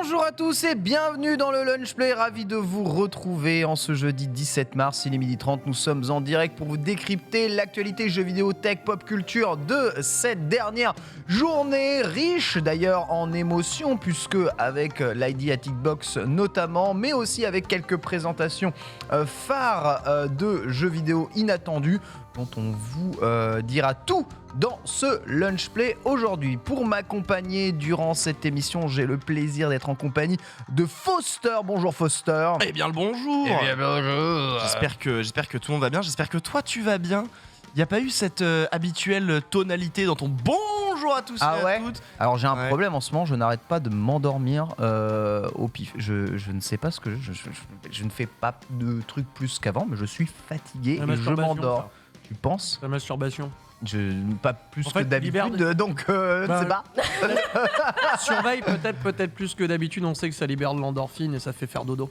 Bonjour à tous et bienvenue dans le Lunch Play, ravi de vous retrouver en ce jeudi 17 mars, il est 12h30, nous sommes en direct pour vous décrypter l'actualité jeux vidéo, tech, pop culture de cette dernière journée, riche d'ailleurs en émotions puisque avec l'ID at Xbox notamment, mais aussi avec quelques présentations phares de jeux vidéo inattendus dont on vous dira tout dans ce Lunch Play aujourd'hui. Pour m'accompagner durant cette émission, j'ai le plaisir d'être en compagnie de Foster. Bonjour Foster. Eh bien le bonjour. Eh bien bonjour. J'espère que tout le monde va bien, j'espère que toi tu vas bien. Il n'y a pas eu cette habituelle tonalité dans ton bonjour à tous et à toutes. Alors j'ai un problème en ce moment, je n'arrête pas de m'endormir au pif. Je ne sais pas ce que je ne fais pas de trucs plus qu'avant, mais je suis fatigué et je m'endors. Tu penses? La masturbation. Pas plus que d'habitude, donc je ne sais pas. Surveille peut-être plus que d'habitude, on sait que ça libère de l'endorphine et ça fait faire dodo.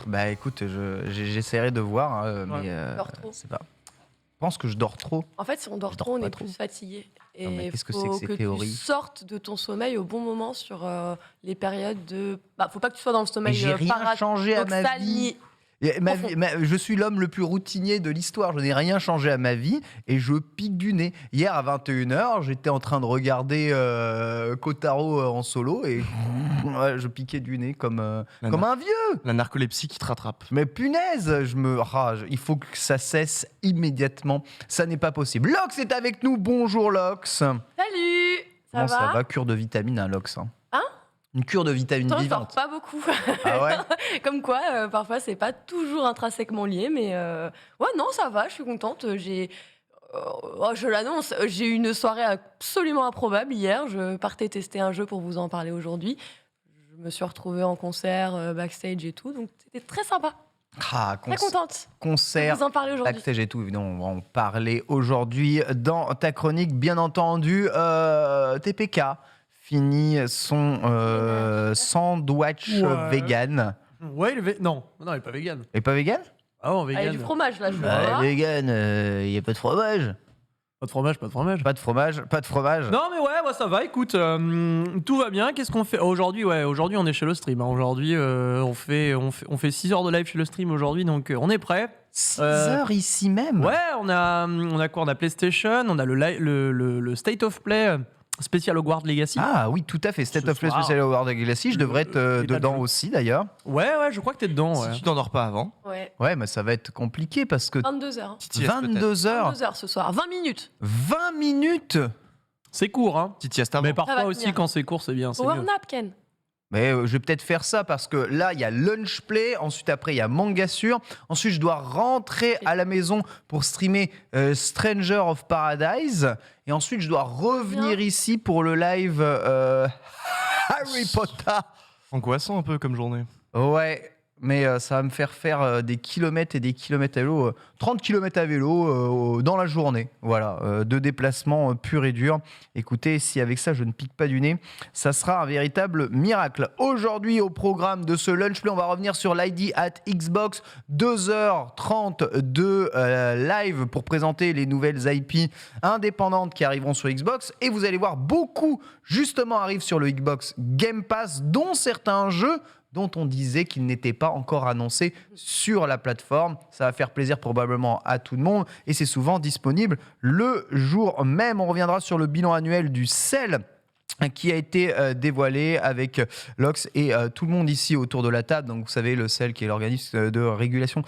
Bah écoute, j'essaierai de voir, mais c'est pas. Je pense que je dors trop. En fait, si on dort trop, on est plus fatigué. Et mais qu'est-ce que faut c'est que ces théories? tu sortes de ton sommeil au bon moment sur les périodes de... faut pas que tu sois dans le sommeil j'ai rien changé à ma vie. Je suis l'homme le plus routinier de l'histoire, je n'ai rien changé à ma vie et je pique du nez. Hier à 21h, j'étais en train de regarder Kotaro en solo et je piquais du nez comme un vieux. La narcolepsie qui te rattrape. Mais punaise, il faut que ça cesse immédiatement, ça n'est pas possible. Lox est avec nous, bonjour Lox. Salut. Ça va, cure de vitamines hein, Lox. Hein? Une cure de vitamines Pourtant, vivante. je dors pas beaucoup. Ah ouais. Comme quoi, parfois, c'est pas toujours intrinsèquement lié, mais ouais, non, ça va, je suis contente. Je l'annonce, j'ai eu une soirée absolument improbable hier. Je partais tester un jeu pour vous en parler aujourd'hui. Je me suis retrouvée en concert, backstage et tout, donc c'était très sympa. Très contente. Concert, de vous en parler aujourd'hui. backstage et tout, évidemment, on va en parler aujourd'hui dans ta chronique, bien entendu. TPK finit son sandwich vegan. Ouais, non, il est pas vegan. Et pas vegan? Ah non, Il y a vegan. du fromage là, je veux voir. Vegan, il n'y a pas de fromage. Pas de fromage. Pas de fromage. Non mais ouais, ça va, écoute, tout va bien. Qu'est-ce qu'on fait aujourd'hui? Aujourd'hui on est chez le stream. Hein. Aujourd'hui on fait 6 heures de live chez le stream aujourd'hui, donc on est prêt. 6 heures ici même? Ouais, on a quoi? On a PlayStation, on a le State of Play spécial Hogwarts Legacy. Ah oui, tout à fait. State of Play spécial Hogwarts Legacy. Je devrais être dedans aussi d'ailleurs. Ouais, je crois que t'es dedans. Si tu t'endors pas avant. Ouais, mais ça va être compliqué parce que 22h. 22h ce soir, 20 minutes. 20 minutes. C'est court, hein. Petite sieste avant. Mais Ça parfois va aussi, tenir. quand c'est court, c'est bien. C'est Power mieux. nap, Ken. Mais je vais peut-être faire ça parce que là, il y a Lunch Play, ensuite après, il y a Mangasure. Ensuite, je dois rentrer à la maison pour streamer Stranger of Paradise. Et ensuite, je dois revenir ici pour le live Harry Potter. Angoissant un peu comme journée. Ouais, mais ça va me faire des kilomètres et des kilomètres à vélo. 30 kilomètres à vélo dans la journée. Voilà, de déplacement pur et dur. Écoutez, si avec ça, je ne pique pas du nez, ça sera un véritable miracle. Aujourd'hui, au programme de ce Lunch Play, on va revenir sur l'ID at Xbox. 2h30 de live pour présenter les nouvelles IP indépendantes qui arriveront sur Xbox. Et vous allez voir, beaucoup, justement, arrivent sur le Xbox Game Pass, dont certains jeux dont on disait qu'ils n'étaient pas encore annoncés sur la plateforme. Ça va faire plaisir probablement à tout le monde et c'est souvent disponible le jour même. On reviendra sur le bilan annuel du CEL qui a été dévoilé avec Lox et tout le monde ici autour de la table. Donc vous savez, le CEL qui est l'organisme de régulation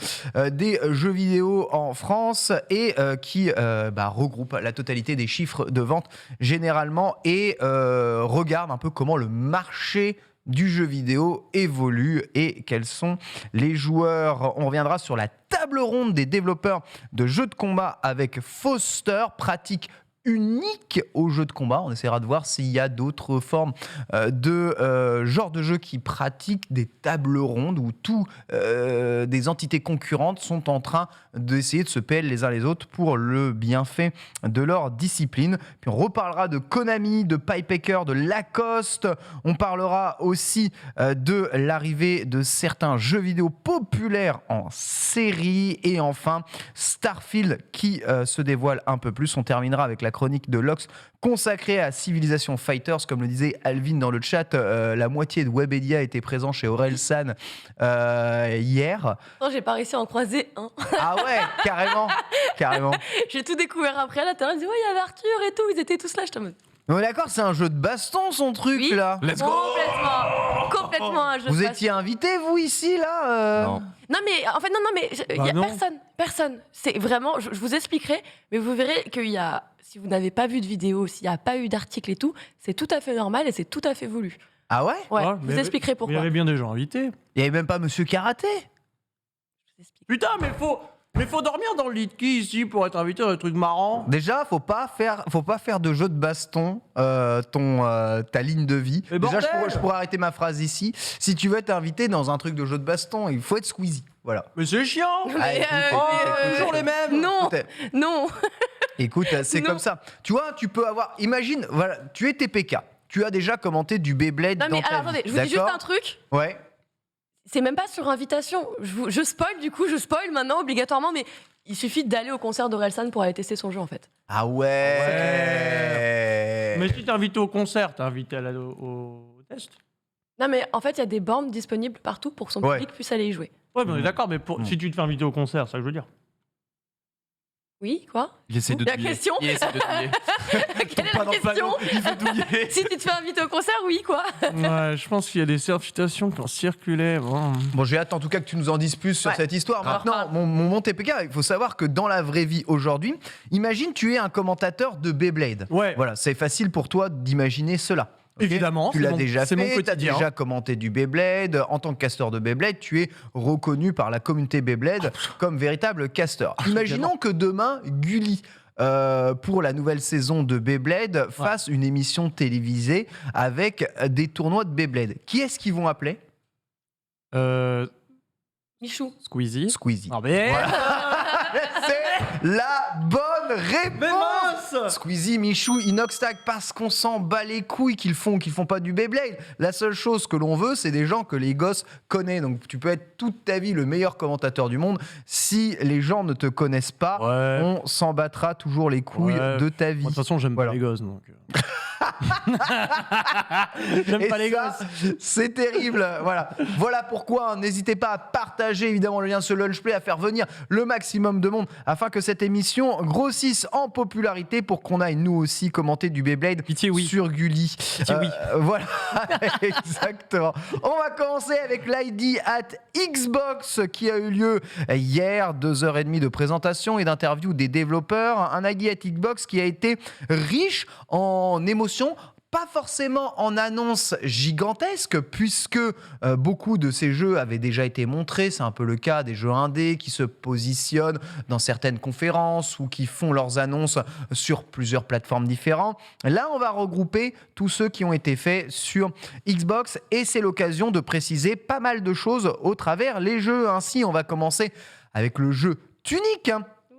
des jeux vidéo en France et qui regroupe la totalité des chiffres de vente généralement et regarde un peu comment le marché du jeu vidéo évolue et quels sont les joueurs. On reviendra sur la table ronde des développeurs de jeux de combat avec Foster, pratique unique aux jeux de combat. On essaiera de voir s'il y a d'autres formes de genres de jeux qui pratiquent des tables rondes où tous des entités concurrentes sont en train d'essayer de se PL les uns les autres pour le bienfait de leur discipline. Puis on reparlera de Konami, de Piepaker, de Lacoste. On parlera aussi de l'arrivée de certains jeux vidéo populaires en série. Et enfin, Starfield qui se dévoile un peu plus. On terminera avec la la chronique de Lox consacrée à Civilization Fighters. Comme le disait Alvin dans le chat, la moitié de Webedia était présent chez Orelsan hier. Non, j'ai pas réussi à en croiser un. Ah ouais, carrément. J'ai tout découvert après. Là, tout à l'heure, ils disaient, ouais, il y avait Arthur et tout. Ils étaient tous là. Je t'en mode, On est d'accord, c'est un jeu de baston son truc oui, là. Let's go. Complètement un jeu Vous de étiez invité vous ici là Non. Non mais en fait non mais il y a non. personne. C'est vraiment je vous expliquerai mais vous verrez qu'il y a si vous n'avez pas vu de vidéo, s'il n'y a pas eu d'article et tout, c'est tout à fait normal et c'est tout à fait voulu. Ah ouais? Ouais, Ah, je mais vous expliquerai Il y pourquoi. avait bien des gens invités. Il y avait même pas Monsieur Karaté. Je vous explique. Putain, mais faut dormir dans le lit de qui ici pour être invité à des trucs marrants? Déjà, faut pas faire de jeu de baston ta ligne de vie. Mais Déjà, bordel je pourrais arrêter ma phrase ici. Si tu veux être invité dans un truc de jeu de baston, il faut être Squeezie. Voilà. Mais c'est chiant! Ah, écoute, écoute, Toujours les mêmes! Non, écoute, non. Écoute, c'est Non. comme ça. Tu vois, tu peux avoir. Imagine, voilà, tu es TPK. Tu as déjà commenté du Beyblade Non dans mais ta alors vie. attendez, je vous dis juste D'accord un truc. Ouais. C'est même pas sur invitation. Je spoil du coup, je spoil maintenant obligatoirement mais il suffit d'aller au concert d'Orelsan pour aller tester son jeu en fait. Ah ouais. Mais si t'es invité au concert, t'es invité au test. Non mais en fait, il y a des bornes disponibles partout pour que son Ouais. public puisse aller y jouer. Ouais, mais on est d'accord, mais Mm. si tu te fais inviter au concert, c'est ça que je veux dire. Oui, quoi? Il essaie de La douiller. question Il essaie de douiller. Quelle est Pas la dans le question? panneau, il veut douiller. Si tu te fais inviter au concert, oui, quoi? Ouais, je pense qu'il y a des invitations qui ont circulé. Bon. Bon, j'ai hâte en tout cas que tu nous en dises plus sur Ouais. cette histoire. On en Maintenant, reparle. mon TPK, il faut savoir que dans la vraie vie aujourd'hui, imagine tu es un commentateur de Beyblade. Ouais, Voilà, c'est facile pour toi d'imaginer cela. Ok. évidemment. Tu c'est l'as mon- déjà c'est mon fait, tu as quotidien. déjà commenté du Beyblade. En tant que casteur de Beyblade, tu es reconnu par la communauté Beyblade comme véritable casteur. Imaginons que demain, Gulli, pour la nouvelle saison de Beyblade, fasse une émission télévisée avec des tournois de Beyblade. Qui est-ce qu'ils vont appeler? Michou. Squeezie. Squeezie. Ah, mais. C'est la bonne réponse. Mais mince! Squeezie, Michou, Inoxtag, parce qu'on s'en bat les couilles qu'ils font pas du Beyblade. La seule chose que l'on veut, c'est des gens que les gosses connaissent. Donc tu peux être toute ta vie le meilleur commentateur du monde. Si les gens ne te connaissent pas, Ouais. on s'en battra toujours les couilles Ouais. de ta vie. Moi, de toute façon, j'aime Voilà. pas les gosses, donc. J'aime Et pas les ça, gosses. c'est terrible. Voilà pourquoi n'hésitez pas à partager évidemment le lien sur Lunchplay, à faire venir le maximum de monde afin que cette émission grossisse en popularité pour qu'on aille nous aussi commenter du Beyblade Pitié, oui. sur Gulli. Pitié, oui. Voilà, exactement. On va commencer avec l'ID at Xbox qui a eu lieu hier, 2h30 de présentation et d'interview des développeurs. Un ID at Xbox qui a été riche en émotions. Pas forcément en annonce gigantesque, puisque beaucoup de ces jeux avaient déjà été montrés. C'est un peu le cas des jeux indés qui se positionnent dans certaines conférences ou qui font leurs annonces sur plusieurs plateformes différentes. Là, on va regrouper tous ceux qui ont été faits sur Xbox et c'est l'occasion de préciser pas mal de choses au travers les jeux. Ainsi, on va commencer avec le jeu Tunic.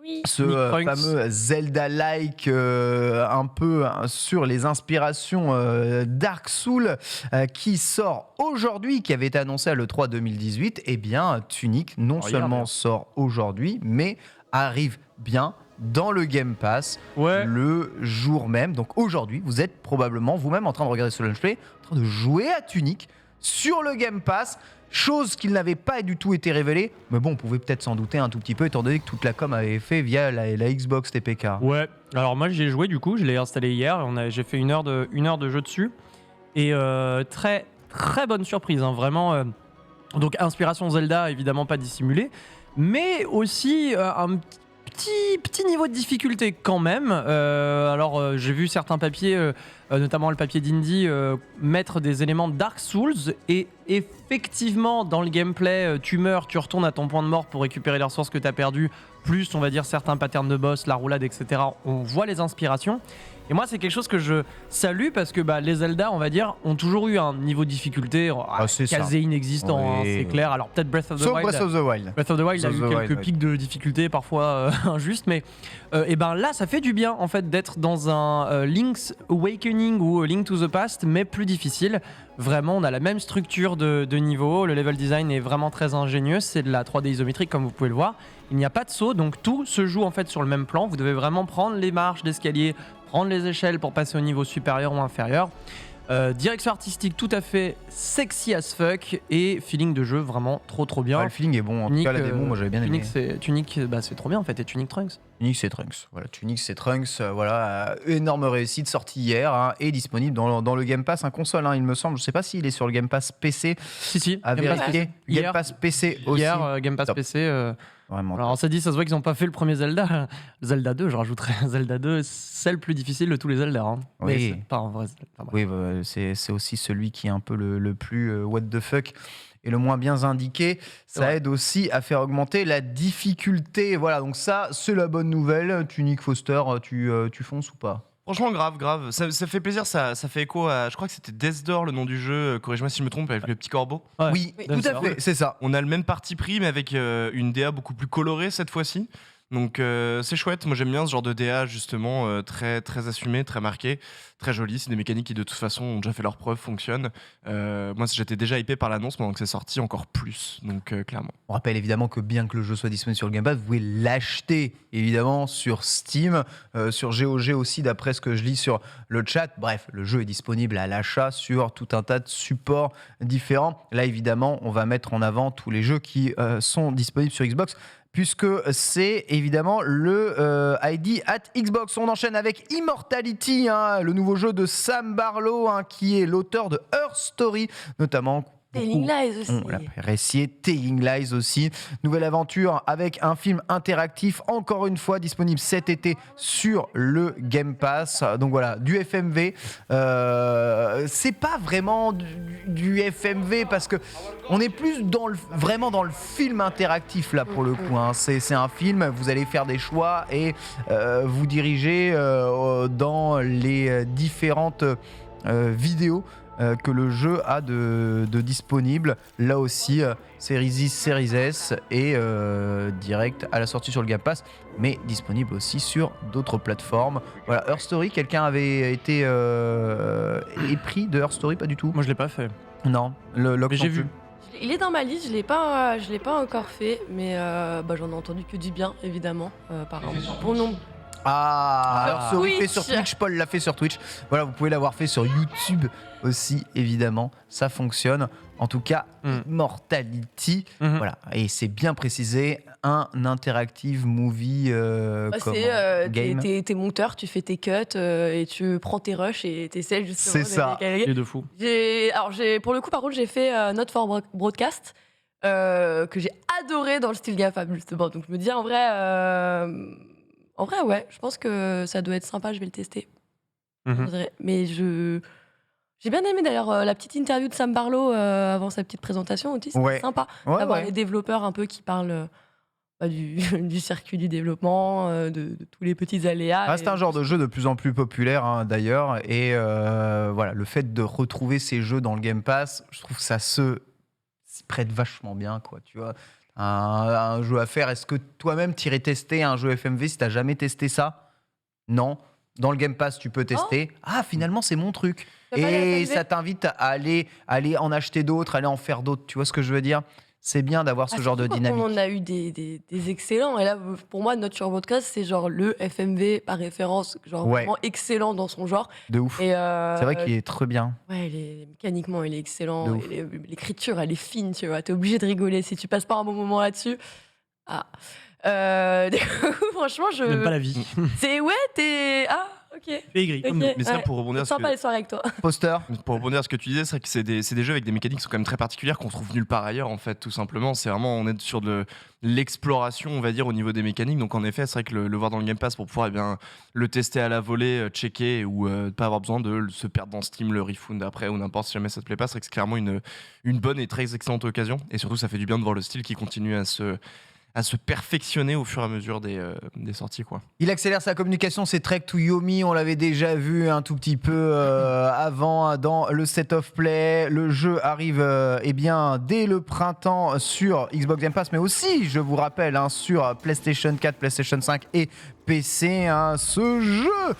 Oui. Ce Nick Trunks. fameux Zelda-like un peu sur les inspirations Dark Souls qui sort aujourd'hui, qui avait été annoncé à l'E3 2018. Eh bien, Tunic non Regarde, seulement hein. sort aujourd'hui, mais arrive bien dans le Game Pass Ouais. le jour même. Donc aujourd'hui, vous êtes probablement vous-même en train de regarder ce Lunchplay, en train de jouer à Tunic sur le Game Pass. Chose qui n'avait pas du tout été révélée, mais bon, on pouvait peut-être s'en douter un tout petit peu, étant donné que toute la com avait fait via la Xbox TPK. Ouais, alors moi j'y ai joué du coup, je l'ai installé hier, j'ai fait une heure de jeu dessus. Et très très bonne surprise, hein, vraiment. Donc inspiration Zelda, évidemment pas dissimulée, mais aussi un petit niveau de difficulté quand même. Alors j'ai vu certains papiers, notamment le papier d'Indie, mettre des éléments de Dark Souls et effectivement dans le gameplay tu meurs, tu retournes à ton point de mort pour récupérer les ressources que tu as perdues, plus on va dire certains patterns de boss, la roulade, etc. On voit les inspirations. Et moi, c'est quelque chose que je salue parce que les Zelda, on va dire, ont toujours eu un niveau de difficulté c'est ça. quasi inexistant, hein, Oui. c'est clair. Alors peut-être Breath of the Sauf Wild. Breath of the Wild. Breath of the Wild a Breath eu of the quelques Wild, pics de difficulté parfois injustes, mais et ben là ça fait du bien en fait d'être dans un Link's Awakening ou Link to the Past, mais plus difficile. Vraiment, on a la même structure de niveau, le level design est vraiment très ingénieux, c'est de la 3D isométrique comme vous pouvez le voir. Il n'y a pas de saut, donc tout se joue en fait sur le même plan. Vous devez vraiment prendre les marches d'escalier, prendre les échelles pour passer au niveau supérieur ou inférieur. Direction artistique tout à fait sexy as fuck et feeling de jeu vraiment trop bien. Le feeling est bon, en tout cas la démo moi j'avais bien aimé. Tunic, c'est trop bien en fait, et Tunic Trunks. Tunic c'est Trunks, voilà, Tunic c'est Trunks, voilà, énorme réussite, sortie hier, hein, et disponible dans le Game Pass, un console, hein, il me semble, je sais pas s'il est sur le Game Pass PC, Si, à Game Pass vérifier, PC. Game Pass PC aussi, Hier, Game Pass Top. PC. vraiment. Alors ça dit, ça se voit qu'ils n'ont pas fait le premier Zelda. Zelda 2, je rajouterais Zelda 2, c'est le plus difficile de tous les Zelda. Hein. Oui. Mais c'est pas un vrai Zelda. Enfin, bref. Oui, bah, c'est aussi celui qui est un peu le plus what the fuck et le moins bien indiqué. Ça Ouais. aide aussi à faire augmenter la difficulté. Voilà, donc ça, c'est la bonne nouvelle. Tunic Foster, tu fonces ou pas? Franchement, grave. Ça fait plaisir, ça fait écho à. Je crois que c'était Death Door, le nom du jeu, corrige-moi si je me trompe, avec le petit corbeau. Ouais. Oui, Oui. tout à fait, c'est ça. On a le même parti pris, mais avec une DA beaucoup plus colorée cette fois-ci. Donc c'est chouette, moi j'aime bien ce genre de DA justement, très assumé, très marqué, très joli. C'est des mécaniques qui de toute façon ont déjà fait leurs preuves, fonctionnent. Moi j'étais déjà hypé par l'annonce pendant que c'est sorti, encore plus, donc clairement. On rappelle évidemment que bien que le jeu soit disponible sur le Game Pass, vous pouvez l'acheter évidemment sur Steam, sur GOG aussi d'après ce que je lis sur le chat. Bref, le jeu est disponible à l'achat sur tout un tas de supports différents. Là évidemment, on va mettre en avant tous les jeux qui sont disponibles sur Xbox, puisque c'est évidemment le ID at Xbox. On enchaîne avec Immortality, hein, le nouveau jeu de Sam Barlow, hein, qui est l'auteur de Her Story, notamment. Telling Lies aussi. On l'a apprécié, Telling Lies aussi. Nouvelle aventure avec un film interactif, encore une fois disponible cet été sur le Game Pass. Donc voilà, du FMV. C'est pas vraiment du FMV parce que on est plus vraiment dans le film interactif là pour le coup. Hein. C'est un film, vous allez faire des choix et vous dirigez dans les différentes vidéos que le jeu a de disponible. Là aussi, Series X, Series S et direct à la sortie sur le Game Pass, mais disponible aussi sur d'autres plateformes. Voilà, Her Story, quelqu'un avait été épris de Her Story? Pas du tout. Moi je l'ai pas fait. Non, Mais j'ai vu. Il est dans ma liste, je l'ai pas encore fait, mais j'en ai entendu que du bien, évidemment, par un bon nombre. Ah, Sur Her Story fait Twitch. sur Twitch, Paul l'a fait sur Twitch. Voilà, vous pouvez l'avoir fait sur YouTube aussi, évidemment. Ça fonctionne. En tout cas, Immortality. Mhm. Voilà, et c'est bien précisé, un interactive movie game. T'es monteur, tu fais tes cuts et tu prends tes rushs et t'essaies justement C'est ça. Et de fou. Pour le coup, par contre, j'ai fait Not for Broadcast que j'ai adoré dans le style GAFAB justement. Donc je me dis en vrai, ouais, je pense que ça doit être sympa, je vais le tester. Mhm. Je dirais. Mais j'ai bien aimé d'ailleurs la petite interview de Sam Barlow avant sa petite présentation aussi, c'était Ouais. sympa Ouais, d'avoir ouais. les développeurs un peu qui parlent du circuit du développement, de tous les petits aléas. Ah, c'est un genre de jeu de plus en plus populaire, hein, d'ailleurs, et voilà, le fait de retrouver ces jeux dans le Game Pass, je trouve que ça s'y prête vachement bien, quoi, tu vois. Un jeu à faire. Est-ce que toi-même t'irais tester un jeu FMV si t'as jamais testé ça? Non. Dans le Game Pass, tu peux tester. Ah, finalement, c'est mon truc. Tu vas pas aller Et FMV? ça t'invite à aller en acheter d'autres, aller en faire d'autres. Tu vois ce que je veux dire? C'est bien d'avoir ce genre de surtout quand dynamique. On en a eu des excellents. Et là, pour moi, Not Your Podcast, c'est genre le FMV par référence, genre Ouais. vraiment excellent dans son genre. De ouf. Et C'est vrai qu'il est très bien. ouais, mécaniquement, il est De excellent. ouf. Et l'écriture, elle est fine, tu vois. T'es obligé de rigoler si tu passes pas un bon moment là-dessus. Ah. Du coup, franchement, J'aime pas la vie. c'est ouais, t'es ok. Tu es aigri. Ok, Mais ça, ouais. pour rebondir C'est à ce sympa que- les soirées avec toi. Poster. Pour rebondir à ce que tu disais, c'est vrai que c'est des jeux avec des mécaniques qui sont quand même très particulières qu'on trouve nulle part ailleurs en fait, tout simplement. C'est vraiment, on est sur de l'exploration, on va dire, au niveau des mécaniques. Donc en effet, c'est vrai que le voir dans le Game Pass pour pouvoir le tester à la volée, checker ou pas avoir besoin de se perdre dans Steam, le refund après ou n'importe si jamais ça te plaît pas, c'est vrai que c'est clairement une bonne et très excellente occasion. Et surtout, ça fait du bien de voir le style qui continue à se perfectionner au fur et à mesure des sorties, quoi. Il accélère sa communication, c'est Trek to Yomi, on l'avait déjà vu un tout petit peu avant dans le set of play. Le jeu arrive dès le printemps sur Xbox Game Pass, mais aussi, je vous rappelle, sur PlayStation 4, PlayStation 5 et PC. Ce jeu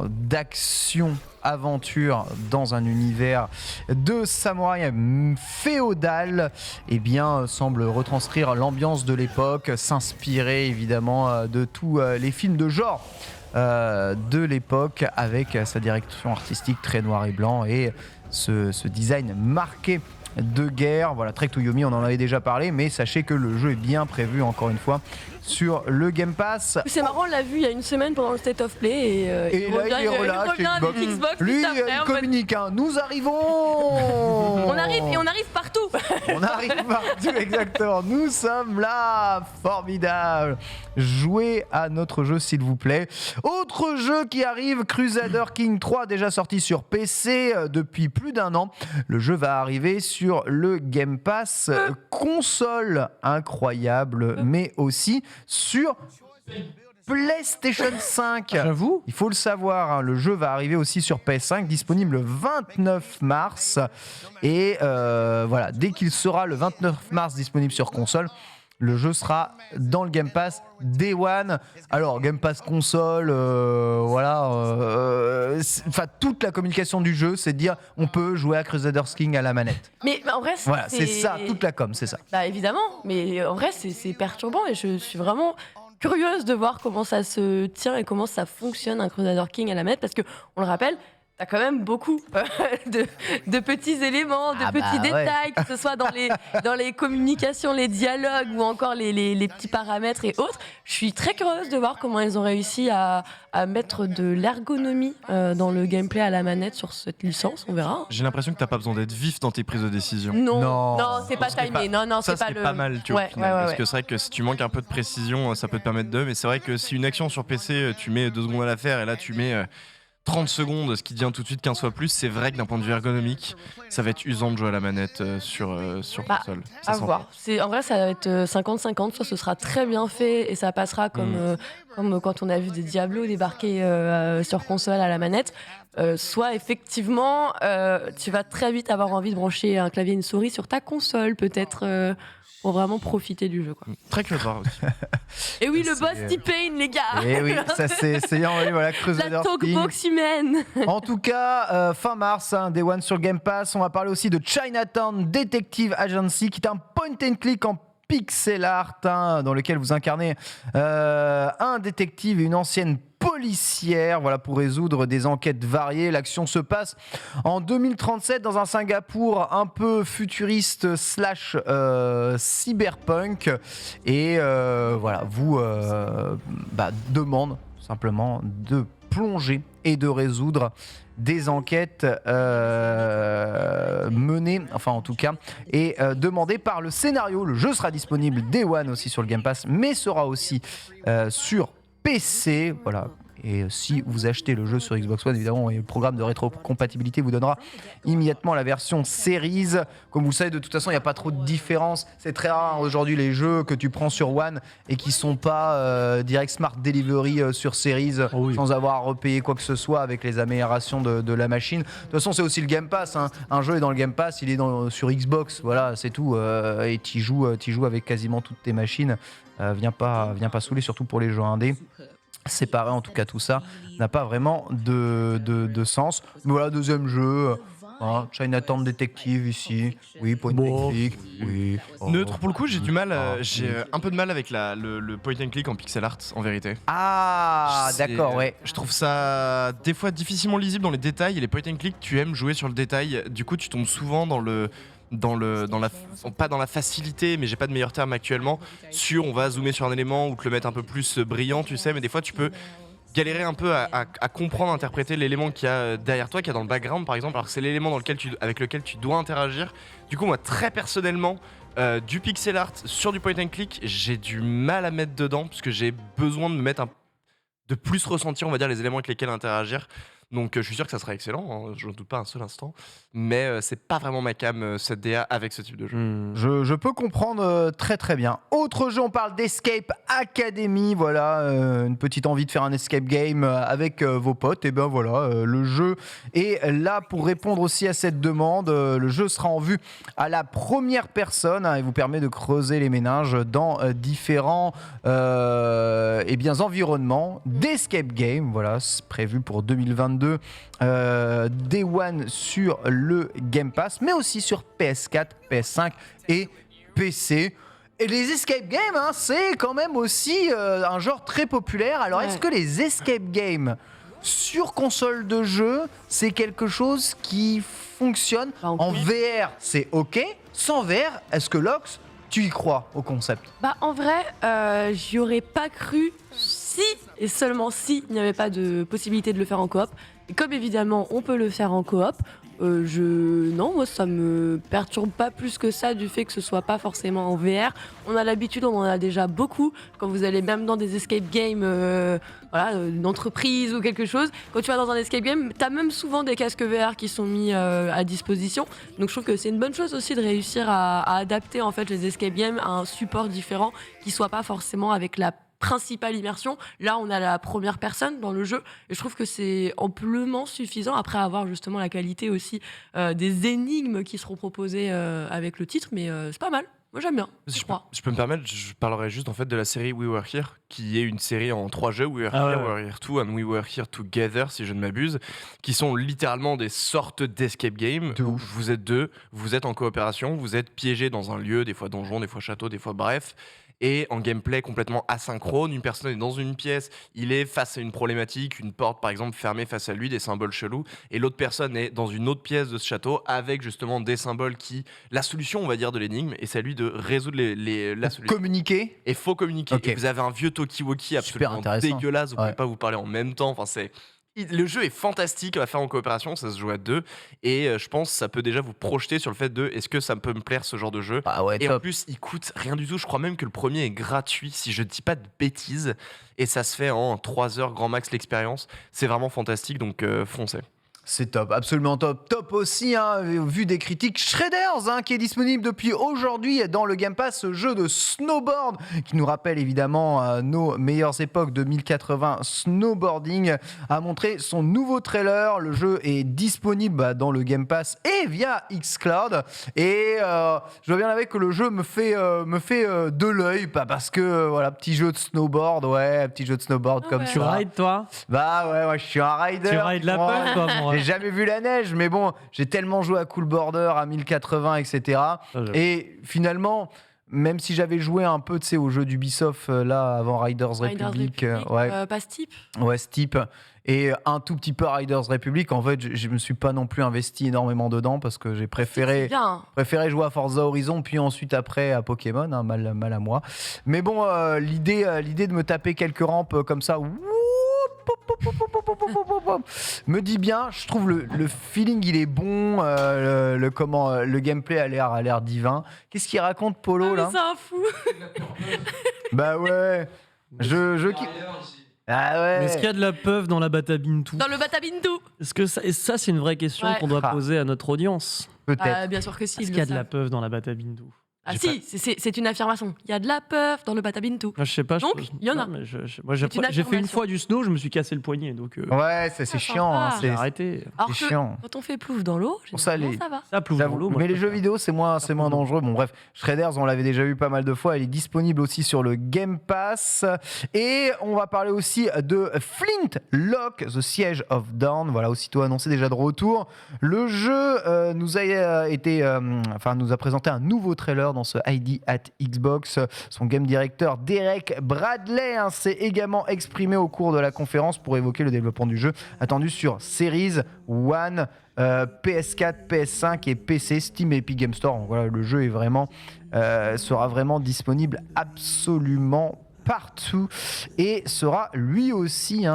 d'action aventure dans un univers de samouraï féodal semble retranscrire l'ambiance de l'époque, s'inspirer évidemment de tous les films de genre de l'époque, avec sa direction artistique très noir et blanc et ce design marqué de guerre. Voilà, Trek to Yomi, on en avait déjà parlé, mais sachez que le jeu est bien prévu, encore une fois, sur le Game Pass. C'est marrant, on l'a vu il y a une semaine pendant le State of Play Et là, il est relâche, revient avec Xbox. Lui, juste après, il en mode, communique, hein. Nous arrivons. on arrive et on arrive partout. On arrive partout, exactement. Nous sommes là. Formidable. Jouez à notre jeu, s'il vous plaît. Autre jeu qui arrive, Crusader King 3, déjà sorti sur PC depuis plus d'un an. Le jeu va arriver sur le Game Pass console. Incroyable, mais aussi sur PlayStation 5. J'avoue. Il faut le savoir, hein, le jeu va arriver aussi sur PS5, disponible le 29 mars. Et voilà, dès qu'il sera le 29 mars disponible sur console, le jeu sera dans le Game Pass Day One. Alors, Game Pass console, enfin, toute la communication du jeu, c'est de dire on peut jouer à Crusader King à la manette. Mais en vrai, Voilà, c'est ça, toute la com, c'est ça. Bah évidemment, mais en vrai, c'est perturbant et je suis vraiment curieuse de voir comment ça se tient et comment ça fonctionne un Crusader King à la manette parce que on le rappelle. T'as quand même beaucoup de petits éléments, de petits détails, que ce soit dans les communications, les dialogues ou encore les petits paramètres et autres. Je suis très curieuse de voir comment ils ont réussi à mettre de l'ergonomie dans le gameplay à la manette sur cette licence. On verra. J'ai l'impression que t'as pas besoin d'être vif dans tes prises de décision. Non, c'est pas timé. Non, ça, c'est pas c'est le. pas mal, tu vois, au final, parce que c'est vrai que si tu manques un peu de précision, ça peut te permettre de. Mais c'est vrai que si une action sur PC, tu mets 2 secondes à la faire et là tu mets 30 secondes, ce qui devient tout de suite 15 fois plus, c'est vrai que d'un point de vue ergonomique, ça va être usant de jouer à la manette sur console. Ça À s'entend. voir. En vrai, ça va être 50-50. Soit ce sera très bien fait et ça passera comme quand on a vu des Diablo débarquer sur console à la manette. Soit effectivement, tu vas très vite avoir envie de brancher un clavier et une souris sur ta console, peut-être. Pour vraiment profiter du jeu, quoi. Très curieux de voir aussi. Et oui, le C'est- boss T-Pain, les gars. Et oui, ça c'est voilà, Crusader La King. talkbox humaine. En tout cas, fin mars, Day One sur Game Pass. On va parler aussi de Chinatown Detective Agency, qui est un point and click en pixel art, dans lequel vous incarnez un détective et une ancienne policière, voilà, pour résoudre des enquêtes variées. L'action se passe en 2037 dans un Singapour un peu futuriste / cyberpunk, et voilà, vous demande simplement de plonger et de résoudre des enquêtes menées, enfin en tout cas, et demandées par le scénario. Le jeu sera disponible Day One aussi sur le Game Pass, mais sera aussi sur PC, voilà. Et si vous achetez le jeu sur Xbox One, évidemment, et le programme de rétrocompatibilité vous donnera immédiatement la version Series. Comme vous le savez, de toute façon, il n'y a pas trop de différence. C'est très rare aujourd'hui les jeux que tu prends sur One et qui sont pas direct Smart Delivery sur Series, sans avoir à repayer quoi que ce soit avec les améliorations de la machine. De toute façon, c'est aussi le Game Pass, hein. Un jeu est dans le Game Pass, il est sur Xbox, voilà, c'est tout. Et tu joues avec quasiment toutes tes machines. Viens pas saouler, surtout pour les jeux indés. Séparer en tout cas tout ça n'a pas vraiment de sens. Mais voilà, deuxième jeu, Chinatown Detective ici, oui, point and click, oui. Neutre pour le coup, j'ai du mal, j'ai un peu de mal avec le point and click en pixel art en vérité. Ah, C'est- d'accord, ouais. Je trouve ça des fois difficilement lisible dans les détails, et les point and click, tu aimes jouer sur le détail, du coup tu tombes souvent pas dans la facilité, mais j'ai pas de meilleur terme actuellement, on va zoomer sur un élément ou te le mettre un peu plus brillant, tu sais, mais des fois tu peux galérer un peu à comprendre, interpréter l'élément qu'il y a derrière toi, qu'il y a dans le background par exemple, alors que c'est l'élément avec lequel tu dois interagir. Du coup, moi très personnellement, du pixel art sur du point and click, j'ai du mal à mettre dedans, parce que j'ai besoin de me mettre de plus ressentir, on va dire, les éléments avec lesquels interagir. Donc je suis sûr que ça sera excellent, hein, je ne doute pas un seul instant, mais c'est pas vraiment ma cam, cette DA avec ce type de jeu. Je peux comprendre très très bien. Autre jeu, on parle d'Escape Academy, voilà, une petite envie de faire un escape game avec vos potes, et ben voilà, le jeu est là pour répondre aussi à cette demande. Le jeu sera en vue à la première personne, et vous permet de creuser les méninges dans différents environnements d'escape game, voilà, c'est prévu pour 2022. Day One sur le Game Pass, mais aussi sur PS4, PS5 et PC. Et les escape games, hein, c'est quand même aussi un genre très populaire. Alors, Ouais. est-ce que les escape games sur console de jeu, c'est quelque chose qui fonctionne? Bah, En VR, c'est OK. Sans VR, est-ce que Lox, tu y crois au concept? Bah en vrai, j'y aurais pas cru si et seulement si il n'y avait pas de possibilité de le faire en coop. Et comme évidemment on peut le faire en coop, non, moi ça me perturbe pas plus que ça du fait que ce soit pas forcément en VR. On a l'habitude, on en a déjà beaucoup. Quand vous allez même dans des escape games, une entreprise ou quelque chose, quand tu vas dans un escape game, t'as même souvent des casques VR qui sont mis à disposition. Donc je trouve que c'est une bonne chose aussi de réussir à adapter en fait les escape games à un support différent qui soit pas forcément avec la principale immersion. Là, on a la première personne dans le jeu et je trouve que c'est amplement suffisant après avoir justement la qualité aussi des énigmes qui seront proposées avec le titre, mais c'est pas mal. Moi, j'aime bien, Si je je peux, crois. je peux me permettre, je parlerai juste en fait de la série We Were Here, qui est une série en 3 jeux, We Were Ah Here, ouais, We Were Here 2 and We Were Here Together, si je ne m'abuse, qui sont littéralement des sortes d'escape games. De Où ouf. vous êtes deux, vous êtes en coopération, vous êtes piégés dans un lieu, des fois donjon, des fois château, des fois bref. Et en gameplay complètement asynchrone, une personne est dans une pièce, il est face à une problématique, une porte par exemple fermée face à lui, des symboles chelous, et l'autre personne est dans une autre pièce de ce château avec justement des symboles qui, la solution on va dire de l'énigme, et c'est à lui de résoudre la solution. Communiquer? Et faut communiquer. Ok. Et vous avez un vieux talkie-walkie Super absolument intéressant. dégueulasse, vous Ouais. pouvez pas vous parler en même temps, enfin c'est... Le jeu est fantastique à faire en coopération, ça se joue à deux, et je pense que ça peut déjà vous projeter sur le fait de est-ce que ça peut me plaire ce genre de jeu. Ah ouais, Et en top. plus, il coûte rien du tout. Je crois même que le premier est gratuit, si je dis pas de bêtises. Et ça se fait en 3 heures grand max l'expérience. C'est vraiment fantastique, donc foncez. C'est top, absolument top. Top aussi, hein, vu des critiques, Shredders, hein, qui est disponible depuis aujourd'hui dans le Game Pass, ce jeu de snowboard qui nous rappelle évidemment nos meilleures époques 2080 snowboarding, a montré son nouveau trailer. Le jeu est disponible dans le Game Pass et via xCloud. Et je dois bien avouer que le jeu me fait de l'œil, pas parce que voilà, petit jeu de snowboard, ouais, petit jeu de snowboard Ah comme ouais. Tu ça. rides, toi? Bah ouais, je suis un rider. Tu rides la moi. peur, toi, mon J'ai ref. jamais vu la neige, mais bon, j'ai tellement joué à Cool Border, à 1080, etc. j'avoue. Et finalement, même si j'avais joué un peu, tu sais, au jeu d'Ubisoft, là, avant Riders Riders Republic, Republic, ouais, pas Steep. ouais, Steep, et un tout petit peu Riders Republic, en fait, je me suis pas non plus investi énormément dedans parce que j'ai C'est préféré bien. jouer à Forza Horizon, puis ensuite après à Pokémon, hein, mal à moi. Mais bon, l'idée de me taper quelques rampes comme ça, me dit bien. Je trouve le feeling il est bon, le gameplay a l'air divin. Qu'est-ce qu'il raconte Polo Ah, là? mais c'est un fou. Bah ouais, je kiffe. Ah ouais. Mais est-ce qu'il y a de la peuf dans la Batabintou? Dans le Batabintou. Est-ce que ça, et ça c'est une vraie question Ouais. qu'on doit Ah. poser à notre audience. Peut-être. Bien sûr que si. Est-ce ils qu'il y a le de la savent. peuf dans la Batabintou? Ah J'ai si, c'est une affirmation. Il y a de la peur dans le Batabintou. Moi, je sais pas. Donc, il y en a. Non, mais moi, j'ai C'est une j'ai fait une affirmation. fois du snow, je me suis cassé le poignet, donc Ouais, c'est Ah, chiant. Hein, sympa. j'ai c'est arrêté. Alors c'est que chiant. quand on fait plouf dans l'eau, Pour ça, généralement, les- ça va. Ça plouf J'avoue. dans l'eau. moi, Mais je les jeux préfère. vidéo, c'est moins dangereux. Bon, bref, Shredders, on l'avait déjà vu pas mal de fois. Il est disponible aussi sur le Game Pass. Et on va parler aussi de Flint Lock, The Siege of Dawn. Voilà, aussitôt annoncé déjà de retour. Le jeu nous a présenté un nouveau trailer dans ce ID at Xbox. Son game director Derek Bradley s'est également exprimé au cours de la conférence pour évoquer le développement du jeu attendu sur Series One, PS4, PS5 et PC, Steam et Epic Game Store. Donc voilà, le jeu sera vraiment disponible absolument partout et sera lui aussi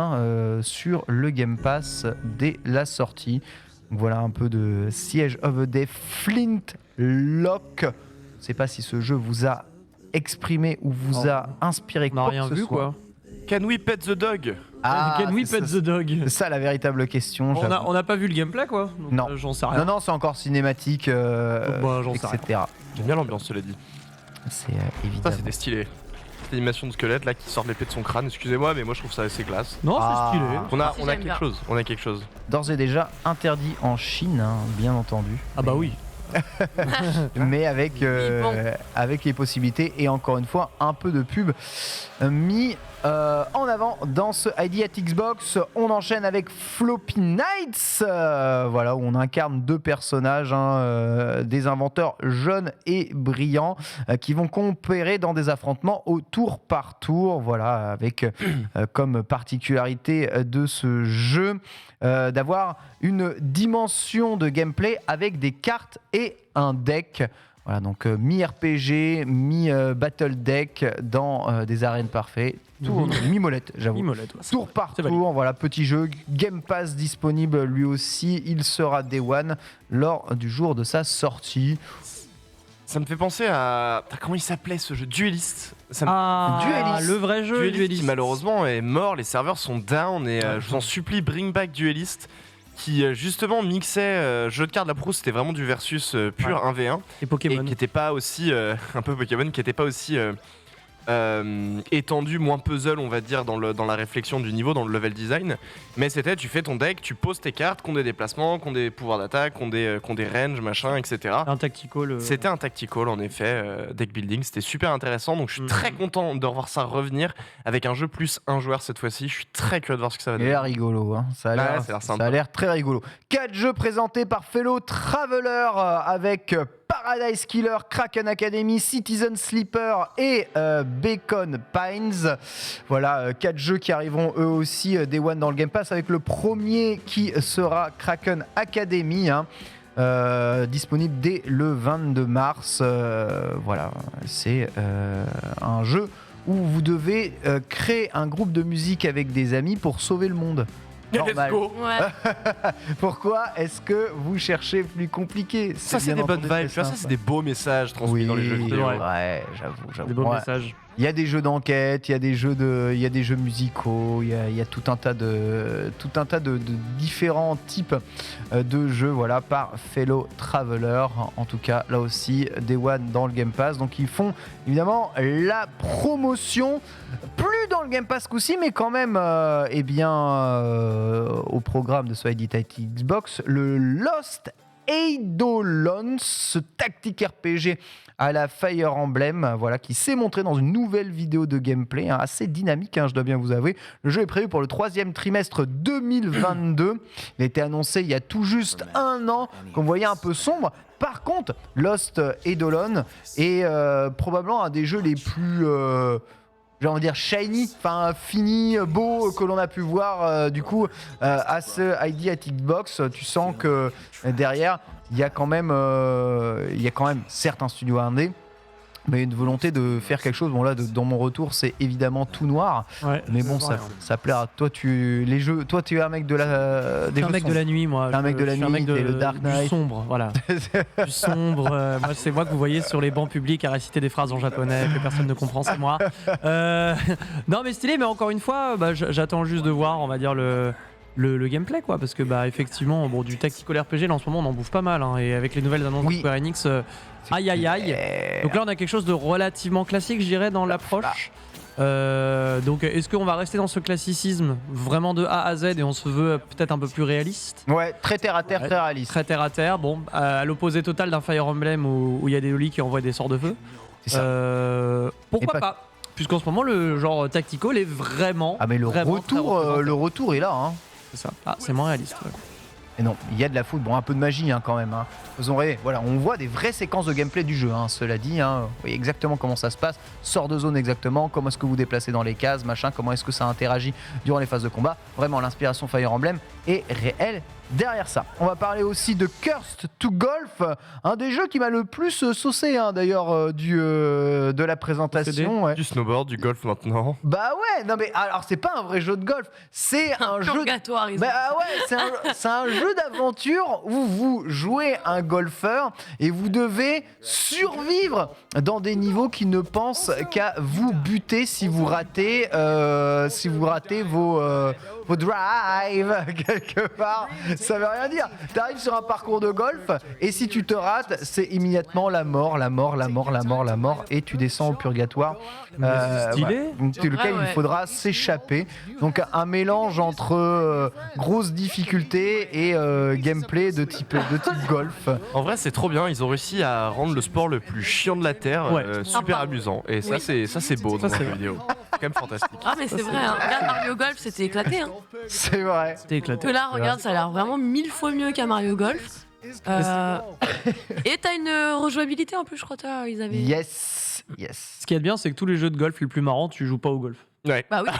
sur le Game Pass dès la sortie. Donc voilà un peu de Siege of the Day, Flint Lock. Je ne sais pas si ce jeu vous a exprimé ou vous a inspiré On n'a quoi rien que ce vu, soit. quoi. Can we pet the dog? Can we c'est pet ça, the dog? c'est ça la véritable question. j'avoue. On n'a pas vu le gameplay, quoi. Donc, Non. J'en sais rien. Non, c'est encore cinématique, bah, j'en sais etc. J'aime bien l'ambiance, cela dit. C'est Ça, évident. c'était stylé. Cette animation de squelette là qui sort de l'épée de son crâne, excusez-moi, mais moi je trouve ça assez classe. Non, Ah. c'est stylé. On a, Si, on a j'aime bien. quelque chose, on a quelque chose. D'ores et déjà interdit en Chine, bien entendu. Ah bah oui. Mais avec Oui, bon. les possibilités et encore une fois un peu de pub mis en avant dans ce ID at Xbox. On enchaîne avec Floppy Nights, voilà, où on incarne 2 personnages, des inventeurs jeunes et brillants qui vont coopérer dans des affrontements au tour par tour. Voilà, avec comme particularité de ce jeu d'avoir une dimension de gameplay avec des cartes et un deck. Voilà, donc mi-RPG, mi-battle deck dans des arènes parfaites. Mi-molette, j'avoue. Mi-molette, ouais, Tour par tour, voilà, petit jeu. Game Pass disponible lui aussi. Il sera Day One lors du jour de sa sortie. Ça me fait penser à. Comment il s'appelait ce jeu? Duelist. Duelist. Le vrai jeu Duelist qui malheureusement est mort, les serveurs sont down et je vous en supplie, bring back Duelist qui justement mixait jeu de cartes de la Proust, c'était vraiment du versus pur 1v1 Et Pokémon. et qui était pas aussi un peu Pokémon, qui était pas aussi étendu, moins puzzle on va dire dans la réflexion du niveau, dans le level design, mais c'était tu fais ton deck, tu poses tes cartes qui ont des déplacements, qui ont des pouvoirs d'attaque, qui ont des ranges machin, etc. Un tactical. C'était un tactical en effet, deck building, c'était super intéressant, donc je suis très content de revoir ça revenir avec un jeu plus un joueur cette fois-ci. Je suis très curieux de voir ce que ça va Il a donner. l'air rigolo, hein. Ça a l'air très rigolo. 4 jeux présentés par Fellow Traveler avec Paradise Killer, Kraken Academy, Citizen Sleeper et Bacon Pines. Voilà, 4 jeux qui arriveront eux aussi Day One dans le Game Pass, avec le premier qui sera Kraken Academy, disponible dès le 22 mars. Voilà, c'est un jeu où vous devez créer un groupe de musique avec des amis pour sauver le monde. Normal. Let's go. Ouais. Pourquoi est-ce que vous cherchez plus compliqué? Ça c'est des bonnes vibes, tu vois, ça c'est des beaux messages transmis Oui, dans les jeux vidéo. ouais, j'avoue. Des bons Ouais. messages. Il y a des jeux d'enquête, il y a des jeux musicaux, il y a tout un tas de différents types de jeux, voilà, par Fellow Traveler. En tout cas, là aussi, Day One dans le Game Pass. Donc ils font évidemment la promotion, plus dans le Game Pass coup-ci, mais quand même, au programme de ce Edit Xbox, le Lost Eidolons, ce tactique RPG à la Fire Emblem, voilà, qui s'est montré dans une nouvelle vidéo de gameplay, assez dynamique, je dois bien vous avouer. Le jeu est prévu pour le 3e trimestre 2022. Il a été annoncé il y a tout juste un an, comme vous voyez, un peu sombre. Par contre, Lost Eidolon est probablement un des jeux les plus... j'ai envie de dire shiny, enfin fini, beau, que l'on a pu voir du coup à ce ID at Xbox. Tu sens que derrière il y a quand même certes un studio indé, mais une volonté de faire quelque chose. Bon là, dans mon retour, c'est évidemment tout noir, Ouais, mais bon, ça plaira. Toi, tu es un mec de la. Je suis un mec de la nuit, moi. T'es un mec de la Je suis un nuit, mec t'es le Dark Knight. Du sombre, voilà. Du sombre. Moi, c'est moi que vous voyez sur les bancs publics à réciter des phrases en japonais que personne ne comprend, c'est moi. Non, mais stylé, mais encore une fois, j'attends juste de voir, on va dire, le gameplay, quoi, parce que effectivement, bon, du tactical RPG là en ce moment on en bouffe pas mal, et avec les nouvelles annonces de Square Enix, aïe. Donc là on a quelque chose de relativement classique, je dirais, dans l'approche. Donc est-ce qu'on va rester dans ce classicisme vraiment de A à Z et on se veut peut-être un peu plus réaliste? Ouais, très terre à terre, très réaliste. Très terre à terre, bon, à l'opposé total d'un Fire Emblem où il y a des Oli qui envoient des sorts de feu. C'est ça. Pourquoi pas? Puisqu'en ce moment le genre tactical est vraiment. Ah mais le vraiment très représenté. retour est là, hein. C'est ça. Ah, c'est moins réaliste. Ouais. Et non, il y a de la foot, bon, un peu de magie quand même. Faisons rêver. Voilà, on voit des vraies séquences de gameplay du jeu, cela dit. Vous voyez exactement comment ça se passe, sort de zone exactement, comment est-ce que vous déplacez dans les cases, machin, comment est-ce que ça interagit durant les phases de combat. Vraiment, l'inspiration Fire Emblem est réelle derrière ça. On va parler aussi de Cursed to Golf, un des jeux qui m'a le plus saucé d'ailleurs de la présentation. Ouais. Du snowboard, du golf maintenant. Bah ouais, non mais alors c'est pas un vrai jeu de golf, c'est un jeu Purgatoire, ils ont c'est un jeu d'aventure où vous jouez un golfeur et vous devez survivre dans des niveaux qui ne pensent qu'à vous buter si vous ratez vos drives quelque part. Ça veut rien dire. T'arrives sur un parcours de golf et si tu te rates, c'est immédiatement la mort et tu descends au purgatoire. Stylé. Lequel il faudra s'échapper. Donc un mélange entre grosse difficulté et gameplay de type golf. En vrai, c'est trop bien. Ils ont réussi à rendre le sport le plus chiant de la terre super amusant. Et ça, c'est beau dans Ça, la c'est vidéo. quand même fantastique. Ah, mais c'est vrai, hein. Regarde Mario Golf, c'était éclaté. Hein. C'est vrai. C'était éclaté. Que là, regarde, ça a l'air vraiment 1000 fois mieux qu'un Mario Golf. Et t'as une rejouabilité en plus, je crois. Ils avaient. Yes. Ce qui est bien, c'est que tous les jeux de golf les plus marrants, tu joues pas au golf. Ouais. Bah oui.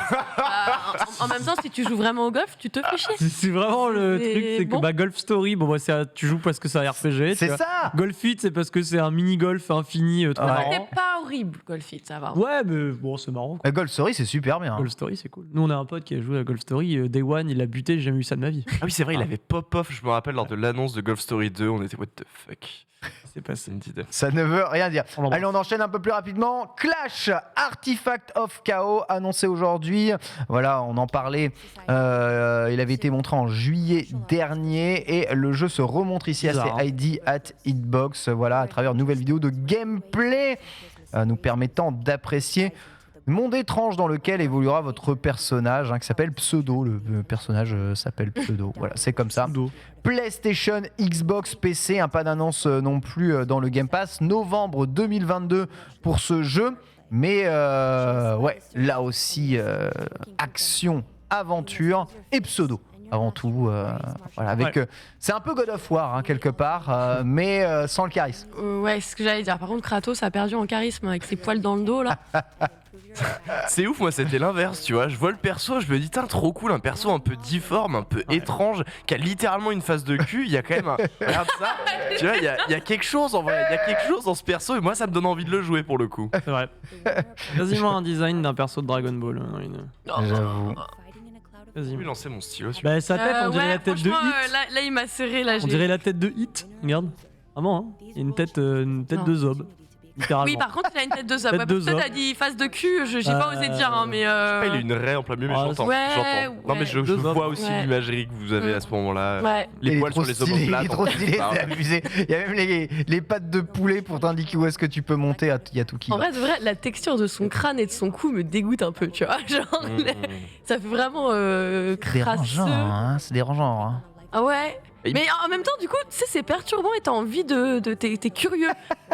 En même temps, si tu joues vraiment au golf, tu te fais chier. C'est vraiment le C'est truc, c'est que bon. Golf Story, bon, tu joues parce que c'est un RPG. tu C'est vois. ça. Golf It, c'est parce que c'est un mini-golf infini trop Ouais. marrant. C'était pas horrible, Golfit, ça va. Ouais, mais bon, c'est marrant. quoi. Golf Story, c'est super bien. Golf Story, c'est cool. Nous, on a un pote qui a joué à Golf Story. Day One, il l'a buté, j'ai jamais eu ça de ma vie. Ah oui, c'est vrai, il avait pop-off, je me rappelle, lors de l'annonce de Golf Story 2, on était what the fuck. C'est passé. C'est une idée. Ça ne veut rien dire. On l'embrasse. Allez, on enchaîne un peu plus rapidement. Clash, Artifact of Chaos, annoncé aujourd'hui. Voilà, on en parlait. Il avait été montré en juillet dernier et le jeu se remontre ici Bizarre, à ID at Hitbox. Voilà, à travers une nouvelle vidéo de gameplay nous permettant d'apprécier le monde étrange dans lequel évoluera votre personnage qui s'appelle Pseudo. Le personnage s'appelle Pseudo. Voilà, c'est comme ça. PlayStation, Xbox, PC, pas d'annonce non plus dans le Game Pass. Novembre 2022 pour ce jeu. Mais ouais, là aussi, action, aventure et pseudo. Avant tout, voilà, avec, c'est un peu God of War quelque part, mais sans le charisme. Ouais, c'est ce que j'allais dire. Par contre, Kratos a perdu en charisme avec ses poils dans le dos là. C'est ouf, moi c'était l'inverse, tu vois. Je vois le perso, je me dis, tiens, trop cool, un perso un peu difforme, un peu étrange, qui a littéralement une face de cul. Il y a quand même un. Regarde ça, tu vois, il y a quelque chose en vrai, il y a quelque chose dans ce perso, et moi ça me donne envie de le jouer pour le coup. C'est vrai. Quasiment un design d'un perso de Dragon Ball. J'avoue. Je Quasiment. vais lancer mon stylo. Bah, sa tête, on dirait ouais, la tête de franchement, Hit. là, il m'a serré. Là, On dirait la tête de Hit. Regarde. Vraiment, hein. Il y a une tête Non. de Zob. Littéralement. Oui, par contre, il a une tête de zob. Tête Ouais, de parce que zob. t'as dit face de cul, j'ai pas osé dire, hein, mais. Ah, il a une raie en plein milieu, mais Ah, j'entends. ouais, j'entends. Non, mais je Deux hommes. vois aussi Ouais. l'imagerie que vous avez à ce moment-là. Ouais. Les Il est poils trop sur les stylé, il est omoplates. trop stylé, Ah, c'est abusé. Il y a même les pattes de poulet pour t'indiquer où est-ce que tu peux monter. Il y a tout qui En va. vrai, de vrai, la texture de son crâne et de son cou me dégoûte un peu, tu vois. Genre, ça fait vraiment C'est crasseux. dérangeant, c'est dérangeant. Ah ouais. Et- Mais en même temps, du coup, tu sais, c'est perturbant et t'as envie t'es curieux.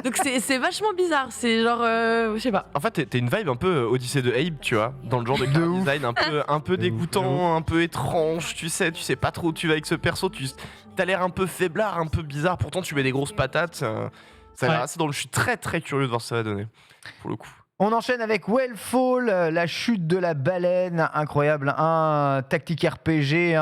Donc c'est vachement bizarre. C'est genre, je sais pas. En fait, t'es une vibe un peu Odyssée de Abe, tu vois, dans le genre de car ouf. design un peu dégoûtant, un peu étrange, tu sais pas trop où tu vas avec ce perso, t'as l'air un peu faiblard, un peu bizarre, pourtant tu mets des grosses patates, ça a l'air Ouais. assez drôle, je suis très très curieux de voir ce que ça va donner, pour le coup. On enchaîne avec Wellfall, la chute de la baleine, incroyable, un tactique RPG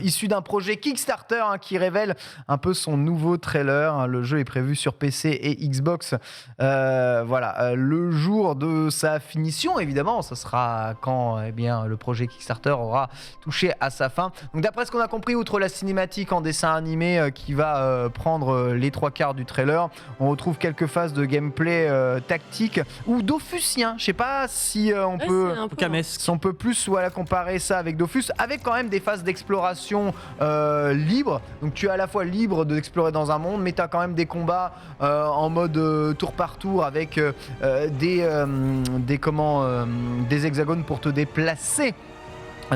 issu d'un projet Kickstarter qui révèle un peu son nouveau trailer. Le jeu est prévu sur PC et Xbox. Voilà, le jour de sa finition, évidemment, ce sera quand le projet Kickstarter aura touché à sa fin. Donc d'après ce qu'on a compris, outre la cinématique en dessin animé qui va prendre les 3/4 du trailer, on retrouve quelques phases de gameplay tactique ou dofusien. Je sais pas si on Ouais, peut... c'est un peu- Camesque. Si on peut plus comparer ça avec Dofus, avec quand même des phases d'exploration libres. Donc tu es à la fois libre d'explorer dans un monde, mais tu as quand même des combats en mode tour par tour avec des hexagones pour te déplacer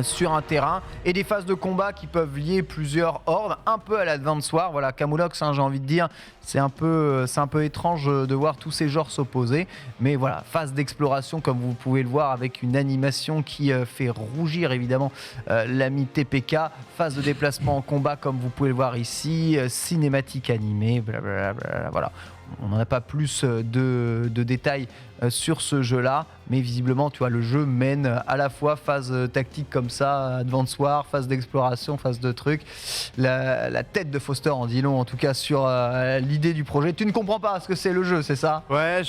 sur un terrain et des phases de combat qui peuvent lier plusieurs hordes, un peu à l'Advance War. Voilà, Camoulox, j'ai envie de dire, c'est un peu étrange de voir tous ces genres s'opposer, mais voilà, phase d'exploration comme vous pouvez le voir avec une animation qui fait rougir évidemment l'ami TPK, phase de déplacement en combat comme vous pouvez le voir ici, cinématique animée, blablabla, voilà. On n'en a pas plus de détails sur ce jeu-là, mais visiblement, tu vois, le jeu mène à la fois phase tactique comme ça, Advance War, phase d'exploration, phase de trucs. La tête de Foster en dit long, en tout cas, sur l'idée du projet. Tu ne comprends pas ce que c'est le jeu, c'est ça ? Ouais,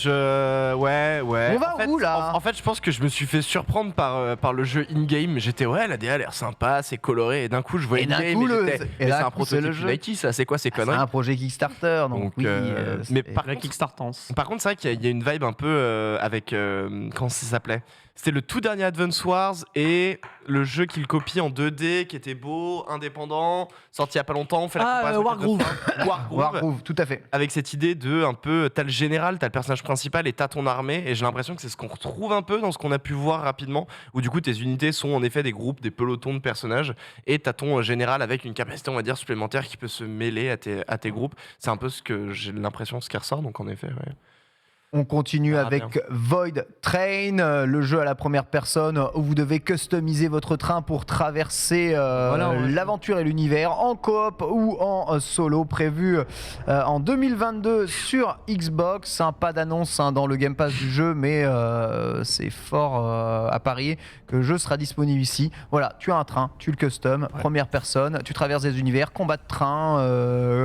ouais. On va où, là En fait, je pense que je me suis fait surprendre par le jeu in-game. J'étais, la DA a l'air sympa, c'est coloré, et d'un coup, je vois Et d'un in-game, coup, mais et d'un c'est un coup, c'est le prototype jeu. Unity, ça, c'est quoi ces C'est conneries un projet Kickstarter, donc, Donc, oui. mais c'est- par La contre, Kickstartance. Par contre, c'est vrai qu'il y a une vibe un peu avec. Comment ça s'appelait ? C'était le tout dernier Advance Wars et le jeu qu'il copie en 2D qui était beau, indépendant, sorti il y a pas longtemps. On fait la comparaison avec Wargroove. Wargroove. Wargroove, tout à fait. Avec cette idée de un peu, t'as le général, t'as le personnage principal et t'as ton armée. Et j'ai l'impression que c'est ce qu'on retrouve un peu dans ce qu'on a pu voir rapidement, où du coup tes unités sont en effet des groupes, des pelotons de personnages, et t'as ton général avec une capacité, on va dire, supplémentaire qui peut se mêler à tes groupes. C'est un peu ce que j'ai l'impression, ce qui ressort, donc en effet, ouais. On continue Ah, avec bien. Void Train, le jeu à la première personne où vous devez customiser votre train pour traverser Voilà, ouais. l'aventure et l'univers en coop ou en solo, prévu en 2022 sur Xbox. Pas d'annonce dans le Game Pass du jeu, mais c'est fort à parier que le jeu sera disponible ici. Voilà, tu as un train, tu le custom, première personne, tu traverses des univers, combat de train.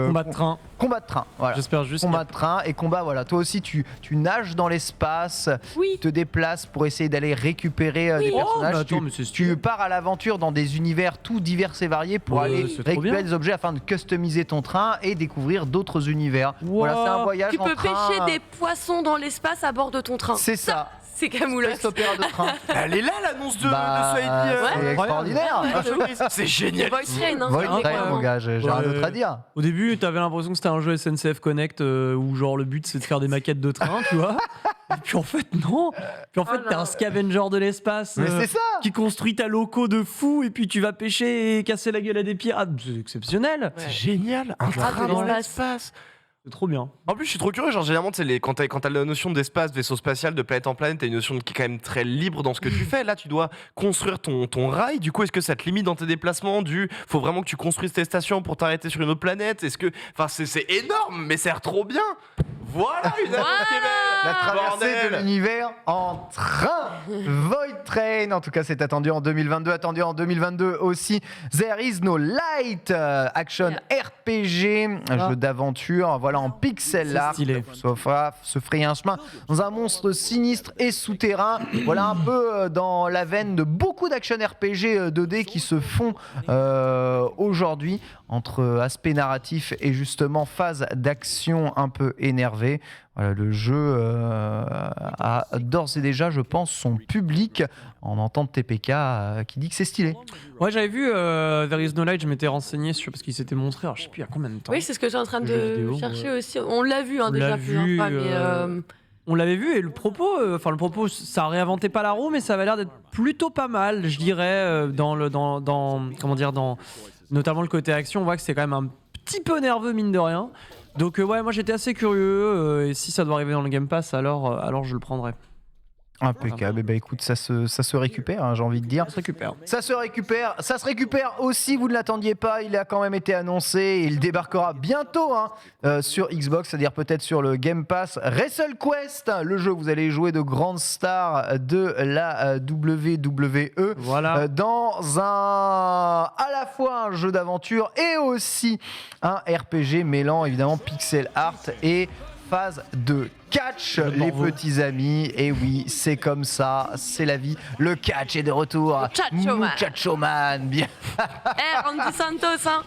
Combat de train. Combat de train, voilà. J'espère juste. Combat de train et combat, voilà. Toi aussi, tu nages dans l'espace, Oui. te déplaces pour essayer d'aller récupérer des Oh, personnages. mais attends, Tu- mais c'est tu stylé. pars à l'aventure dans des univers tout divers et variés pour Ouais, aller c'est trop récupérer bien. des objets afin de customiser ton train et découvrir d'autres univers. Voilà, c'est un voyage Tu en peux train. pêcher des poissons dans l'espace à bord de ton train. C'est ça. C'est Camoulox. Space opéra de train. Elle est là l'annonce de Bah, ce ID. c'est extraordinaire. C'est génial. Voice Train, hein, Void c'est Train, incroyable. mon gars, j'ai rien Ouais. d'autre à dire. Au début, t'avais l'impression que c'était un jeu SNCF Connect où genre le but c'est de faire des maquettes de train, tu vois. Et puis en fait non. Puis en fait Oh t'es non. un scavenger de l'espace Mais c'est ça. qui construit ta loco de fou et puis tu vas pêcher et casser la gueule à des pirates. C'est exceptionnel. C'est génial. Un Ah, train de dans l'espace. l'espace. C'est trop bien. En plus, je suis trop curieux. Genre, généralement, tu sais, quand t'as la notion d'espace, vaisseau spatial, de planète en planète, t'as une notion qui est quand même très libre dans ce que tu fais. Là, tu dois construire ton rail. Du coup, est-ce que ça te limite dans tes déplacements faut vraiment que tu construises tes stations pour t'arrêter sur une autre planète. Est-ce que, enfin, c'est énorme, mais ça a l'air trop bien. Voilà une annonce Québec. La traversée de Bordel. l'univers en train. Void Train, en tout cas, c'est attendu en 2022. Attendu en 2022 aussi. There is no light. Action RPG, un Ah. jeu d'aventure. Voilà, en pixel C'est art. stylé. Se frayer un chemin dans un monstre sinistre et souterrain. Voilà, un peu dans la veine de beaucoup d'action RPG 2D qui se font aujourd'hui entre aspect narratif et justement phase d'action un peu énervée. Voilà, le jeu a d'ores et déjà, je pense, son public. On entend TPK qui dit que c'est stylé. Ouais, j'avais vu There is no light, je m'étais renseigné sur parce qu'il s'était montré, alors je sais plus il y a combien de temps. Oui, c'est ce que j'étais en train Le jeu de vidéo, chercher ouais. aussi. On l'a vu hein, On déjà l'a plusieurs vu, fois, mais On l'avait vu et le propos, ça réinventait pas la roue, mais ça avait l'air d'être plutôt pas mal, je dirais, dans notamment le côté action, on voit que c'est quand même un petit peu nerveux mine de rien. Donc ouais, moi j'étais assez curieux et si ça doit arriver dans le Game Pass, alors je le prendrai. Impeccable. Eh ben, écoute, ça se récupère, hein, j'ai envie de dire. Ça se récupère. Ça se récupère aussi, vous ne l'attendiez pas, il a quand même été annoncé et il débarquera bientôt sur Xbox, c'est-à-dire peut-être sur le Game Pass. WrestleQuest, le jeu où vous allez jouer de grandes stars de la WWE Voilà. dans à la fois un jeu d'aventure et aussi un RPG mêlant évidemment pixel art et phase de catch, Le les Borvo. petits amis. Et oui, c'est comme ça, c'est la vie. Le catch est de retour. Muchacho Man. Muchacho Man, bien. Randy Santos, hein.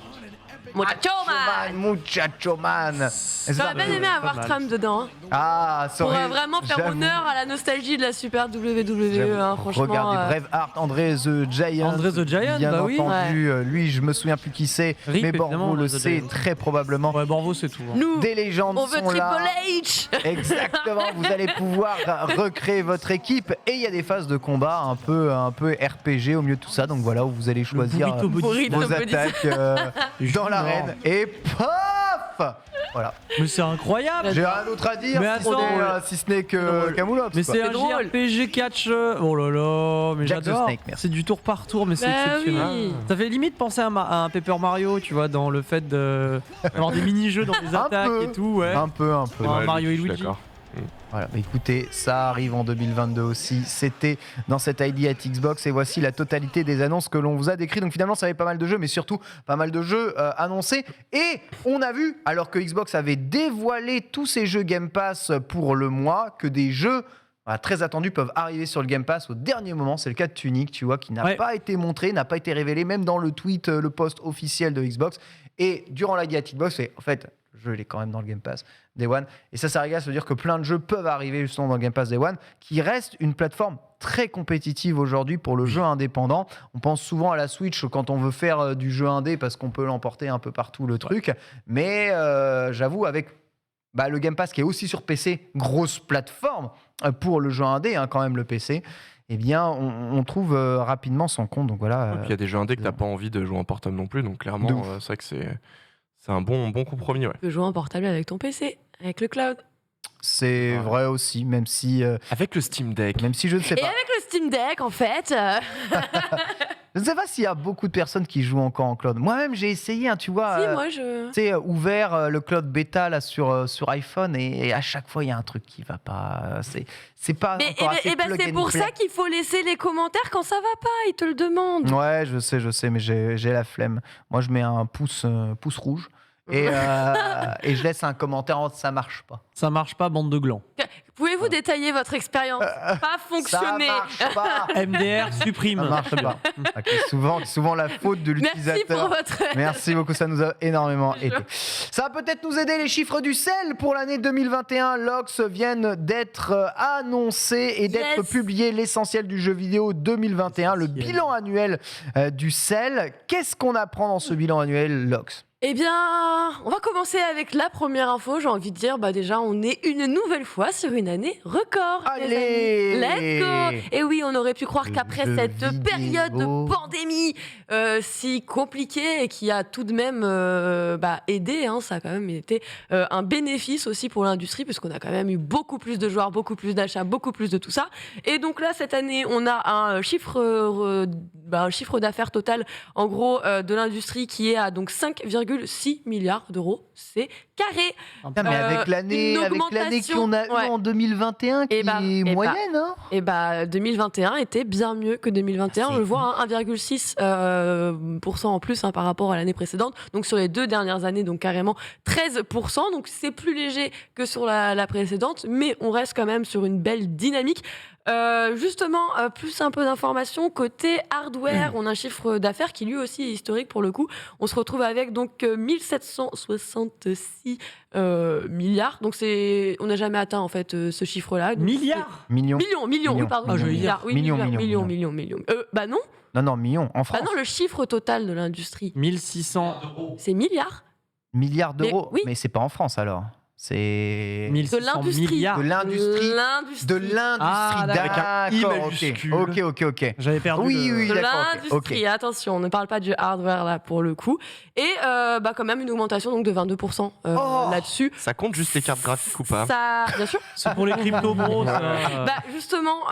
Muchacho Man. Muchacho Man. C'est ça. J'aurais bien aimé avoir mal. Trump dedans, hein, Ah, ça pour aurait- vraiment faire j'avoue, honneur à la nostalgie de la super WWE, j'avoue. hein, franchement. Regardez Braveheart, André the Giant. André the Giant, bien bah oui. entendu. Lui, je me souviens plus qui c'est, Rip, mais évidemment, Borvo le André the sait Giant. très probablement. Ouais, Borvo c'est tout. hein. Nous, Des légendes on veut sont là. Triple H. Exactement, vous allez pouvoir recréer votre équipe et il y a des phases de combat un peu RPG au milieu de tout ça. Donc voilà, où vous allez choisir burrito body Burrito vos body. attaques dans l'arène et paf. Voilà. Mais c'est incroyable. J'ai rien d'autre à dire Mais si, attends, si ce n'est que Camoulox. Mais quoi. c'est un drôle. JRPG catch. Oh là là, mais Jack the j'adore. Snake, merci. C'est du tour par tour, mais c'est Bah exceptionnel. oui. Ça fait limite penser à un Paper Mario, tu vois, dans le fait d'avoir des mini-jeux dans des Un attaques peu. et tout, ouais. Un peu. Ouais, Mario et je suis Luigi. d'accord. Voilà, bah écoutez, ça arrive en 2022 aussi. C'était dans cette ID at Xbox et voici la totalité des annonces que l'on vous a décrites. Donc finalement, ça avait pas mal de jeux, mais surtout pas mal de jeux annoncés. Et on a vu, alors que Xbox avait dévoilé tous ses jeux Game Pass pour le mois, que des jeux très attendus peuvent arriver sur le Game Pass au dernier moment. C'est le cas de Tunic, tu vois, qui n'a Ouais. pas été montré, n'a pas été révélé, même dans le tweet, le post officiel de Xbox. Et durant la ID at Xbox, en fait, le jeu il est quand même dans le Game Pass Day One. Et ça régale, ça veut dire que plein de jeux peuvent arriver justement dans le Game Pass Day One, qui reste une plateforme très compétitive aujourd'hui pour le jeu indépendant. On pense souvent à la Switch quand on veut faire du jeu indé parce qu'on peut l'emporter un peu partout le truc. Mais j'avoue, avec le Game Pass qui est aussi sur PC, grosse plateforme pour le jeu indé, quand même le PC, eh bien on trouve rapidement son compte. Donc voilà. Et puis il y a des jeux indés que t'as pas envie de jouer en portable non plus, donc De clairement, ouf. c'est vrai que c'est un bon compromis, ouais. Tu peux jouer en portable avec ton PC, avec le cloud. c'est Ouais. vrai aussi, même si Avec le Steam Deck. je ne sais Et pas. avec le Steam Deck, en fait, Je ne sais pas s'il y a beaucoup de personnes qui jouent encore en cloud. Moi-même, j'ai essayé, hein, tu vois. si, moi, je... Tu sais, ouvert le cloud bêta là sur iPhone et à chaque fois il y a un truc qui va pas. C'est pas Mais encore assez plug c'est and pour play. ça qu'il faut laisser les commentaires quand ça va pas, ils te le demandent. Ouais, je sais, mais j'ai la flemme. Moi, je mets un pouce rouge et je laisse un commentaire en ça marche pas. Ça marche pas, bande de glands. Pouvez-vous détailler votre expérience Pas fonctionné. Ça marche pas. MDR supprime. Ça marche Très bien. pas. Ok, souvent la faute de Merci l'utilisateur. pour votre... Merci beaucoup, ça nous a énormément aidé. Ça va peut-être nous aider les chiffres du sel pour l'année 2021. L'Ox viennent d'être annoncés et d'être Yes. publiés, l'essentiel du jeu vidéo 2021, le Essentiel. bilan annuel du sel. Qu'est-ce qu'on apprend dans ce bilan annuel, L'Ox? Eh bien, on va commencer avec la première info. J'ai envie de dire, bah déjà, on est une nouvelle fois sur une année record. Allez. les amis. Let's go. Et oui, on aurait pu croire qu'après Jeux cette vidéo. période de pandémie si compliquée et qui a tout de même aidé, hein, ça a quand même été un bénéfice aussi pour l'industrie puisqu'on a quand même eu beaucoup plus de joueurs, beaucoup plus d'achats, beaucoup plus de tout ça. Et donc là, cette année, on a un chiffre d'affaires total, en gros, de l'industrie qui est à donc 5,6 milliards d'euros. C'est carré. Putain, mais avec l'année une qu'on a eue augmentation, en 2021 qui Et bah, est et bah. moyenne, hein. Et bah 2021 était bien mieux que 2021. C'est On le voit, hein, 1,6% en plus par rapport à l'année précédente. Donc sur les 2 dernières années, donc carrément 13%. Donc c'est plus léger que sur la précédente, mais on reste quand même sur une belle dynamique. Justement, plus un peu d'informations côté hardware, on a un chiffre d'affaires qui lui aussi est historique pour le coup. On se retrouve avec donc 1766 milliards. Donc on n'a jamais atteint en fait ce chiffre-là. Donc, Milliards. Millions. Millions, oui, pardon. Ah, je veux dire. Milliards, oui, Millions. millions. Bah non, Non, millions. En France, bah non, le chiffre total de l'industrie, 1600. c'est milliards. milliards d'euros. oui. Mais c'est pas en France alors. C'est 1600 l'industrie. milliards. de l'industrie. L'industrie. De l'industrie, Ah, avec un I d'accord, majuscule. ok. J'avais perdu. Oui, oui, De d'accord, ok, l'industrie, attention, on ne parle pas du hardware là pour le coup. Et quand même une augmentation donc de 22% Oh. là-dessus. Ça compte juste les cartes graphiques ou pas Ça, bien sûr. C'est pour les crypto bros. ça. Bah justement,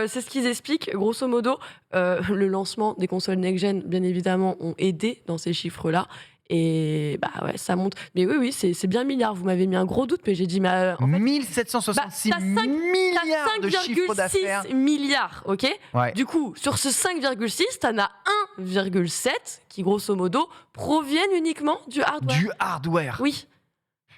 c'est ce qu'ils expliquent. Grosso modo, le lancement des consoles next-gen, bien évidemment, ont aidé dans ces chiffres-là. Et bah ouais, ça monte. Mais oui, c'est bien milliards. Vous m'avez mis un gros doute, mais j'ai dit, mais en fait, 1766 t'as 5 milliards de chiffre d'affaires. 5,6 milliards, ok. Ouais. Du coup, sur ce 5,6, t'en as 1,7 qui, grosso modo, proviennent uniquement du hardware. Du hardware. Oui.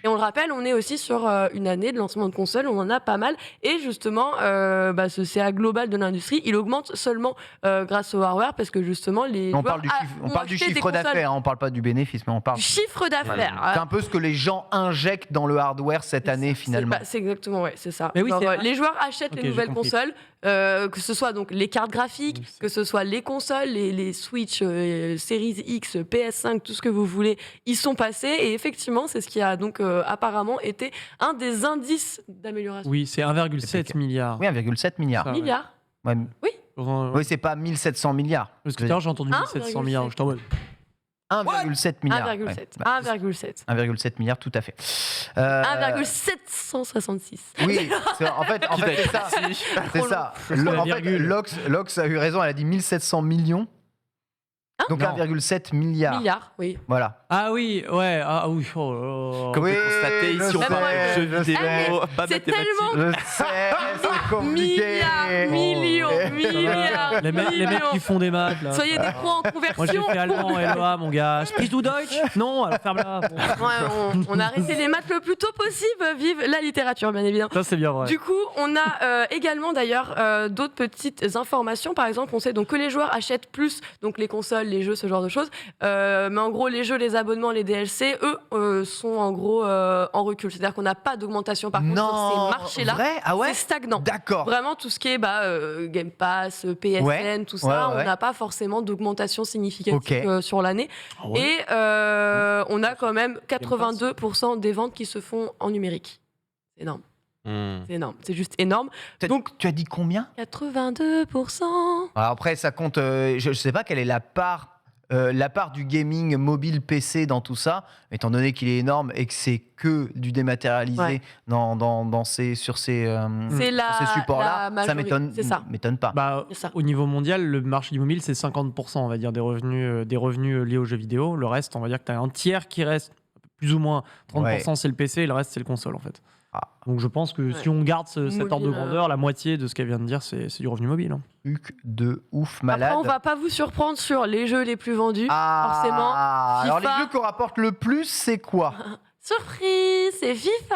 Et on le rappelle, on est aussi sur une année de lancement de consoles, on en a pas mal. Et justement, ce CA global de l'industrie, il augmente seulement grâce au hardware parce que justement, les On joueurs parle du acheté des chiffre consoles. d'affaires, hein, on parle pas du bénéfice, mais on parle. Du chiffre d'affaires. C'est un peu ce que les gens injectent dans le hardware cette année finalement. C'est exactement, ouais, c'est ça. Mais oui, Genre, c'est vrai. les joueurs achètent Ok, les j'ai nouvelles compris. consoles, que ce soit donc les cartes graphiques, Oui, c'est- que ce soit les consoles, les Switch, Series X, PS5, tout ce que vous voulez, ils sont passés. Et effectivement, c'est ce qui a donc apparemment été un des indices d'amélioration. Oui, c'est 1,7 milliard. Oui, 1,7 milliard. Ça, ouais. Milliards. Ouais, Enfin, oui, c'est pas 1700 milliards. Parce que tout à l'heure, j'ai entendu 1700 milliards. Je t'en mode. 1,7 milliard. 1,7. Ouais. Bah, 1,7. 1,7 milliard, tout à fait. 1,766. Oui, en fait c'est ça. C'est ça. la En fait, virgule. Lox a eu raison, elle a dit 1700 millions. Donc Non. 1,7 milliard. Milliards, oui. Voilà. Ah oui, ouais. Ah oui. Oh là là. Comme Oui, vous le constatez, je ici on sais, parle de jeux je vidéo, sais. pas C'est mathématiques. tellement- Je sais, c'est compliqué. Milliards, milliards. Les mecs qui font des maths là. Soyez des pros en Moi j'ai conversion. fait allemand et LEA mon gars. Sprichst du Deutsch? Non, alors ferme-la. Bon. Ouais, on a arrêté les maths le plus tôt possible. Vive la littérature, bien évidemment. Ça c'est bien vrai. Du coup, on a également d'ailleurs d'autres petites informations. Par exemple, on sait donc que les joueurs achètent plus donc les consoles, les jeux, ce genre de choses. Mais en gros, les jeux, les abonnements, les DLC, eux, sont en gros en recul. C'est-à-dire qu'on n'a pas d'augmentation par contre sur ces Non, marchés-là. vrai? Ah ouais? C'est stagnant. D'accord. Vraiment, tout ce qui est Game Pass, PSN, Ouais, tout ça, ouais. on n'a pas forcément d'augmentation significative Ok. sur l'année. Ah ouais. Et on a quand même 82% des ventes qui se font en numérique. C'est énorme. C'est énorme. C'est juste énorme. Donc, Tu as dit combien? 82%. Alors après, ça compte. Je ne sais pas quelle est la part la part du gaming mobile PC dans tout ça, étant donné qu'il est énorme et que c'est que du dématérialisé Ouais. sur ces C'est la supports-là, ça majorité, c'est ça. m'étonne pas. Bah, C'est ça. au niveau mondial, le marché du mobile, c'est 50%, on va dire, des revenus liés aux jeux vidéo. Le reste, on va dire que tu as un tiers qui reste, plus ou moins 30%, c'est le PC, et le reste, c'est le console, en fait. Ah. Donc je pense que Ouais. si on garde cet Mobile, ordre de grandeur, la moitié de ce qu'elle vient de dire, c'est du revenu mobile. Hein. Truc de ouf malade. Après, on va pas vous surprendre sur les jeux les plus vendus. forcément, Alors les FIFA. jeux qu'on rapporte le plus, c'est quoi? Surprise, c'est FIFA.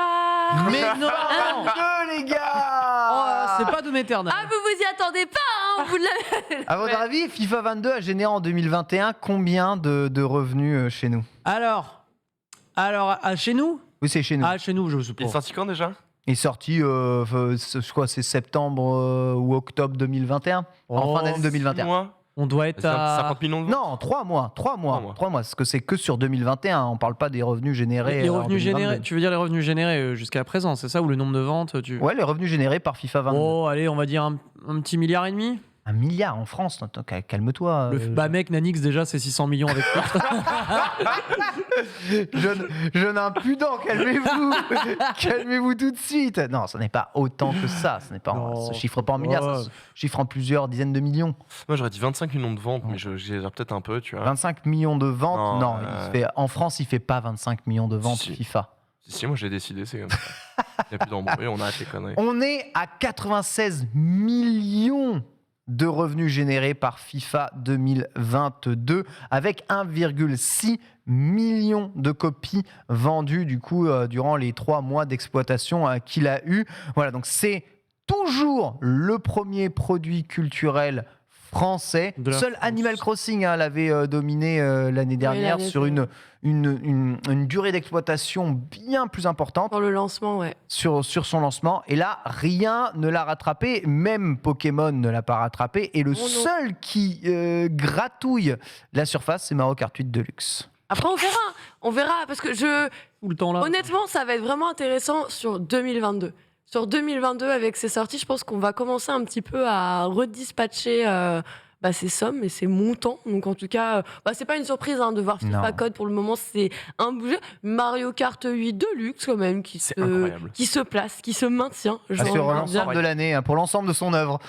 Mais non Deux, les Oh, gars. c'est pas de m'éternel. Ah, vous vous y attendez pas, hein, vous l'avez. À votre Ouais. avis, FIFA 22 a généré en 2021 combien de revenus chez nous? Alors chez nous Oui, c'est chez nous. Ah, chez nous, je sais Il est pas. sorti quand déjà? Il est sorti, c'est septembre ou octobre 2021, en fin d'année 2021. Moi, On doit être à... 50 millions de Non, 3 mois, 3 mois, 3 mois. 3 mois, parce que c'est que sur 2021, on parle pas des revenus générés. Les en revenus 2022. générés, tu veux dire les revenus générés jusqu'à présent, c'est ça? Ou le nombre de ventes Ouais, les revenus générés par FIFA 22. Oh, allez, on va dire un petit milliard et demi. 1 milliard en France, attends, calme-toi. Bah mec, Nanix déjà c'est 600 millions avec Jeune impudent, calmez-vous. Calmez-vous tout de suite. Non, ce n'est pas autant que ça. Ce n'est pas, Non. ça se chiffre pas en milliards, ça Ouais. se chiffre en plusieurs dizaines de millions. Moi, j'aurais dit 25 millions de ventes, mais j'exagère peut-être un peu, tu vois. 25 millions de ventes, Non, non. En France, il fait pas 25 millions de ventes Si. FIFA. Si, moi j'ai décidé, c'est comme ça. Il n'y a plus d'embrouille, on arrête les conneries. On est à 96 millions de revenus générés par FIFA 2022 avec 1,6 million de copies vendues du coup durant les 3 mois d'exploitation qu'il a eu. Voilà, donc c'est toujours le premier produit culturel français. De la Seul France. Animal Crossing l'avait dominé l'année dernière l'année sur dernière. une durée d'exploitation bien plus importante Pour le lancement, ouais. sur son lancement. Et là, rien ne l'a rattrapé. Même Pokémon ne l'a pas rattrapé. Et le Oh non. seul qui gratouille la surface, c'est Mario Kart 8 Deluxe. Après, on verra, parce que tout le temps là. honnêtement, ça va être vraiment intéressant sur 2022. Sur 2022, avec ces sorties, je pense qu'on va commencer un petit peu à redispatcher ces sommes et ces montants. Donc en tout cas, c'est pas une surprise de voir FIFA Non. Code pour le moment, c'est un bouger. Mario Kart 8 Deluxe quand même C'est incroyable. qui se place, qui se maintient. j'ai envie Sur de dire. l'ensemble de l'année, hein, pour l'ensemble de son œuvre.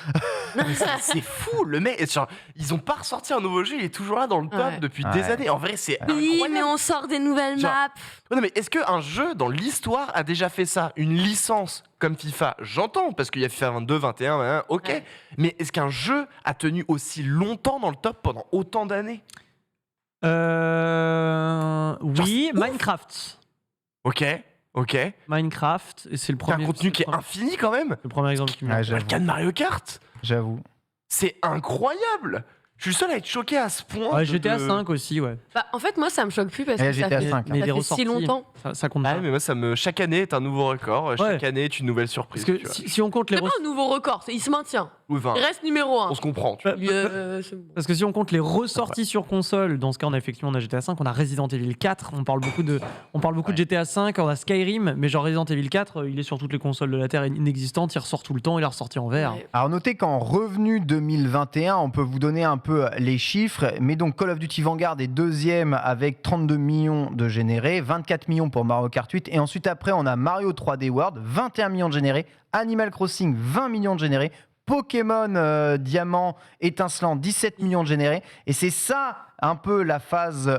C'est fou, le mec. Genre, ils ont pas ressorti un nouveau jeu, il est toujours là dans le top Ouais. depuis Ouais. des années. En vrai, c'est Oui, incroyable. mais on sort des nouvelles Genre- maps. Ouais, non, mais est-ce qu'un jeu dans l'histoire a déjà fait ça? Une licence comme FIFA, j'entends, parce qu'il y a FIFA 22, 21, ok. Ouais. Mais est-ce qu'un jeu a tenu aussi longtemps dans le top pendant autant d'années? Oui, c'est ouf. Minecraft. Ok. Minecraft, et c'est le C'est un premier. contenu qui est infini quand même. Le premier exemple qui me Ouais, vient. Le cas de Mario Kart, J'avoue. c'est incroyable. Je suis le seul à être choqué à ce point. Ouais, de- GTA de- 5 aussi, ouais. En fait, moi, ça me choque plus parce Et que GTA ça fait, 5, Mais ça les fait ressorties, si longtemps. Ça compte Ah, pas. mais moi, chaque année est un nouveau record. Chaque année est une nouvelle surprise. Parce que tu vois. si on compte les C'est pas un nouveau record, il se maintient. Oui, enfin, Il reste numéro 1. on se comprend. Tu vois. Parce que si on compte les ressorties sur console, dans ce cas, on a GTA 5, on a Resident Evil 4, on parle beaucoup de GTA 5, on a Skyrim, mais genre Resident Evil 4, il est sur toutes les consoles de la Terre inexistantes, il ressort tout le temps, il est ressorti en VR. Alors notez qu'en revenu 2021, on peut vous donner un peu les chiffres, mais donc Call of Duty Vanguard est deuxième avec 32 millions de générés, 24 millions pour Mario Kart 8, et ensuite après on a Mario 3D World, 21 millions de générés, Animal Crossing, 20 millions de générés, Pokémon Diamant étincelant, 17 millions de générés, et c'est ça un peu la phase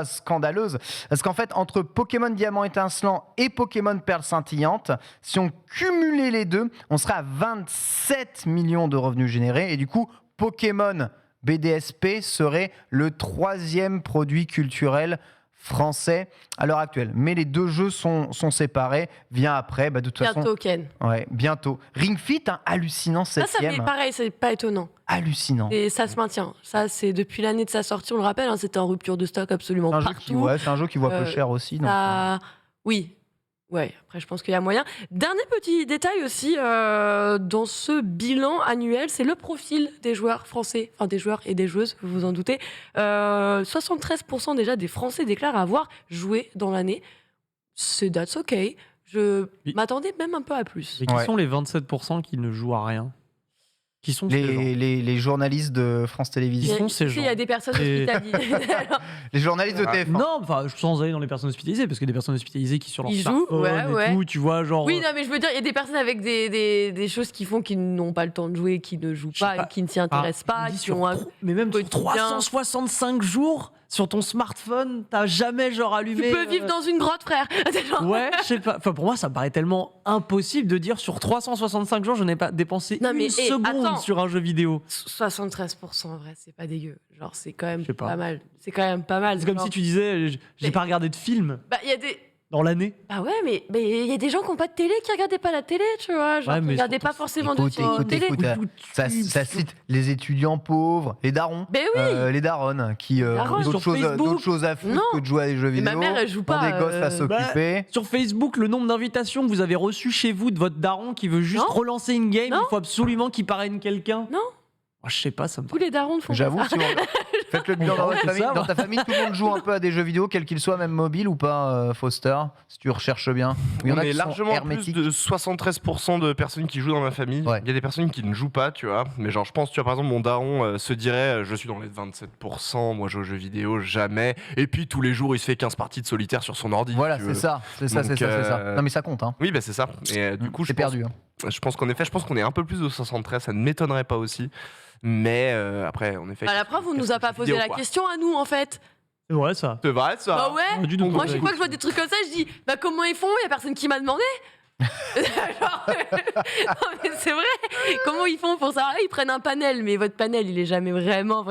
scandaleuse, parce qu'en fait entre Pokémon Diamant étincelant et Pokémon Perle scintillante, si on cumulait les deux, on serait à 27 millions de revenus générés, et du coup Pokémon BDSP serait le 3e produit culturel français à l'heure actuelle. Mais les deux jeux sont séparés. Vient après, de toute façon. Bientôt, Ken. Ouais, bientôt. Ring Fit, hallucinant, Ça, mais 7e. pareil, c'est pas étonnant. Hallucinant. Et ça se maintient. Ça, c'est depuis l'année de sa sortie, on le rappelle, c'était en rupture de stock absolument C'est un, jeu partout. c'est un jeu qui vaut peu Euh, cher aussi. donc, Oui. Ouais, après, je pense qu'il y a moyen. Dernier petit détail aussi dans ce bilan annuel, c'est le profil des joueurs français, enfin des joueurs et des joueuses, vous vous en doutez. 73% déjà des Français déclarent avoir joué dans l'année. C'est that's ok. Je Oui. m'attendais même un peu à plus. Et qui Ouais. sont les 27% qui ne jouent à rien? Qui sont ces gens les journalistes de France Ils Télévisions. sont ces Il y gens. a des personnes Et- hospitalisées. Alors, Les journalistes de TF1. Non, enfin, sans aller dans les personnes hospitalisées, parce que des personnes hospitalisées qui sur leur Ils jouent, smartphone ouais, et tout, tu vois, genre. oui, non, mais je veux dire, il y a des personnes avec des choses qui font qu'ils n'ont pas le temps de jouer, qui ne jouent Je sais pas, pas. qui ne s'y intéressent on pas, dit qui sur ont un. mais même sur quotidien. 365 jours sur ton smartphone, t'as jamais genre Tu allumé. peux vivre dans une grotte, frère. C'est genre- Ouais, je sais pas. Enfin, pour moi, ça me paraît tellement impossible de dire sur 365 jours, je n'ai pas dépensé Non, mais, une seconde attends. sur un jeu vidéo. 73% en vrai, c'est pas dégueu. Genre, c'est quand même Je sais pas. pas mal. C'est quand même pas mal. C'est comme genre. si tu disais, j'ai Mais- pas regardé de film Bah, il y a des. dans l'année. Bah ouais, mais il y a des gens qui n'ont pas de télé, qui regardaient pas la télé, tu vois. Genre, Ouais, qui mais regardaient surtout- pas forcément de Écoute, films écoute, télé. écoute, ça cite les étudiants pauvres, les darons, Ben oui. les daronnes qui ont darons. Sur Facebook. d'autres choses à foutre Non. que de jouer à des jeux Mais vidéo. ma mère, elle joue ont pas, des gosses à s'occuper. Sur Facebook, le nombre d'invitations que vous avez reçues chez vous de votre daron qui veut juste Non. relancer une game, Non. il faut absolument qu'il parraine quelqu'un. Non. Oh, je sais pas, ça me Tous les darons font J'avoue, pas ça. si faites le bilan dans votre C'est famille. ça, Dans ta famille, tout le monde joue un peu à des jeux vidéo, quels qu'ils soient, même mobiles ou pas, Foster, si tu recherches bien. Il y en On a est qui sont largement plus hermétiques. de 73% de personnes qui jouent dans ma famille. Ouais. Il y a des personnes qui ne jouent pas, tu vois. Mais genre, je pense, tu vois, par exemple, mon daron se dirait je suis dans les 27%, moi je joue aux jeux vidéo, jamais. Et puis tous les jours, il se fait 15 parties de solitaire sur son ordi. Voilà, si tu c'est veux. ça, c'est ça, c'est Donc, ça, c'est ça. euh, Non mais ça compte, hein. Oui, bah c'est ça. Et du coup, C'est perdu. Hein. Je pense qu'en effet, je pense qu'on est un peu plus de 73, ça ne m'étonnerait pas aussi. Mais après, en effet. Bah, la preuve, on nous a qu'est-ce pas que posé vidéo, la quoi. question à nous, en fait. C'est vrai ça. C'est vrai, ça. Bah ouais. Pas du tout. Moi, chaque fois que je vois des trucs comme ça, je dis, bah comment ils font? Il y a personne qui m'a demandé. Genre, non, mais c'est vrai. Comment ils font pour ça? Ils prennent un panel, mais votre panel, il est jamais vraiment.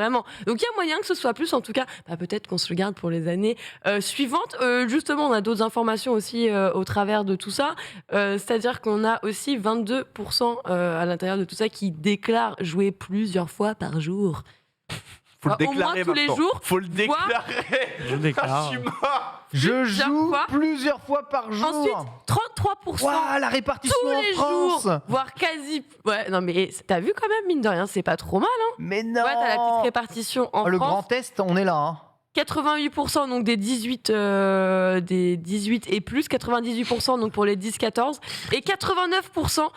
Donc il y a moyen que ce soit plus. En tout cas, bah, peut-être qu'on se le garde pour les années suivantes. Justement, on a d'autres informations aussi au travers de tout ça. C'est-à-dire qu'on a aussi 22% à l'intérieur de tout ça qui déclarent jouer plusieurs fois par jour. Faut le Au moins déclarer tous les maintenant. jours, Faut le voire- déclarer. Je Ah, déclare. je suis mort. Je Plusieurs joue fois. plusieurs fois par jour. Ensuite, 33%. Ouah, la répartition Tous les en France. jours, voire quasi. Ouais, non, mais t'as vu quand même, mine de rien, c'est pas trop mal. Hein. Mais non. Ouais, t'as la petite répartition en Le France. Grand Est, on est là. Hein. 88% donc des 18 et plus, 98% donc pour les 10-14 et 89%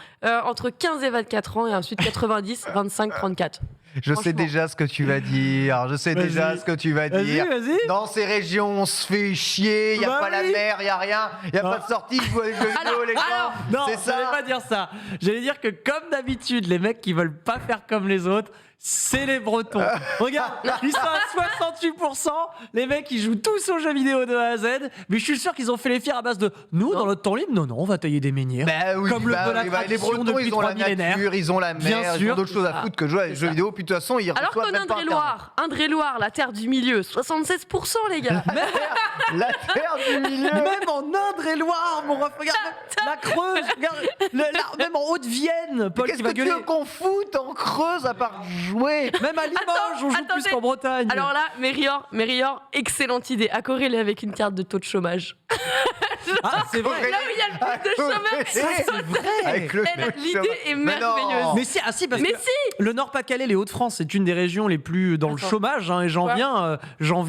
entre 15 et 24 ans et ensuite 90, 25, 34. Je sais Franchement. déjà ce que tu vas dire. Je sais Vas-y. déjà ce que tu vas Vas-y, dire. vas-y. Dans ces régions, on se fait chier. Il n'y a Bah pas la oui. mer, il n'y a rien. Il n'y a Ah. pas de sortie. Je vois les jeux vidéo, les gars. Non, C'est j'allais ça. pas dire ça. J'allais dire que comme d'habitude, les mecs qui veulent pas faire comme les autres, c'est les Bretons. Regarde, ils sont à 68%. Les mecs, ils jouent tous aux jeux vidéo de A à Z. Mais je suis sûr qu'ils ont fait les fiers à base de nous, dans notre temps libre, non, on va tailler des menhirs. Bah oui, Comme le bah veut la oui, bah, les tradition Bretons, depuis ils ont 3 la millénaires. nature, ils ont la Bien mer, ils sûr. ont d'autres choses à Ah, foutre que jouer à des c'est jeux ça. vidéo. Puis de toute façon, ils Alors reçoivent qu'en même pas Internet. Indre-et-Loire, la terre du milieu, 76% les gars. La terre du milieu. Même en Indre-et-Loire, mon ref, regarde, la Creuse, regarde, même en Haute-Vienne, Paul Qu'est-ce qui que va tu gueuler. veux qu'on foute en Creuse à part jouer? Même à Limoges, on joue attendez. plus qu'en Bretagne. Alors là, Mérior, excellente idée, à corréler avec une carte de taux de chômage. Ah, c'est vrai. Là où il y a le plus de chômage, Ça, c'est vrai. Avec le l'idée est Mais non. merveilleuse. Mais si, parce Mais que le Nord-Pas-Calais, les Hauts-de-France, c'est une des régions les plus dans le Attends. chômage, hein, et j'en Quoi viens. Genre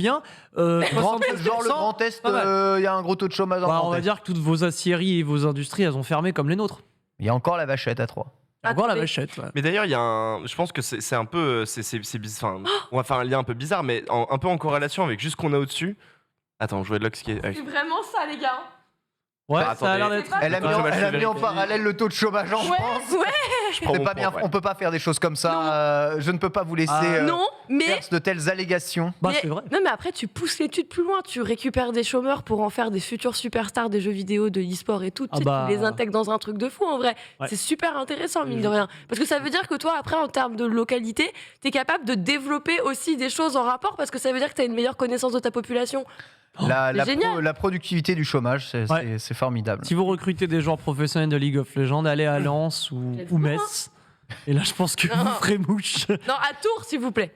le 73%, Grand Est, pas mal. il y a un gros taux de chômage en Bah, on Grand va Est. dire que toutes vos aciéries et vos industries, elles ont fermé comme les nôtres. Il y a encore la vachette à 3. Voir la Attendez. vachette. Ouais. Mais d'ailleurs, il y a un. Je pense que c'est un peu. C'est bizarre. Enfin, on va faire un lien un peu bizarre, mais un peu en corrélation avec juste ce qu'on a au-dessus. Attends, je vois de Lox qui est. C'est vraiment ça les gars. Ouais, Bah, ça a l'air attendez. d'être. C'est pas- Elle a mis, Attends, je vais elle a mis en vérifier. parallèle le taux de chômage en Ouais, France. ouais. Je prends C'est mon pas point, bien, ouais. on peut pas faire des choses comme ça. Je ne peux pas vous laisser Ah, Non, mais faire de telles allégations. Bah, Mais- c'est vrai. Non mais après tu pousses l'étude plus loin, tu récupères des chômeurs pour en faire des futurs superstars des jeux vidéo, de l'e-sport et tout, Ah tu sais, bah. tu les intègres dans un truc de fou en vrai. Ouais. C'est super intéressant mine de rien. Parce que ça veut dire que toi après en termes de localité, tu es capable de développer aussi des choses en rapport parce que ça veut dire que tu as une meilleure connaissance de ta population. La génial. la productivité du chômage, Ouais. c'est formidable. Si vous recrutez des joueurs professionnels de League of Legends, allez à Lens Let's ou go, Metz. Et là, je pense que Non. vous ferez mouche. Non, à Tours s'il vous plaît.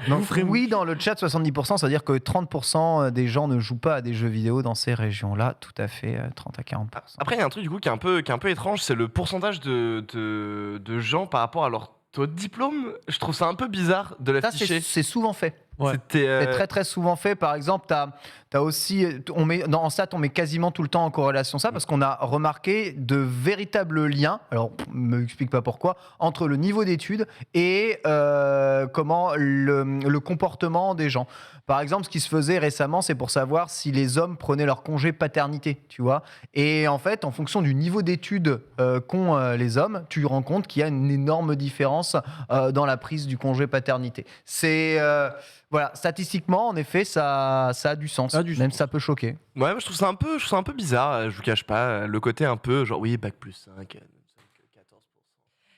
Donc, Vous ferez oui, dans le chat, 70%, c'est-à-dire que 30% des gens ne jouent pas à des jeux vidéo dans ces régions-là. Tout à fait, 30 à 40%. Après, il y a un truc du coup qui est un peu étrange, c'est le pourcentage de gens par rapport à leur taux de diplôme. Je trouve ça un peu bizarre de Ça, l'afficher. c'est souvent fait. Ouais. C'était. C'est très très souvent fait. Par exemple, tu T'as aussi, en stat, on met quasiment tout le temps en corrélation ça, parce qu'on a remarqué de véritables liens, alors ne m'explique pas pourquoi, entre le niveau d'études et comment le comportement des gens. Par exemple, ce qui se faisait récemment, c'est pour savoir si les hommes prenaient leur congé paternité, tu vois. Et en fait, en fonction du niveau d'études qu'ont les hommes, tu te rends compte qu'il y a une énorme différence dans la prise du congé paternité. C'est voilà, statistiquement, en effet, ça a du sens. Même ça peut choquer. Ouais, moi, je trouve ça un peu bizarre, je vous cache pas. Le côté un peu genre, oui, bac plus 5,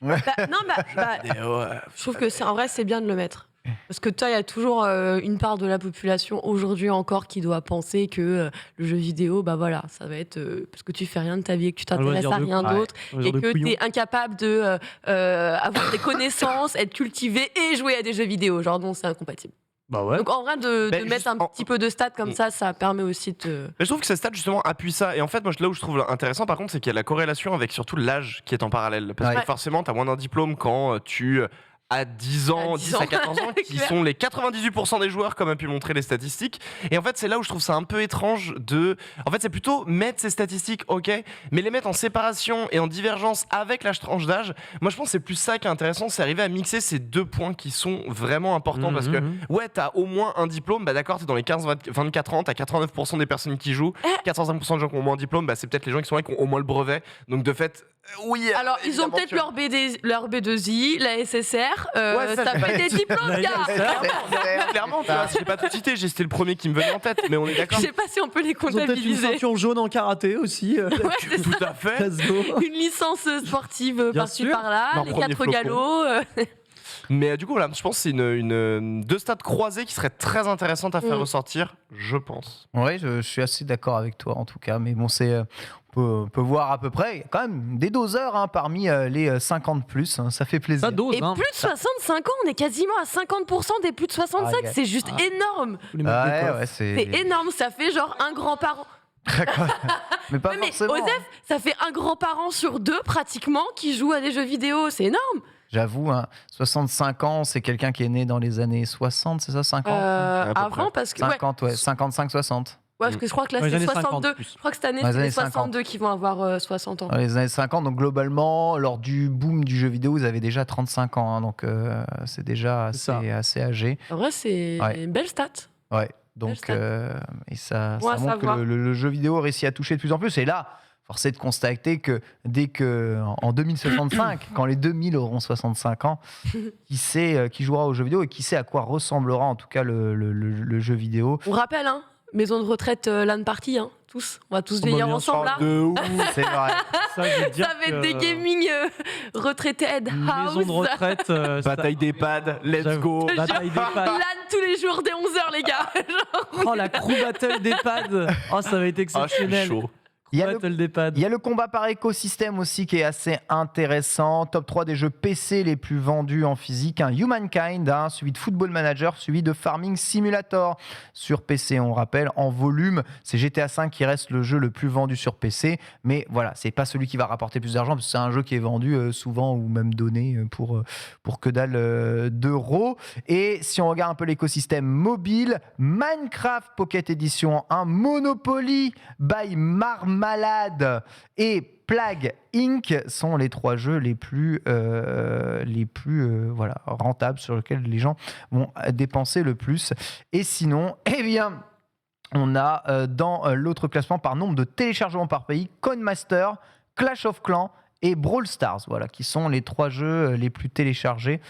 14%. Je trouve que en vrai, c'est bien de le mettre. Parce que toi, il y a toujours une part de la population aujourd'hui encore qui doit penser que le jeu vidéo, bah voilà, ça va être parce que tu fais rien de ta vie et que tu t'intéresses à rien d'autre et que tu es incapable de avoir des connaissances, être cultivé et jouer à des jeux vidéo. Genre, non, c'est incompatible. Bah ouais. Donc en vrai, de mettre un petit peu de stats comme ça permet aussi de... Mais je trouve que ces stats justement appuient ça. Et en fait, moi, là où je trouve intéressant, par contre, c'est qu'il y a la corrélation avec surtout l'âge qui est en parallèle. Parce que forcément, tu as moins d'un diplôme quand tu à 10 ans, 10 à 14 ans, qui sont les 98% des joueurs, comme a pu montrer les statistiques. Et en fait, c'est là où je trouve ça un peu étrange de... En fait, c'est plutôt mettre ces statistiques, ok, mais les mettre en séparation et en divergence avec la tranche d'âge. Moi, je pense que c'est plus ça qui est intéressant, c'est arriver à mixer ces deux points qui sont vraiment importants, parce que, ouais, t'as au moins un diplôme, bah d'accord, t'es dans les 15-24 ans, t'as 89% des personnes qui jouent, 85% des gens qui ont au moins un diplôme, bah c'est peut-être les gens qui sont là qui ont au moins le brevet. Donc, de fait... Oui, alors ils ont peut-être leur B2I, la SSR, ça fait des diplômes, gars. Clairement, tu vois, j'ai pas tout cité, c'était le premier qui me venait en tête, mais on est d'accord. Je sais pas si on peut les Ils ont peut-être une comptabiliser. ceinture jaune en karaté aussi. Tout à fait. Let's go. Une licence sportive Bien par-ci sûr. par-là, Leur les premier 4 flocon. galops. Mais du coup, voilà, je pense que c'est deux stats croisés qui seraient très intéressantes à faire ressortir, je pense. Oui, je suis assez d'accord avec toi en tout cas, mais bon, on peut voir à peu près, il y a quand même des doseurs parmi les 50 plus, ça fait plaisir. Ça dose, Et plus de 65 ans, on est quasiment à 50% des plus de 65, c'est juste énorme. C'est énorme, ça fait genre un grand-parent. Mais pas Mais forcément. Osef, ça fait un grand-parent sur 2 pratiquement qui joue à des jeux vidéo, c'est énorme. J'avoue, 65 ans, c'est quelqu'un qui est né dans les années 60, c'est ça, 50 Avant, parce que... 50, ouais, 55-60. Ouais, parce que je crois que là, Dans les c'est années 62. 50 plus. Je crois que cette année, Dans les c'est les années 62 qui vont avoir 60 ans. Dans les années 50, donc globalement, lors du boom du jeu vidéo, vous avez déjà 35 ans, donc c'est déjà assez âgé. En vrai, c'est une belle stat. Ouais, donc et ça Ouais, montre que le jeu vidéo réussit à toucher de plus en plus. Et là, force est de constater que dès que en 2065, quand les 2000 auront 65 ans, qui sait qui jouera aux jeux vidéo et qui sait à quoi ressemblera en tout cas le jeu vidéo. On rappelle, maison de retraite LAN party, tous. On va tous vieillir ensemble là. De ouf, c'est vrai. Ça va être des gaming retraited house. Maison de retraite. Bataille d'EHPAD, let's go. Bataille d'EHPAD. LAN tous les jours dès 11h, les gars. Oh, la crew battle d'EHPAD. Oh, ça va être exceptionnel. Je suis chaud. Il y a le combat par écosystème aussi qui est assez intéressant. Top 3 des jeux PC les plus vendus en physique. Humankind, suivi de Football Manager, suivi de Farming Simulator. Sur PC, on rappelle, en volume, c'est GTA V qui reste le jeu le plus vendu sur PC. Mais voilà, c'est pas celui qui va rapporter plus d'argent, parce que c'est un jeu qui est vendu souvent ou même donné pour que dalle d'euros. Et si on regarde un peu l'écosystème mobile, Minecraft Pocket Edition 1, Monopoly by Marmalade et Plague Inc. sont les 3 jeux les plus rentables, sur lesquels les gens vont dépenser le plus. Et sinon, eh bien, on a dans l'autre classement par nombre de téléchargements par pays, Coinmaster, Clash of Clans et Brawl Stars, voilà, qui sont les 3 jeux les plus téléchargés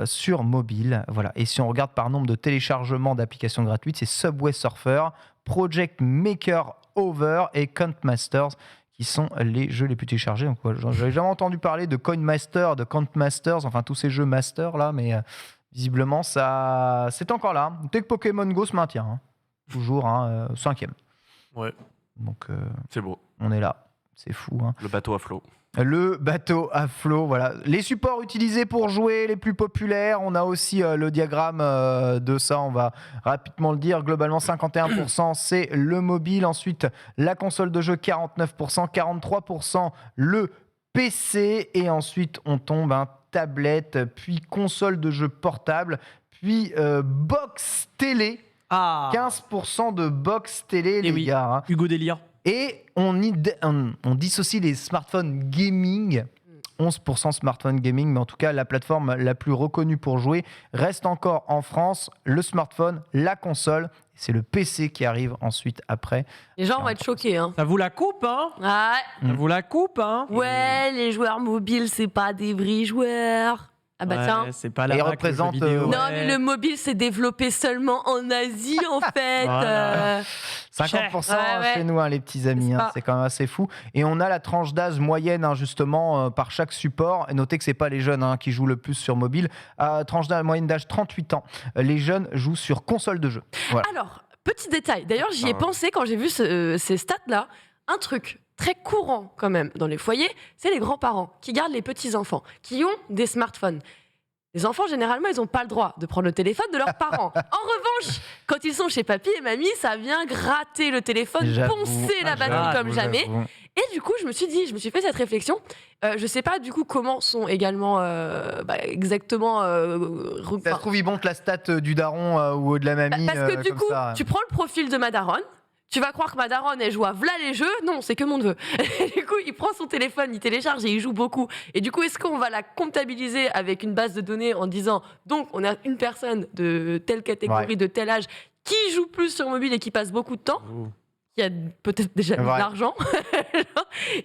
sur mobile. Voilà. Et si on regarde par nombre de téléchargements d'applications gratuites, c'est Subway Surfer, Project Maker Over et Cointmasters qui sont les jeux les plus téléchargés. Donc, voilà, j'avais jamais entendu parler de Coinmaster, de Cointmasters, enfin tous ces jeux master là, mais visiblement ça, c'est encore là. Dès que Pokémon Go se maintient, toujours 5e. Ouais. Donc c'est beau. On est là, c'est fou. Le bateau à flot. Le bateau à flot, voilà. Les supports utilisés pour jouer, les plus populaires. On a aussi le diagramme de ça, on va rapidement le dire. Globalement, 51%, c'est le mobile. Ensuite, la console de jeu, 49%, 43%, le PC. Et ensuite, on tombe tablette, puis console de jeu portable, puis box télé. Ah 15% de box télé, les oui. gars. Hein. Hugo Délire. Et on dissocie les smartphones gaming. 11% smartphone gaming, mais en tout cas, la plateforme la plus reconnue pour jouer reste encore en France, le smartphone, la console. C'est le PC qui arrive ensuite après. Les gens vont être choqués. Hein. Ça vous la coupe, hein Ah, Ça vous la coupe, hein ouais, les joueurs mobiles, c'est pas des vrais joueurs. Ah bah Ouais, tiens. c'est pas Et la il bac, le représente, jeu vidéo. ouais. Non, mais le mobile s'est développé seulement en Asie, en fait. Voilà. 50% Ouais. chez nous, hein, les petits amis, C'est hein, ça. c'est quand même assez fou. Et on a la tranche d'âge moyenne, hein, justement, par chaque support. Et notez que c'est pas les jeunes hein, qui jouent le plus sur mobile. Tranche d'âge moyenne d'âge 38 ans. Les jeunes jouent sur console de jeu. Voilà. Alors, petit détail. D'ailleurs, j'y ai pensé quand j'ai vu ces stats-là. Un truc très courant, quand même, dans les foyers, c'est les grands-parents qui gardent les petits-enfants, qui ont des smartphones. Les enfants, généralement, ils n'ont pas le droit de prendre le téléphone de leurs parents. En revanche, quand ils sont chez papy et mamie, ça vient gratter le téléphone, J'avoue. poncer la batterie j'avoue, comme jamais. J'avoue. Et du coup, je me suis fait cette réflexion. Je sais pas du coup comment sont également exactement. Ça se trouve, ils montent la stat du daron ou de la mamie. Parce que du comme coup, ça. tu prends le profil de ma daronne. Tu vas croire que ma daronne, elle joue à v'là les jeux. Non, c'est que mon neveu. Du coup, il prend son téléphone, il télécharge et il joue beaucoup. Et du coup, est-ce qu'on va la comptabiliser avec une base de données en disant donc on a une personne de telle catégorie, Ouais. de tel âge qui joue plus sur mobile et qui passe beaucoup de temps, qui a peut-être déjà mis de Ouais. l'argent.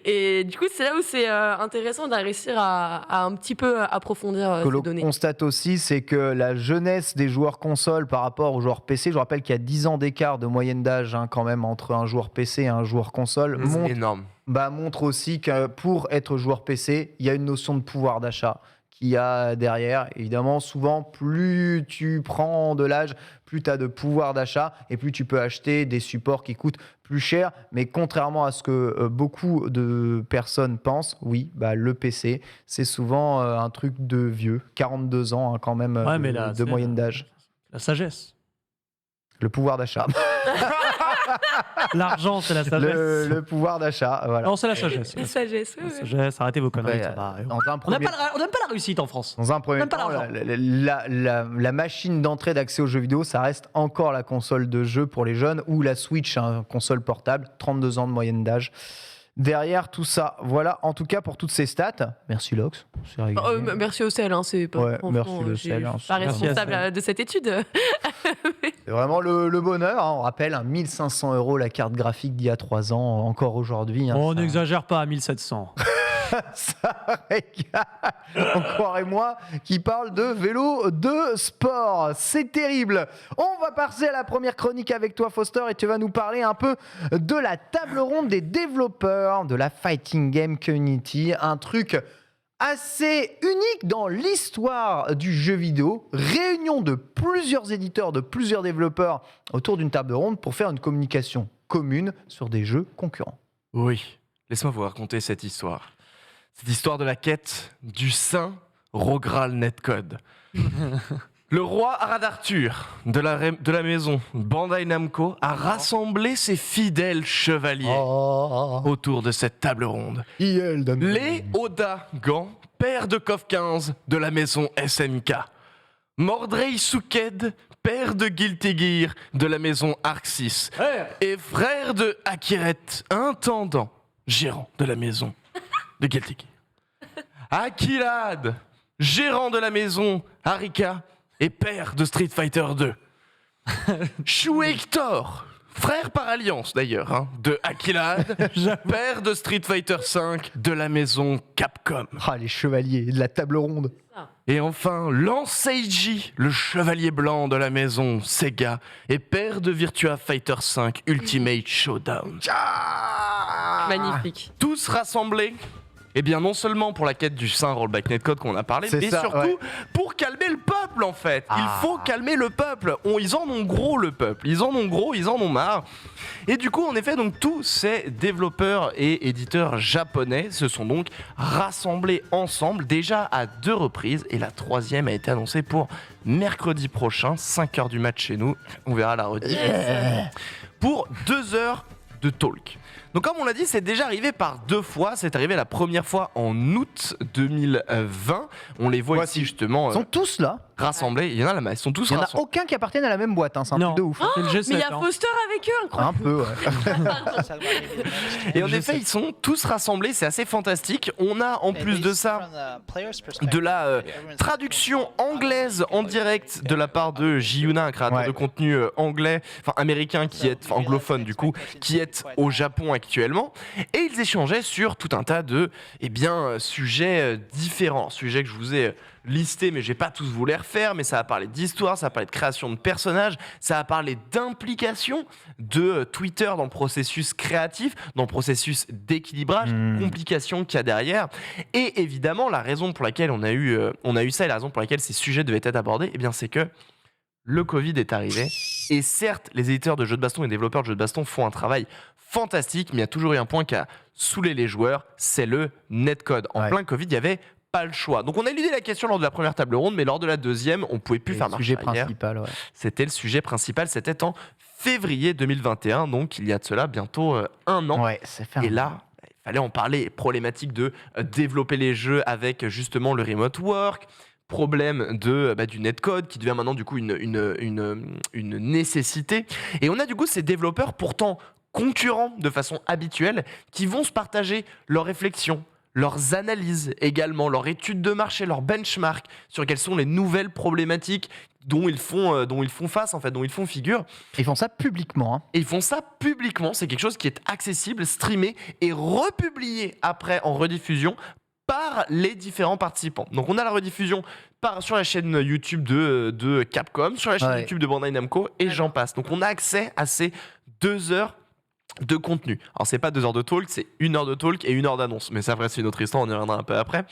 Et du coup, c'est là où c'est intéressant de réussir à un petit peu approfondir Ce que ces l'on données. constate aussi, c'est que la jeunesse des joueurs console par rapport aux joueurs PC, je rappelle qu'il y a 10 ans d'écart de moyenne d'âge hein, quand même entre un joueur PC et un joueur console, C'est énorme. montre aussi que pour être joueur PC, il y a une notion de pouvoir d'achat qu'il y a derrière. Évidemment, souvent, plus tu prends de l'âge, plus tu as de pouvoir d'achat et plus tu peux acheter des supports qui coûtent plus cher. Mais contrairement à ce que beaucoup de personnes pensent, oui, le PC, c'est souvent un truc de vieux, 42 ans hein, quand même Ouais, mais là, de c'est- moyenne d'âge. La sagesse. Le pouvoir d'achat. L'argent, c'est la sagesse. le pouvoir d'achat, voilà. Non, c'est la sagesse. La sagesse, La ouais, ouais. sagesse, arrêtez vos conneries, Ouais, ça va. dans un On n'aime premier pas, on n'aime pas la réussite en France. Dans un premier Même pas temps, l'argent. la machine d'entrée d'accès aux jeux vidéo, ça reste encore la console de jeu pour les jeunes ou la Switch, hein, console portable, 32 ans de moyenne d'âge. Derrière tout ça, voilà en tout cas pour toutes ces stats. Merci Lox, c'est régulier. Merci au CEL, hein, c'est pas Ouais, franchement, merci le j'ai- CEL, je hein, suis pas c'est- Merci responsable à CEL. de cette étude. C'est vraiment le bonheur, hein. On rappelle, 1500 € la carte graphique d'il y a 3 ans, encore aujourd'hui. Hein, On ça- n'exagère pas à 1700. Ça régale. Encore et moi qui parle de vélo de sport. C'est terrible. On va passer à la première chronique avec toi, Foster, et tu vas nous parler un peu de la table ronde des développeurs de la Fighting Game Community. Un truc assez unique dans l'histoire du jeu vidéo. Réunion de plusieurs éditeurs, de plusieurs développeurs autour d'une table ronde pour faire une communication commune sur des jeux concurrents. Oui, laisse-moi vous raconter cette histoire. Cette histoire de la quête du saint Rogral Netcode. Le roi Arad Arthur de la maison Bandai Namco a rassemblé ses fidèles chevaliers autour de cette table ronde. Les Oda Gant, père de KOF 15 de la maison SNK. Mordrey Souked, père de Guilty Gear de la maison Arc 6. Et frère de Akiret, intendant, gérant de la maison de Guilty Gear. Akilad, gérant de la maison Arika et père de Street Fighter 2. Shu Hector, frère par alliance d'ailleurs, hein, de Akilad, père de Street Fighter 5 de la maison Capcom. Ah, les chevaliers de la table ronde. Et enfin, Lance Seiji, le chevalier blanc de la maison Sega et père de Virtua Fighter 5 Ultimate Showdown. Magnifique. Tous rassemblés, eh bien non seulement pour la quête du saint Rollback Netcode qu'on a parlé, C'est mais ça, surtout ouais. pour calmer le peuple en fait. Il faut calmer le peuple. Ils en ont gros le peuple, ils en ont gros, ils en ont marre. Et du coup, en effet, donc tous ces développeurs et éditeurs japonais se sont donc rassemblés ensemble déjà à 2 reprises et la 3e a été annoncée pour mercredi prochain, 5h du match chez nous. On verra la rediff. Pour 2 heures de talk. Donc comme on l'a dit, c'est déjà arrivé par 2 fois. C'est arrivé la première fois en août 2020. On les voit Voici. ici justement. Ils sont tous là. rassemblés. Il y en a là, mais ils sont tous Il n'y en a rassemblés. aucun qui appartienne à la même boîte, hein, c'est un Non. truc de ouf. C'est le G7. Mais il y a hein. Foster avec eux, incroyable. Un peu, ouais. Et en effet, ils sont tous rassemblés, c'est assez fantastique. On a en plus de ça de la traduction anglaise en direct de la part de Jiyuna, un créateur Ouais. de contenu anglais, enfin américain, anglophone du coup, qui est au Japon actuellement. Et ils échangeaient sur tout un tas de sujets différents. Sujets que je vous ai listés, mais je vais pas tous vous les refaire, mais ça a parlé d'histoire, ça a parlé de création de personnages, ça a parlé d'implication de Twitter dans le processus créatif, dans le processus d'équilibrage, complications qu'il y a derrière. Et évidemment, la raison pour laquelle on a eu ça et la raison pour laquelle ces sujets devaient être abordés, eh bien, c'est que le Covid est arrivé. Et certes, les éditeurs de jeux de baston et développeurs de jeux de baston font un travail fantastique, mais il y a toujours eu un point qui a saoulé les joueurs, c'est le netcode. En plein Covid, il y avait pas le choix. Donc on a éludé la question lors de la première table ronde, mais lors de la deuxième, on pouvait plus faire Le marche sujet arrière. principal, ouais. C'était le sujet principal, c'était en février 2021, donc il y a de cela bientôt un an. Ouais, c'est fait. Et là, il fallait en parler. Problématique de développer les jeux avec justement le remote work. Problème du netcode qui devient maintenant du coup une nécessité. Et on a du coup ces développeurs pourtant concurrents de façon habituelle qui vont se partager leurs réflexions, leurs analyses également, leurs études de marché, leurs benchmarks sur quelles sont les nouvelles problématiques dont ils font face, en fait, dont ils font figure. Ils font ça publiquement. Hein. Et ils font ça publiquement. C'est quelque chose qui est accessible, streamé et republié après en rediffusion par les différents participants. Donc on a la rediffusion sur la chaîne YouTube de Capcom, sur la chaîne YouTube de Bandai Namco et j'en passe. Donc on a accès à ces 2 heures de contenu. Alors c'est pas 2 heures de talk, c'est 1 heure de talk et 1 heure d'annonce. Mais ça, après, c'est une autre histoire, on y reviendra un peu après.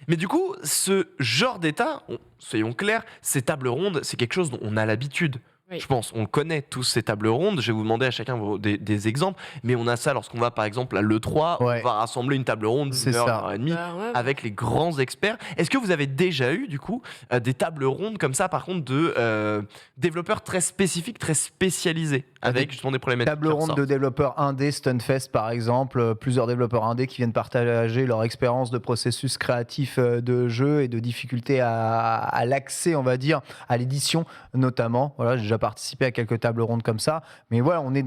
Mais du coup, ce genre d'état, soyons clairs, ces tables rondes, c'est quelque chose dont on a l'habitude. Oui. Je pense, on connaît tous ces tables rondes. Je vais vous demander à chacun des exemples, mais on a ça lorsqu'on va par exemple à l'E3, Ouais. on va rassembler une table ronde C'est d'une heure, ça. une heure et demie, Ouais. avec les grands experts. Est-ce que vous avez déjà eu du coup des tables rondes comme ça, par contre, de développeurs très spécifiques, très spécialisés, avec justement des problématiques Table qui ronde ressortent. de développeurs indés, Stunfest par exemple, plusieurs développeurs indés qui viennent partager leur expérience de processus créatif de jeu et de difficultés à l'accès, on va dire, à l'édition notamment. Voilà, j'ai déjà participé à quelques tables rondes comme ça, mais voilà, on est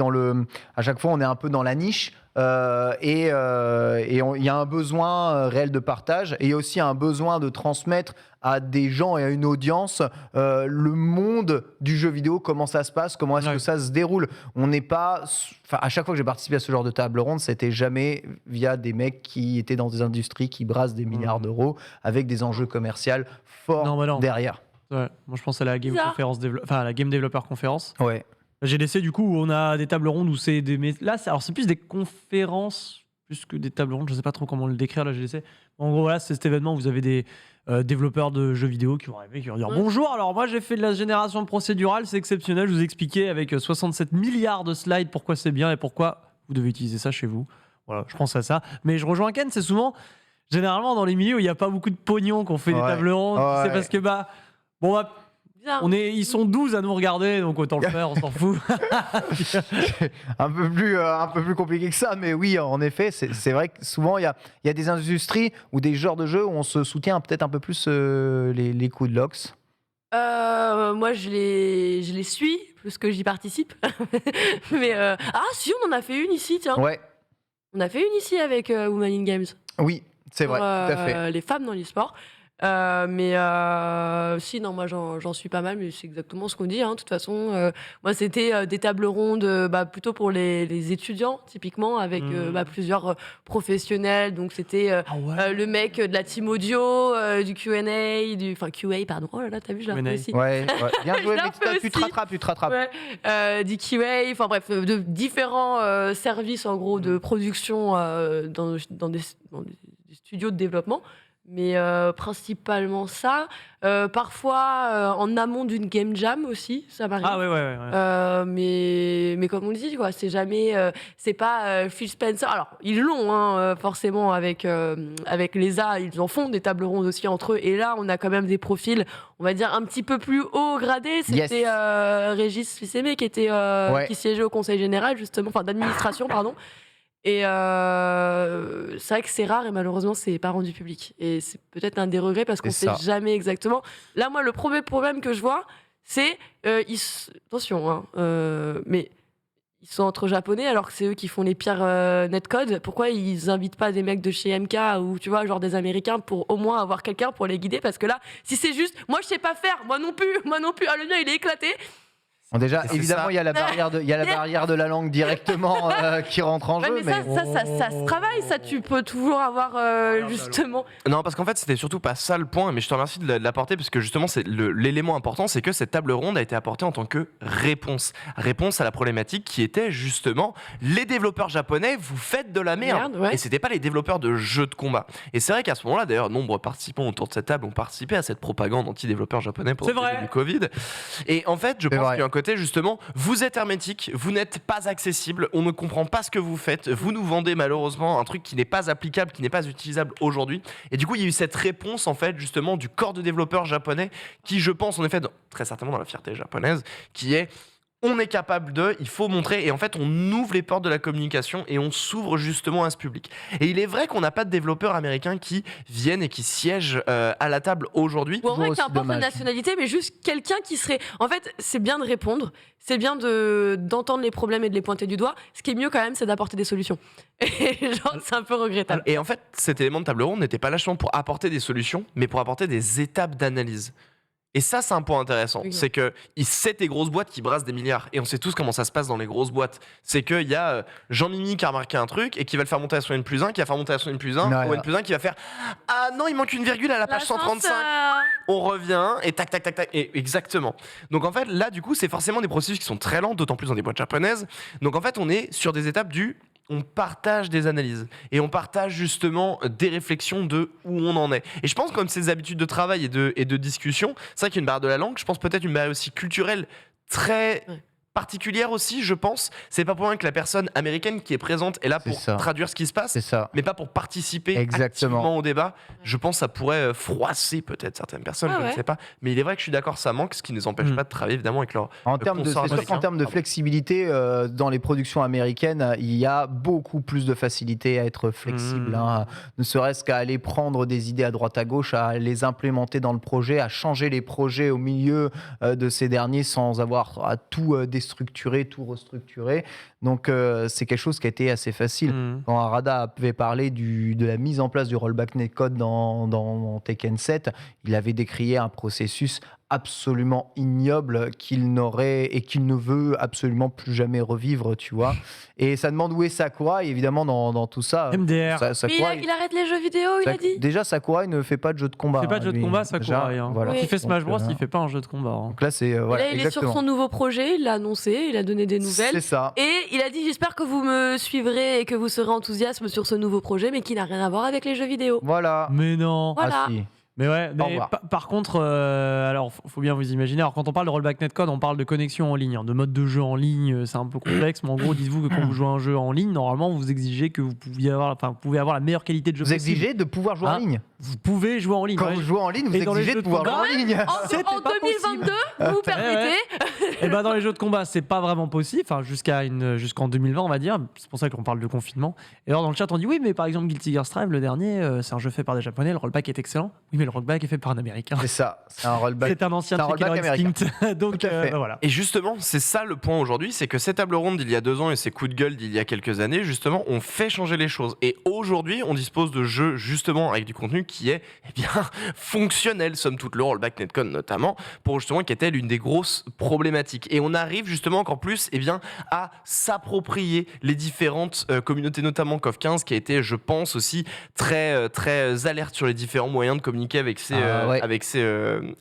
à chaque fois on est un peu dans la niche. Il y a un besoin réel de partage et il y a aussi un besoin de transmettre à des gens et à une audience le monde du jeu vidéo, comment ça se passe, comment est-ce que ça se déroule. On n'est pas... à chaque fois que j'ai participé à ce genre de table ronde, c'était jamais via des mecs qui étaient dans des industries qui brassent des milliards d'euros avec des enjeux commerciaux forts derrière. Ouais, moi je pense à la Game Developer Conference. Ouais. GDC, du coup, où on a des tables rondes où c'est des. Mais là, c'est plus des conférences plus que des tables rondes. Je sais pas trop comment le décrire, la GDC. En gros, voilà, c'est cet événement où vous avez des développeurs de jeux vidéo qui vont arriver, qui vont dire bonjour, alors moi j'ai fait de la génération procédurale, c'est exceptionnel. Je vous ai expliqué avec 67 milliards de slides pourquoi c'est bien et pourquoi vous devez utiliser ça chez vous. Voilà, je pense à ça. Mais je rejoins Ken, c'est souvent, généralement, dans les milieux où il n'y a pas beaucoup de pognon qu'on fait des tables rondes. Ouais. C'est parce que, ils sont 12 à nous regarder, donc autant le faire, on s'en fout. un peu plus compliqué que ça, mais oui, en effet, c'est vrai que souvent, il y a des industries ou des genres de jeux où on se soutient peut-être un peu plus les coups de l'Ox. Moi, je les suis plus que j'y participe. Mais si, on en a fait une ici, tiens. Ouais, On a fait une ici avec Women in Games. oui, c'est vrai, Pour, tout à fait. les femmes dans l'e-sport. Si, non, moi j'en suis pas mal, mais c'est exactement ce qu'on dit. Hein. De toute façon, moi c'était des tables rondes plutôt pour les étudiants, typiquement, avec plusieurs professionnels. Donc c'était le mec de la team audio, du Q&A, enfin QA, pardon. Oh là là, t'as vu, je l'ai Q&A. fait aussi. Ouais, bien joué, Je mais l'ai fait tu te rattrapes. Ouais, du QA, enfin bref, de différents services en gros de production dans des studios de développement. Mais principalement ça. Parfois en amont d'une game jam aussi, ça m'arrive. Ah ouais. Mais comme on le dit, quoi, c'est jamais, c'est pas Phil Spencer. Alors ils l'ont forcément avec l'ESA, ils en font des tables rondes aussi entre eux. Et là, on a quand même des profils, on va dire un petit peu plus haut gradés. C'était Régis Fils-Aimé qui était qui siégeait au Conseil général justement, enfin d'administration pardon. Et c'est vrai que c'est rare et malheureusement, c'est pas rendu public. Et c'est peut-être un des regrets parce qu'on C'est sait ça. jamais exactement. Là, moi, le premier problème que je vois, c'est attention, hein, mais ils sont entre japonais alors que c'est eux qui font les pires netcodes. Pourquoi ils invitent pas des mecs de chez MK ou tu vois genre des Américains pour au moins avoir quelqu'un pour les guider? Parce que là, si c'est juste, moi je sais pas faire, moi non plus, ah le mien il est éclaté. Bon, déjà, C'est évidemment, ça. il y a la barrière de la langue directement qui rentre en Ouais, jeu. mais ça se travaille, ça tu peux toujours avoir justement. Non, parce qu'en fait, c'était surtout pas ça le point, mais je te remercie de l'apporter, parce que justement, c'est l'élément important, c'est que cette table ronde a été apportée en tant que réponse. Réponse à la problématique qui était justement, les développeurs japonais, vous faites de la merde. Ouais. Et c'était pas les développeurs de jeux de combat. Et c'est vrai qu'à ce moment-là, d'ailleurs, nombreux participants autour de cette table ont participé à cette propagande anti-développeurs japonais pendant C'est le vrai. début du Covid. Et en fait, je C'est pense vrai. qu'il y a un côté, justement, vous êtes hermétique, vous n'êtes pas accessible, on ne comprend pas ce que vous faites, vous nous vendez malheureusement un truc qui n'est pas applicable, qui n'est pas utilisable aujourd'hui. Et du coup, il y a eu cette réponse, en fait, justement, du corps de développeurs japonais, qui, je pense, en effet, très certainement dans la fierté japonaise, qui est on est capable de, il faut montrer, et en fait, on ouvre les portes de la communication et on s'ouvre justement à ce public. Et il est vrai qu'on n'a pas de développeurs américains qui viennent et qui siègent à la table aujourd'hui. Ou en vrai, Toujours aussi qu'importe la dommage. nationalité, mais juste quelqu'un qui serait. En fait, c'est bien de répondre, c'est bien d'entendre les problèmes et de les pointer du doigt. Ce qui est mieux quand même, c'est d'apporter des solutions. Et genre, c'est un peu regrettable. Et en fait, cet élément de table ronde n'était pas là justement pour apporter des solutions, mais pour apporter des étapes d'analyse. Et ça, c'est un point intéressant. Oui. C'est que c'est des grosses boîtes qui brassent des milliards. Et on sait tous comment ça se passe dans les grosses boîtes. C'est qu'il y a Jean-Mimi qui a remarqué un truc et qui va le faire monter à son N+1, qui va faire monter à son N+1, Ouais. au N+1 qui va faire ah non, il manque une virgule à la page 135. On revient et tac, tac, tac, tac. Et exactement. Donc en fait, là, du coup, c'est forcément des processus qui sont très lents, d'autant plus dans des boîtes japonaises. Donc en fait, on est sur des étapes on partage des analyses et on partage justement des réflexions de où on en est. Et je pense comme ces habitudes de travail et de discussion, c'est vrai qu'il y a une barrière de la langue, je pense peut-être une barrière aussi culturelle très Ouais. particulière aussi, je pense. C'est pas pour rien que la personne américaine qui est présente est là C'est pour ça. traduire ce qui se passe, C'est ça. mais pas pour participer Exactement. activement au débat. Je pense que ça pourrait froisser peut-être certaines personnes, Ah je ne ouais. sais pas. Mais il est vrai que je suis d'accord, ça manque, ce qui ne nous empêche pas de travailler évidemment avec leur En termes de, consort c'est sûr américain. qu'en termes de flexibilité, dans les productions américaines, il y a beaucoup plus de facilité à être flexible, hein, ne serait-ce qu'à aller prendre des idées à droite à gauche, à les implémenter dans le projet, à changer les projets au milieu de ces derniers sans avoir à tout déstructurer, tout restructurer. Donc c'est quelque chose qui a été assez facile. Quand Arada avait parlé de la mise en place du rollback netcode dans Tekken 7, il avait décrié un processus absolument ignoble qu'il n'aurait et qu'il ne veut absolument plus jamais revivre, tu vois. Et ça demande où est Sakurai, évidemment, dans tout ça. MDR. Mais Sakurai, il arrête les jeux vidéo, il a dit. déjà, Sakurai ne fait pas de jeu de combat. Il fait pas de jeu de lui. combat, ça Déjà, Sakurai. Hein. voilà. Oui. Il fait Smash Donc, Bros, il fait pas un jeu de combat. Hein. Donc là, c'est voilà, Là, il est sur exactement. son nouveau projet, il l'a annoncé, il a donné des nouvelles. C'est ça. Et il a dit j'espère que vous me suivrez et que vous serez enthousiaste sur ce nouveau projet, mais qui n'a rien à voir avec les jeux vidéo. Voilà. Mais non. Voilà. Ah, si. Mais ouais, mais revoir. par contre, alors faut bien vous imaginer. Alors quand on parle de rollback netcode, on parle de connexion en ligne, hein, de mode de jeu en ligne. C'est un peu complexe, mais en gros, dites-vous que quand vous jouez à un jeu en ligne, normalement, vous exigez que vous pouvez avoir la meilleure qualité de jeu Vous possible. exigez de pouvoir jouer en Hein ligne. Vous pouvez jouer en ligne. Quand ouais. vous jouez en ligne, vous Et dans les exigez jeux de de pouvoir jouer combat, en ligne. C'était En pas 2022, vous permettez. Et ben dans les jeux de combat, c'est pas vraiment possible. Enfin, jusqu'en 2020, on va dire. C'est pour ça qu'on parle de confinement. Et alors dans le chat, on dit oui, mais par exemple, Guilty Gear Strive, le dernier, c'est un jeu fait par des Japonais. Le rollback est excellent. Oui, mais le rollback est fait par un Américain. C'est ça. C'est un rollback. C'est un ancien c'est un de Killer rollback Instinct. Donc Tout à fait. bah voilà. Et justement, c'est ça le point aujourd'hui, c'est que ces tables rondes d'il y a 2 ans et ces coups de gueule d'il y a quelques années, justement, ont fait changer les choses. Et aujourd'hui, on dispose de jeux, justement, avec du contenu qui est, eh bien, fonctionnel, somme toute, le rollback netcode notamment, pour justement, qui était l'une des grosses problématiques. Et on arrive justement encore plus, eh bien, à s'approprier les différentes communautés, notamment KOF 15, qui a été, je pense, aussi très, très alerte sur les différents moyens de communiquer avec Ouais.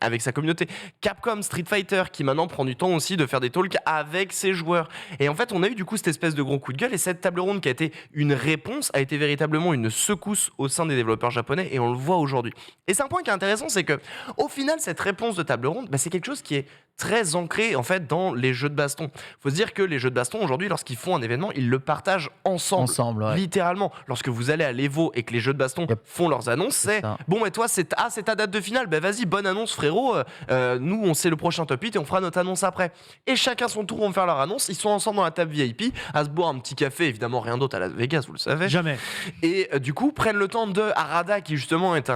avec sa communauté. Capcom Street Fighter qui maintenant prend du temps aussi de faire des talks avec ses joueurs. Et en fait, on a eu du coup cette espèce de gros coup de gueule et cette table ronde qui a été une réponse a été véritablement une secousse au sein des développeurs japonais et on le voit aujourd'hui. Et c'est un point qui est intéressant, c'est que au final, cette réponse de table ronde, c'est quelque chose qui est très ancré en fait dans les jeux de baston. Faut se dire que les jeux de baston aujourd'hui, lorsqu'ils font un événement, ils le partagent ensemble. Ouais. Littéralement, lorsque vous allez à l'Evo et que les jeux de baston Yep. font leurs annonces, C'est c'est ça. bon, mais toi, ah c'est ta date de finale, ben vas-y, bonne annonce frérot, nous on sait le prochain top 8 et on fera notre annonce après. Et chacun son tour vont faire leur annonce, ils sont ensemble dans la table VIP à se boire un petit café, évidemment rien d'autre à Las Vegas, vous le savez. Jamais. Et du coup prennent le temps de Arada, qui justement est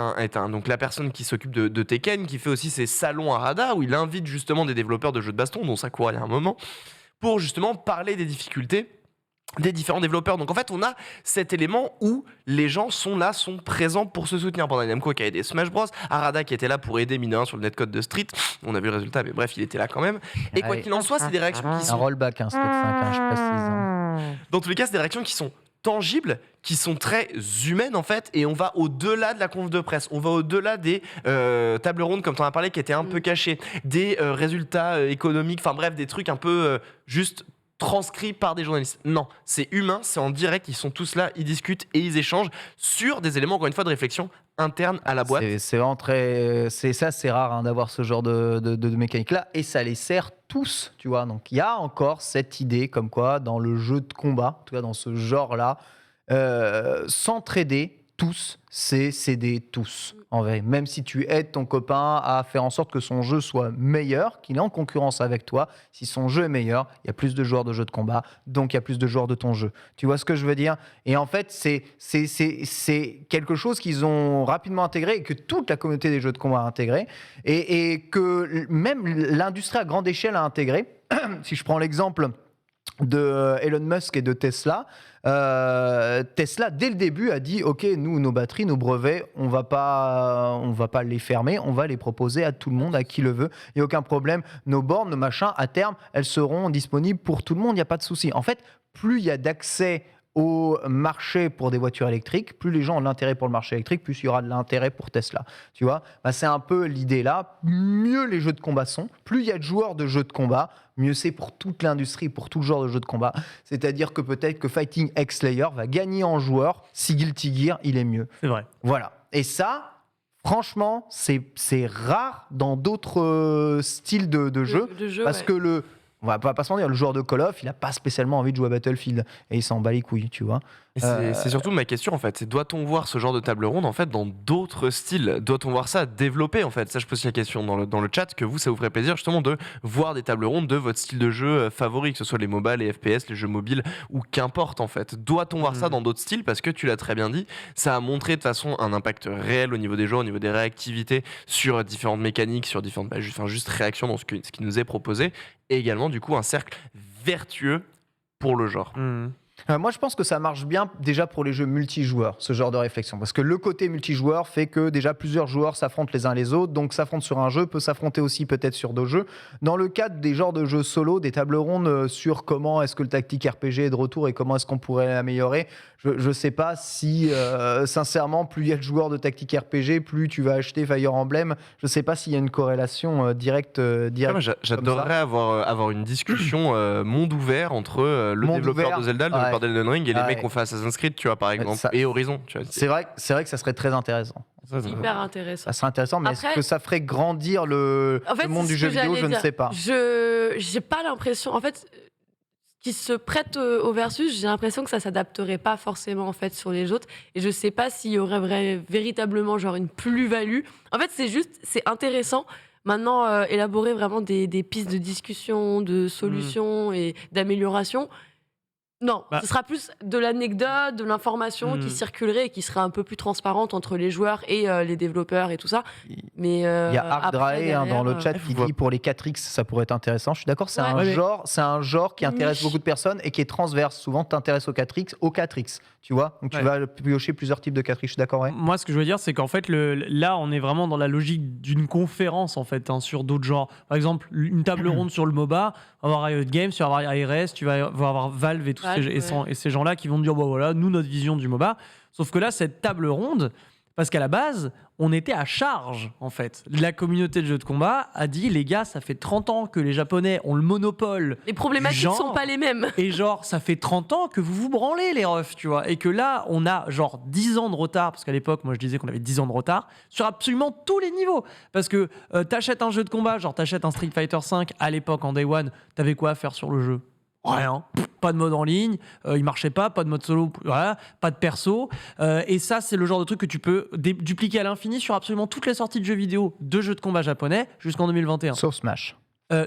donc la personne qui s'occupe de Tekken, qui fait aussi ses salons Arada où il invite justement des développeurs de jeux de baston, dont Sakura il y a un moment, pour justement parler des difficultés des différents développeurs. Donc en fait on a cet élément où les gens sont là, sont présents pour se soutenir. Bandai Namco qui a aidé Smash Bros, Arada qui était là pour aider Mine 1 sur le netcode de Street, on a vu le résultat mais bref il était là quand même. Et quoi qu'il en soit, c'est des réactions qui Un sont, rollback, Street 5, je précise. dans tous les cas c'est des réactions qui sont tangibles, qui sont très humaines en fait, et on va au-delà de la conf de presse, on va au-delà des tables rondes comme tu en as parlé qui étaient un peu cachées, des résultats économiques, enfin bref des trucs un peu juste transcrits par des journalistes. Non, c'est humain, c'est en direct, ils sont tous là, ils discutent et ils échangent sur des éléments, encore une fois, de réflexion interne à la boîte. C'est vraiment très. C'est rare hein, d'avoir ce genre de mécanique-là, et ça les sert tous, tu vois. Donc il y a encore cette idée comme quoi, dans le jeu de combat, en tout cas dans ce genre-là, s'entraider tous, c'est s'aider tous. En vrai, même si tu aides ton copain à faire en sorte que son jeu soit meilleur, qu'il est en concurrence avec toi, si son jeu est meilleur, il y a plus de joueurs de jeux de combat, donc il y a plus de joueurs de ton jeu. Tu vois ce que je veux dire? Et en fait, c'est quelque chose qu'ils ont rapidement intégré et que toute la communauté des jeux de combat a intégré et que même l'industrie à grande échelle a intégré. Si je prends l'exemple de Elon Musk et de Tesla, Tesla dès le début a dit ok, nous nos batteries, nos brevets, on va pas les fermer, on va les proposer à tout le monde, à qui le veut, il y a aucun problème, nos bornes, nos machins, à terme elles seront disponibles pour tout le monde, il y a pas de souci. En fait, plus il y a d'accès au marché pour des voitures électriques, plus les gens ont de l'intérêt pour le marché électrique, plus il y aura de l'intérêt pour Tesla. Tu vois, c'est un peu l'idée là. Mieux les jeux de combat sont, plus il y a de joueurs de jeux de combat, mieux c'est pour toute l'industrie, pour tout genre de jeux de combat. C'est-à-dire que peut-être que Fighting X Slayer va gagner en joueurs si Guilty Gear il est mieux. C'est vrai. Voilà. Et ça, franchement, c'est rare dans d'autres styles de jeux, parce que on va pas se mentir, le joueur de Call of, il a pas spécialement envie de jouer à Battlefield et il s'en bat les couilles, tu vois. Et c'est surtout ma question en fait, c'est doit-on voir ce genre de table ronde en fait dans d'autres styles? Doit-on voir ça développer en fait? Ça je pose aussi la question dans le chat, que vous ça vous ferait plaisir justement de voir des tables rondes de votre style de jeu favori, que ce soit les MOBA, les FPS, les jeux mobiles ou qu'importe en fait. Doit-on voir ça dans d'autres styles? Parce que tu l'as très bien dit, ça a montré de façon un impact réel au niveau des joueurs, au niveau des réactivités sur différentes mécaniques, sur différentes juste réactions dans ce qui nous est proposé, et également du coup un cercle vertueux pour le genre. Moi, je pense que ça marche bien déjà pour les jeux multijoueurs, ce genre de réflexion. Parce que le côté multijoueur fait que déjà plusieurs joueurs s'affrontent les uns les autres. Donc, s'affronter sur un jeu peut s'affronter aussi peut-être sur d'autres jeux. Dans le cadre des genres de jeux solo, des tables rondes sur comment est-ce que le tactique RPG est de retour et comment est-ce qu'on pourrait l'améliorer, je ne sais pas si, sincèrement, plus il y a de joueurs de tactique RPG, plus tu vas acheter Fire Emblem. Je ne sais pas s'il y a une corrélation directe. J'adorerais avoir une discussion monde ouvert entre le développeur de Zelda, le développeur d'Elden Ring et les mecs qui ont fait Assassin's Creed, tu vois, par exemple, et Horizon. Tu vois. C'est vrai que ça serait très intéressant. Hyper intéressant. Ça serait intéressant, mais est-ce que ça ferait grandir le monde du jeu vidéo? Je ne sais pas. J'ai pas l'impression. En fait, qui se prête au versus, j'ai l'impression que ça s'adapterait pas forcément en fait sur les autres, et je sais pas s'il y aurait véritablement genre une plus-value. En fait, c'est intéressant. Maintenant, élaborer vraiment des pistes de discussion, de solutions et d'amélioration. Non, ce sera plus de l'anecdote, de l'information qui circulerait et qui serait un peu plus transparente entre les joueurs et les développeurs et tout ça. Mais il y a Arkdrae dans le chat qui dit pour les 4X, ça pourrait être intéressant. Je suis d'accord, c'est un genre qui intéresse beaucoup de personnes et qui est transverse. Souvent, tu t'intéresses au 4X, tu vois. Donc tu vas piocher plusieurs types de 4X. Je suis d'accord. Ouais. Moi, ce que je veux dire, c'est qu'en fait, là, on est vraiment dans la logique d'une conférence en fait sur d'autres genres. Par exemple, une table ronde sur le MOBA, on va avoir Riot Games, tu vas avoir ARS, tu vas avoir Valve et tout ça. Et ces gens-là qui vont dire bah voilà, nous notre vision du MOBA. Sauf que là, cette table ronde, parce qu'à la base, on était à charge en fait. La communauté de jeux de combat a dit les gars, ça fait 30 ans que les Japonais ont le monopole. Les problématiques sont pas les mêmes. Et genre, ça fait 30 ans que vous vous branlez les refs, tu vois. Et que là, on a genre 10 ans de retard, parce qu'à l'époque, moi je disais qu'on avait 10 ans de retard, sur absolument tous les niveaux. Parce que t'achètes un jeu de combat, genre t'achètes un Street Fighter 5 à l'époque en Day One, t'avais quoi à faire sur le jeu? Rien. Pas de mode en ligne, il marchait pas de mode solo, voilà, pas de perso. Et ça, c'est le genre de truc que tu peux dupliquer à l'infini sur absolument toutes les sorties de jeux vidéo, de jeux de combat japonais jusqu'en 2021. Sauf Smash.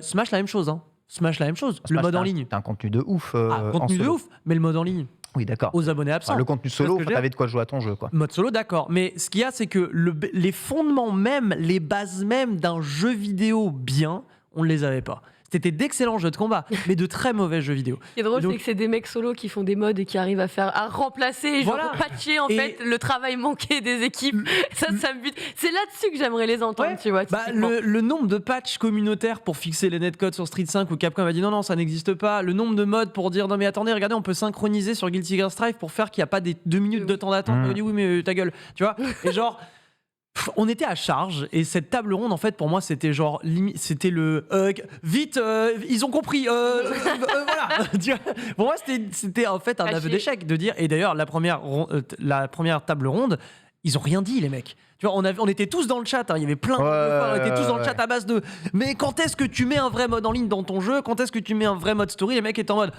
Smash, la même chose. Hein. Smash, la même chose. Le Smash, mode en t'as ligne. T'as un contenu de ouf. Contenu en de solo. ouf, mais le mode en ligne, Oui, d'accord. aux abonnés absents. Enfin, le contenu solo, Tu vois ce que je veux t'avais de quoi jouer à ton jeu, quoi. Mode solo, d'accord. Mais ce qu'il y a, c'est que les fondements même, les bases même d'un jeu vidéo bien, on ne les avait pas. C'était d'excellents jeux de combat, mais de très mauvais jeux vidéo. Ce qui est drôle, Donc- c'est que c'est des mecs solos qui font des mods et qui arrivent à remplacer, genre Voilà. patcher en Et- fait le travail manqué des équipes. Ça me bute. C'est là-dessus que j'aimerais les entendre, Ouais. tu vois. Bah, typiquement. le nombre de patchs communautaires pour fixer les netcodes sur Street 5 où Capcom a dit non, ça n'existe pas. Le nombre de modes pour dire non, mais attendez, regardez, on peut synchroniser sur Guilty Gear Strive pour faire qu'il n'y a pas des 2 minutes de temps d'attente. Mmh. On dit oui, mais ta gueule, tu vois. Et genre. On était à charge et cette table ronde en fait pour moi c'était genre c'était le vite ils ont compris voilà. Tu vois, pour moi c'était en fait un Caché. aveu d'échec de dire et d'ailleurs la première table ronde ils ont rien dit les mecs. Tu vois, on était tous dans le chat, hein, il y avait plein de fois, on était tous dans le chat à base de mais quand est-ce que tu mets un vrai mode en ligne dans ton jeu, quand est-ce que tu mets un vrai mode story, les mecs étaient en mode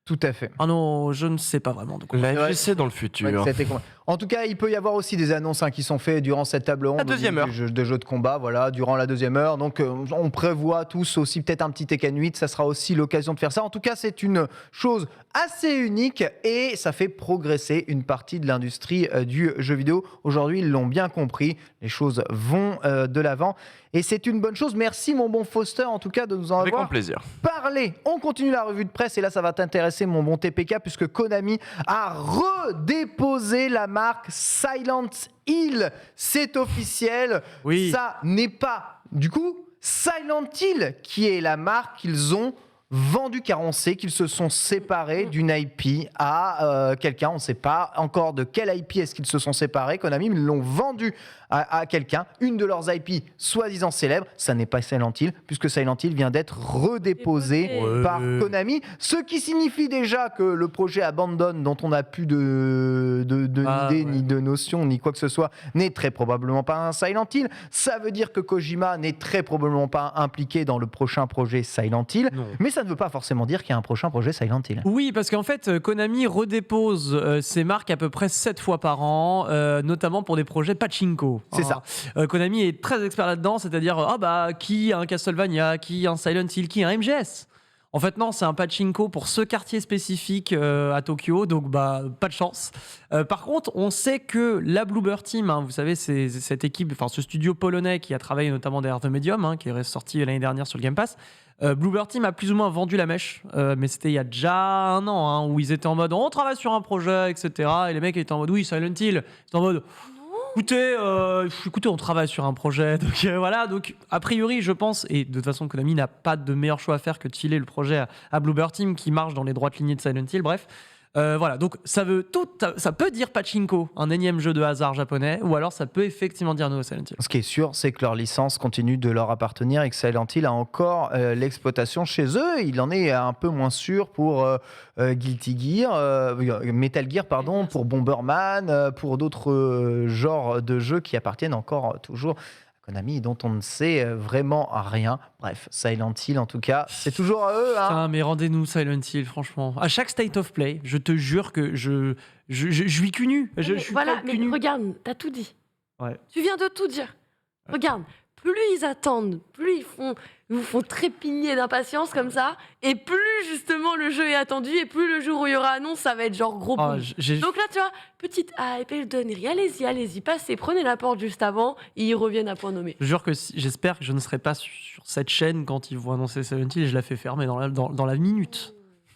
Tout à fait. ah non je ne sais pas vraiment de quoi. La Ouais. FGC dans le futur. Ouais, c'était con- En tout cas, il peut y avoir aussi des annonces qui sont faites durant cette table ronde. La deuxième heure. De jeux de combat, voilà, durant la deuxième heure. Donc, on prévoit tous aussi peut-être un petit Tekken 8. Ça sera aussi l'occasion de faire ça. En tout cas, c'est une chose assez unique et ça fait progresser une partie de l'industrie du jeu vidéo. Aujourd'hui, ils l'ont bien compris. Les choses vont de l'avant et c'est une bonne chose. Merci, mon bon Foster, en tout cas, de nous en Avec avoir grand plaisir. parlé. On continue la revue de presse et là ça va t'intéresser mon bon TPK puisque Konami a redéposé la marque Silent Hill. C'est officiel. Oui. Ça n'est pas du coup Silent Hill qui est la marque qu'ils ont vendue car on sait qu'ils se sont séparés d'une IP à quelqu'un. On ne sait pas encore de quelle IP est-ce qu'ils se sont séparés. Konami ils l'ont vendu à quelqu'un, une de leurs IP soi-disant célèbres. Ça n'est pas Silent Hill puisque Silent Hill vient d'être redéposé Ouais. par Konami, ce qui signifie déjà que le projet Abandon, dont on n'a plus de idée, ni de notion, ni quoi que ce soit, n'est très probablement pas un Silent Hill. Ça veut dire que Kojima n'est très probablement pas impliqué dans le prochain projet Silent Hill, Non. mais ça ne veut pas forcément dire qu'il y a un prochain projet Silent Hill. Oui, parce qu'en fait, Konami redépose ses marques à peu près 7 fois par an, notamment pour des projets pachinko. C'est ça. Konami est très expert là-dedans, c'est-à-dire, qui a un Castlevania, qui a un Silent Hill, qui a un MGS. En fait, non, c'est un pachinko pour ce quartier spécifique à Tokyo, donc pas de chance. Par contre, on sait que la Bloober Team, hein, vous savez, c'est cette équipe, enfin ce studio polonais qui a travaillé notamment derrière The Medium, hein, qui est sorti l'année dernière sur le Game Pass. Bloober Team a plus ou moins vendu la mèche, mais c'était il y a déjà un an, hein, où ils étaient en mode on travaille sur un projet, etc. Et les mecs étaient en mode oui, Silent Hill. Ils étaient en mode écoutez, on travaille sur un projet. Donc voilà, donc a priori, je pense, et de toute façon, Konami n'a pas de meilleur choix à faire que de filer le projet à Bloober Team qui marche dans les droites lignées de Silent Hill. Bref. Voilà, donc ça peut dire pachinko, un énième jeu de hasard japonais, ou alors ça peut effectivement dire nouveau Silent Hill. Ce qui est sûr, c'est que leur licence continue de leur appartenir et que Silent Hill a encore l'exploitation chez eux. Il en est un peu moins sûr pour Guilty Gear, Metal Gear, pardon, pour Bomberman, pour d'autres genres de jeux qui appartiennent encore toujours à Konami, dont on ne sait vraiment rien. Bref, Silent Hill, en tout cas, c'est toujours à eux. Hein. Putain, mais rendez-nous Silent Hill, franchement. À chaque State of Play, je te jure que je suis cul nu. Je suis Voilà, cul mais nu. regarde, t'as tout dit. Ouais. Tu viens de tout dire. Regarde, plus ils attendent, plus ils vous font trépigner d'impatience comme ça, et plus justement le jeu est attendu, et plus le jour où il y aura annonce, ça va être genre gros Ah, boom. j'ai- Donc là, tu vois, petite hype, et donnerie, allez-y, passez, prenez la porte juste avant, et ils reviennent à point nommé. Je jure que j'espère que je ne serai pas sur cette chaîne quand ils vont annoncer Silent Hill et je la fais fermer dans la minute.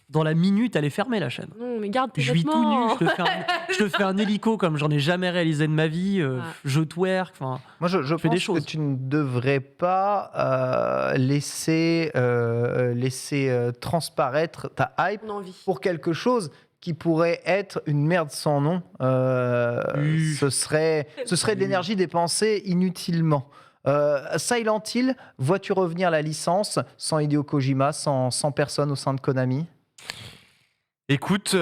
Dans la minute, elle est fermée, la chaîne. Non, mais garde tes Je vis tout nu, vêtements. je te fais un hélico comme j'en ai jamais réalisé de ma vie, Ouais. je twerk, enfin... Moi, je fais pense des choses. que tu ne devrais pas laisser transparaître ta hype On a envie. pour quelque chose qui pourrait être une merde sans nom. Ce serait de l'énergie dépensée inutilement. Silent Hill, vois-tu revenir la licence sans Hideo Kojima, sans personne au sein de Konami ? Écoute,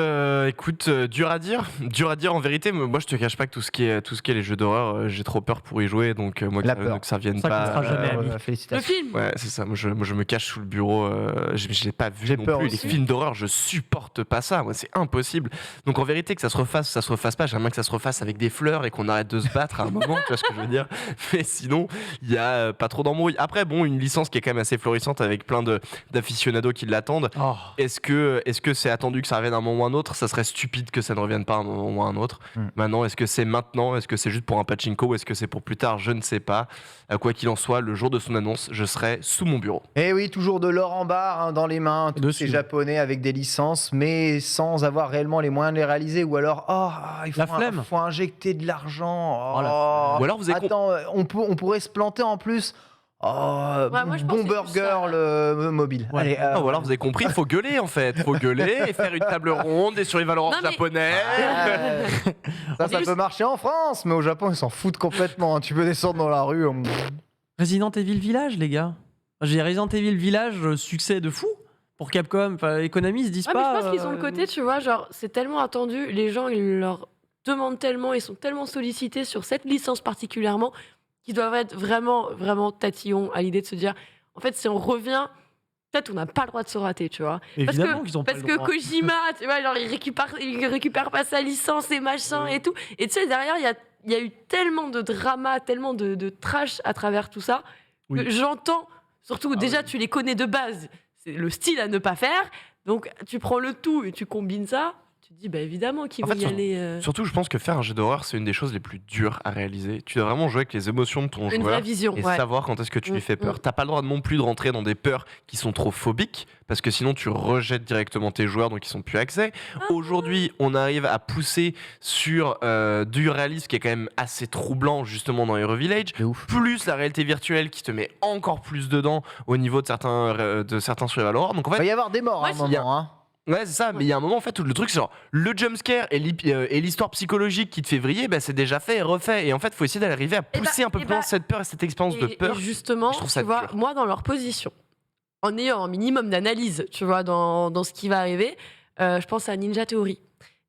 dur à dire en vérité. Mais moi, je te cache pas que tout ce qui est les jeux d'horreur, j'ai trop peur pour y jouer, donc moi La que peur. ça vienne Ça pas. comptera jamais. Ami. Le Félicitations. film. Ouais, c'est ça. Moi, je me cache sous le bureau. Je l'ai pas vu J'ai non peur plus. aussi. Les films d'horreur, je supporte pas ça. Moi, c'est impossible. Donc en vérité, que ça se refasse pas. J'aimerais que ça se refasse avec des fleurs et qu'on arrête de se battre à un moment. Tu vois ce que je veux dire? Mais sinon, il y a pas trop d'embrouilles. Après, bon, une licence qui est quand même assez florissante avec plein d'aficionados qui l'attendent. Oh. Est-ce que c'est attendu que ça revienne à un moment ou à un autre? Ça serait stupide que ça ne revienne pas à un moment ou à un autre. Maintenant, est-ce que c'est maintenant? Est-ce que c'est juste pour un pachinko? Ou est-ce que c'est pour plus tard? Je ne sais pas. Quoi qu'il en soit, le jour de son annonce, je serai sous mon bureau. Et oui, toujours de l'or en barre hein, dans les mains, tous Dessus. ces japonais avec des licences, mais sans avoir réellement les moyens de les réaliser. Ou alors, La flemme. faut injecter de l'argent. Oh, la Oh. Ou alors vous avez Attends, on pourrait se planter en plus. Ouais, moi, je pense que Bomber c'est plus ça. Girl mobile. Ouais. Allez, ou alors vous avez compris, il faut gueuler en fait. Il faut gueuler et faire une table ronde et sur les Valorant Non, mais- japonais. ça peut marcher en France, mais au Japon, ils s'en foutent complètement. hein. Tu peux descendre dans la rue. Resident Evil Village, les gars. J'ai Resident Evil Village, succès de fou pour Capcom. Enfin, Konami, ils se disent Ouais, mais pas. je pense qu'ils ont le côté, tu vois, genre, c'est tellement attendu, les gens, ils leur demandent tellement, ils sont tellement sollicités sur cette licence particulièrement, qu'ils doivent être vraiment, vraiment tatillons à l'idée de se dire, en fait, si on revient, peut-être on n'a pas le droit de se rater, tu vois. Évidemment qu'ils ont pas Parce le que droit. Kojima, tu vois, genre, il récupère pas sa licence et machin et tout. Et tu sais, derrière, il y a eu tellement de drama, tellement de trash à travers tout ça, Oui. que j'entends, surtout, déjà, oui. tu les connais de base. C'est le style à ne pas faire. Donc, tu prends le tout et tu combines ça. Tu te dis, bah évidemment qu'ils En vont fait, y aller. Surtout, je pense que faire un jeu d'horreur, c'est une des choses les plus dures à réaliser. Tu dois vraiment jouer avec les émotions de ton Une joueur vraie vision. et Ouais. savoir quand est-ce que tu lui fais peur. mm. T'as pas le droit non plus de rentrer dans des peurs qui sont trop phobiques, parce que sinon tu rejettes directement tes joueurs, donc ils sont plus accès. Aujourd'hui, on arrive à pousser sur du réalisme qui est quand même assez troublant justement dans Hero Village, De ouf. plus la réalité virtuelle qui te met encore plus dedans au niveau de certains survival horror. Donc en Il fait, va y avoir des morts à un Moi, moment. Hein. ouais, c'est ça, mais il y a un moment en fait où le truc c'est genre le jumpscare et l'histoire psychologique qui te fait vriller, bah, c'est déjà fait et refait. Et en fait, il faut essayer d'arriver à Eh pousser bah, un peu eh plus loin bah, cette peur et cette expérience de peur. Et justement, je trouve ça tu vois, dur. moi, dans leur position, en ayant un minimum d'analyse, tu vois, dans ce qui va arriver, je pense à Ninja Theory.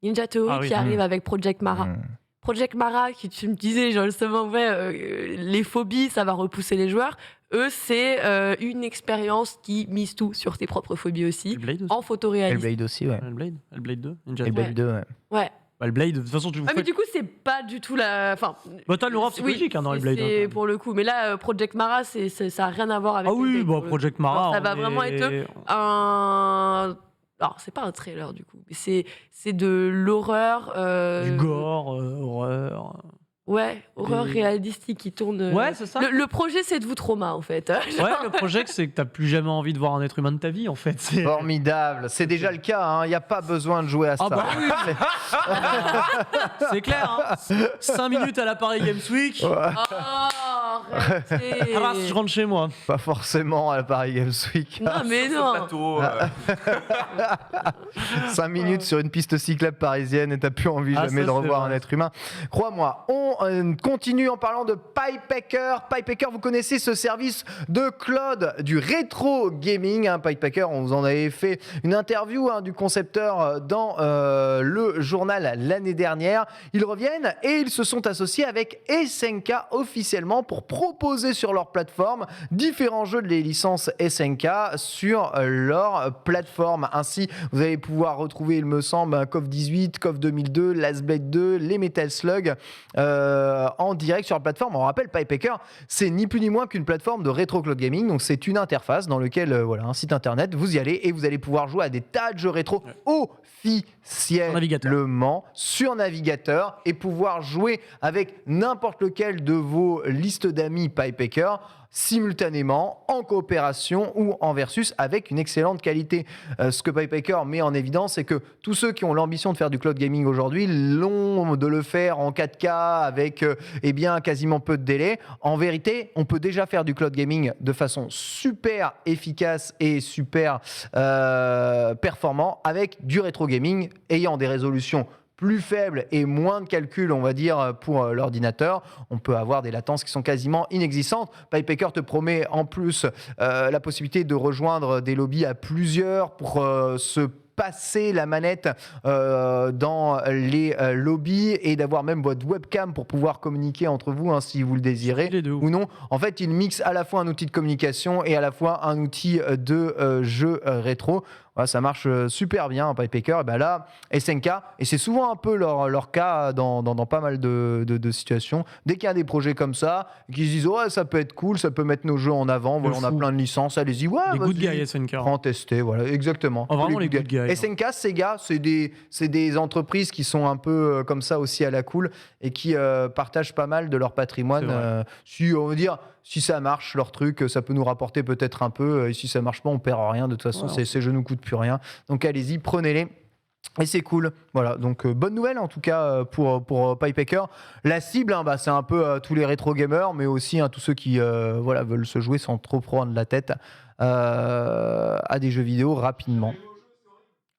Ninja Theory Ah oui. qui arrive avec Project Mara. Mm. Project Mara, qui tu me disais, genre, justement, ouais, les phobies, ça va repousser les joueurs. Eux, c'est une expérience qui mise tout sur tes propres phobies aussi, Hellblade aussi. en photoréalisme. Hellblade aussi, ouais. Hellblade 2. Ninja Hellblade Ouais. 2, ouais. Ouais. Hellblade, de toute façon, tu vous Ah, mais faites. du coup, c'est pas du tout la. Enfin, Bah, t'as l'horreur oui, psychologique hein, dans c'est- Hellblade. hein, c'est quand même. pour le coup. Mais là, Project Mara, ça a rien à voir avec. Ah oui, Hellblade, bah, pour le Project coup. Mara. Genre, ça va on vraiment est- être un. Alors, c'est pas un trailer du coup, mais c'est de l'horreur. Du gore, horreur. Ouais, horreur Des- réalistique qui tourne. Ouais, c'est ça. Le projet, c'est de vous trauma en fait. Ouais, le projet, c'est que t'as plus jamais envie de voir un être humain de ta vie, en fait. C'est- Formidable. C'est déjà le cas. Il n'y a pas besoin de jouer à ça. Ah bah oui, c'est clair. 5 minutes à la Paris Games Week. Oh, arrêtez. Ah, je rentre chez moi. Pas forcément à la Paris Games Week. Non, mais non. Plateau, 5 minutes sur une piste cyclable parisienne et t'as plus envie Ah, jamais ça, de c'est revoir vrai. un être humain. Crois-moi, on continue en parlant de Pipehacker. Pipehacker, vous connaissez ce service de cloud du rétro gaming. Pipehacker, on vous en avait fait une interview du concepteur dans le journal l'année dernière. Ils reviennent et ils se sont associés avec SNK officiellement pour proposer sur leur plateforme différents jeux de les licences SNK sur leur plateforme. Ainsi, vous allez pouvoir retrouver, il me semble, KOF 18, KOF 2002, Last Blade 2, les Metal Slug en direct sur la plateforme. On rappelle, Pipehacker, c'est ni plus ni moins qu'une plateforme de rétro cloud gaming. Donc, c'est une interface dans laquelle, voilà, un site internet, vous y allez et vous allez pouvoir jouer à des tas de jeux rétro officiellement sur navigateur et pouvoir jouer avec n'importe lequel de vos listes d'amis Pipehacker simultanément, en coopération ou en versus avec une excellente qualité. Ce que Pipehacker met en évidence, c'est que tous ceux qui ont l'ambition de faire du cloud gaming aujourd'hui l'ont de le faire en 4K avec eh bien, quasiment peu de délai. En vérité, on peut déjà faire du cloud gaming de façon super efficace et super performant avec du rétro gaming ayant des résolutions plus faible et moins de calcul, on va dire, pour l'ordinateur. On peut avoir des latences qui sont quasiment inexistantes. Pipehacker te promet en plus la possibilité de rejoindre des lobbies à plusieurs pour se passer la manette dans les lobbies et d'avoir même votre webcam pour pouvoir communiquer entre vous si vous le désirez Les deux. ou non. En fait, ils mixent à la fois un outil de communication et à la fois un outil de jeu rétro. Voilà, ça marche super bien, Piepaker. Et ben là, SNK, et c'est souvent un peu leur cas dans pas mal de situations. Dès qu'il y a des projets comme ça, qui se disent ouais, ça peut être cool, ça peut mettre nos jeux en avant. Voilà, on a fou. plein de licences, allez-y, ouais, Les good vas-y. guys SNK. Prends tester, voilà, exactement. Oh, vraiment les good guys. SNK, Sega, c'est des entreprises qui sont un peu comme ça aussi à la cool et qui partagent pas mal de leur patrimoine. C'est vrai. Si on veut dire, si ça marche, leur truc, ça peut nous rapporter peut-être un peu. Et si ça marche pas, on perd rien. De toute façon, Ouais, ces jeux nous coûtent plus rien. Donc allez-y, prenez-les. Et c'est cool. Voilà, donc bonne nouvelle en tout cas pour Piepaker. La cible, c'est un peu tous les rétro gamers, mais aussi tous ceux qui veulent se jouer sans trop prendre la tête à des jeux vidéo rapidement.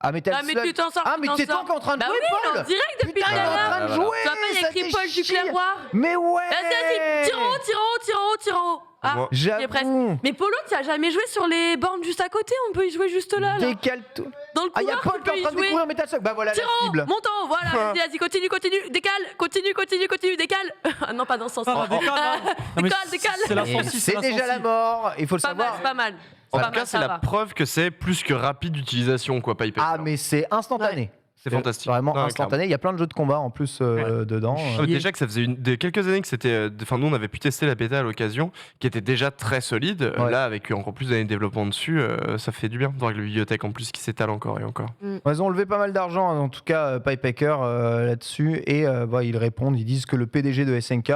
Ah mais t'es Ah, mais tu t'en sors. mais tu t'es t'en encore en train de Bah jouer, oui, mais Paul. en direct depuis Putain, tout il est à en l'heure. train de Ah, jouer. Tu vois pas, il y a ça écrit fait Paul du chier. Clairoir. Mais ouais. Vas-y, tire en haut. Ah, Moi- j'y ai presque. J'avoue. Mais Polo, tu as jamais joué sur les bornes juste à côté? On peut y jouer juste là. Décale tout. Dans le Ah, il y a couloir, Paul tu qui est peux en y train de jouer. découvrir Metal Slug. Bah voilà Tire la en haut, cible. monte en haut, voilà. Vas-y, continue, décale. Continue, décale. Ah non, pas dans ce sens. Ah, décale, hein. Non, mais Décale. C'est la Et 106, c'est déjà la mort. Il faut le Pas mal, savoir. c'est pas mal. En Pas tout cas, mal, c'est ça la va. preuve que c'est plus que rapide d'utilisation, quoi, Piepaker. Ah mais c'est instantané. C'est fantastique. Vraiment Non, instantané. Il y a plein de jeux de combat en plus dedans. Ah, mais déjà que ça faisait quelques années que c'était. Enfin, nous, on avait pu tester la bêta à l'occasion, qui était déjà très solide. Ouais. Là, avec encore plus d'années de développement dessus, ça fait du bien de voir que la bibliothèque en plus qui s'étale encore et encore. Ils ont levé pas mal d'argent, en tout cas Piepaker là-dessus, et ils répondent, ils disent que le PDG de SNK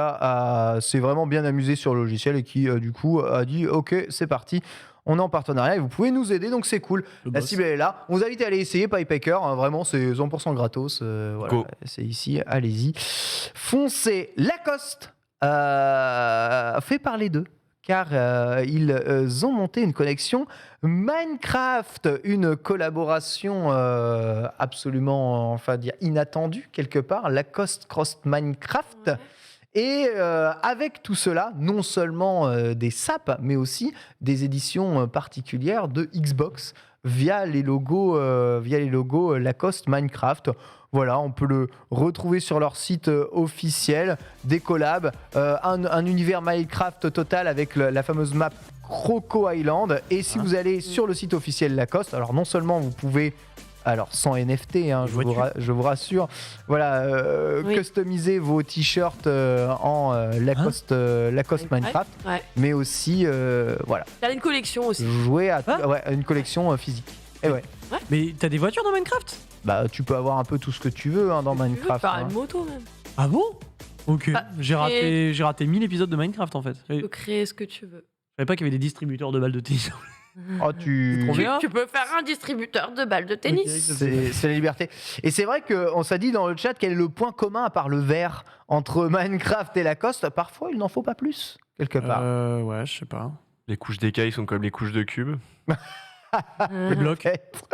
s'est vraiment bien amusé sur le logiciel et qui du coup a dit ok, c'est parti. On est en partenariat et vous pouvez nous aider, donc c'est cool. Le La boss. cible elle est là. On vous invite à aller essayer Piepaker, vraiment c'est 100% gratos. Voilà, Go. c'est ici, allez-y. Foncez. Lacoste fait parler d'eux. Car ils ont monté une connexion Minecraft, une collaboration absolument, enfin dire inattendue quelque part, Lacoste Cross Minecraft. Et avec tout cela, non seulement des SAP, mais aussi des éditions particulières de Xbox via les logos Lacoste Minecraft. Voilà, on peut le retrouver sur leur site officiel, des collabs, un univers Minecraft total avec la fameuse map Croco Island. Et si vous allez sur le site officiel Lacoste, alors non seulement vous pouvez, alors sans NFT, je vous rassure, voilà, Oui. customiser vos t-shirts en Lacoste Minecraft, Ouais. mais aussi voilà, T'as une collection aussi. jouer à Hein une collection physique. Et ouais, Mais t'as des voitures dans Minecraft? bah tu peux avoir un peu tout ce que tu veux dans Tu veux Minecraft. faire hein. une moto même. Ah bon? Ok. Bah, J'ai raté 1000 épisodes de Minecraft en fait. Je Tu peux créer ce que tu veux. savais pas qu'il y avait des distributeurs de balles de tennis. Oh, tu... C'est trop bien. Tu peux faire un distributeur de balles de tennis. C'est la liberté. Et c'est vrai qu'on s'est dit dans le chat quel est le point commun à part le vert entre Minecraft et Lacoste. Parfois, il n'en faut pas plus, quelque part. Ouais, je sais pas. Les couches d'écailles sont comme les couches de cubes. Les blocs. Peut-être.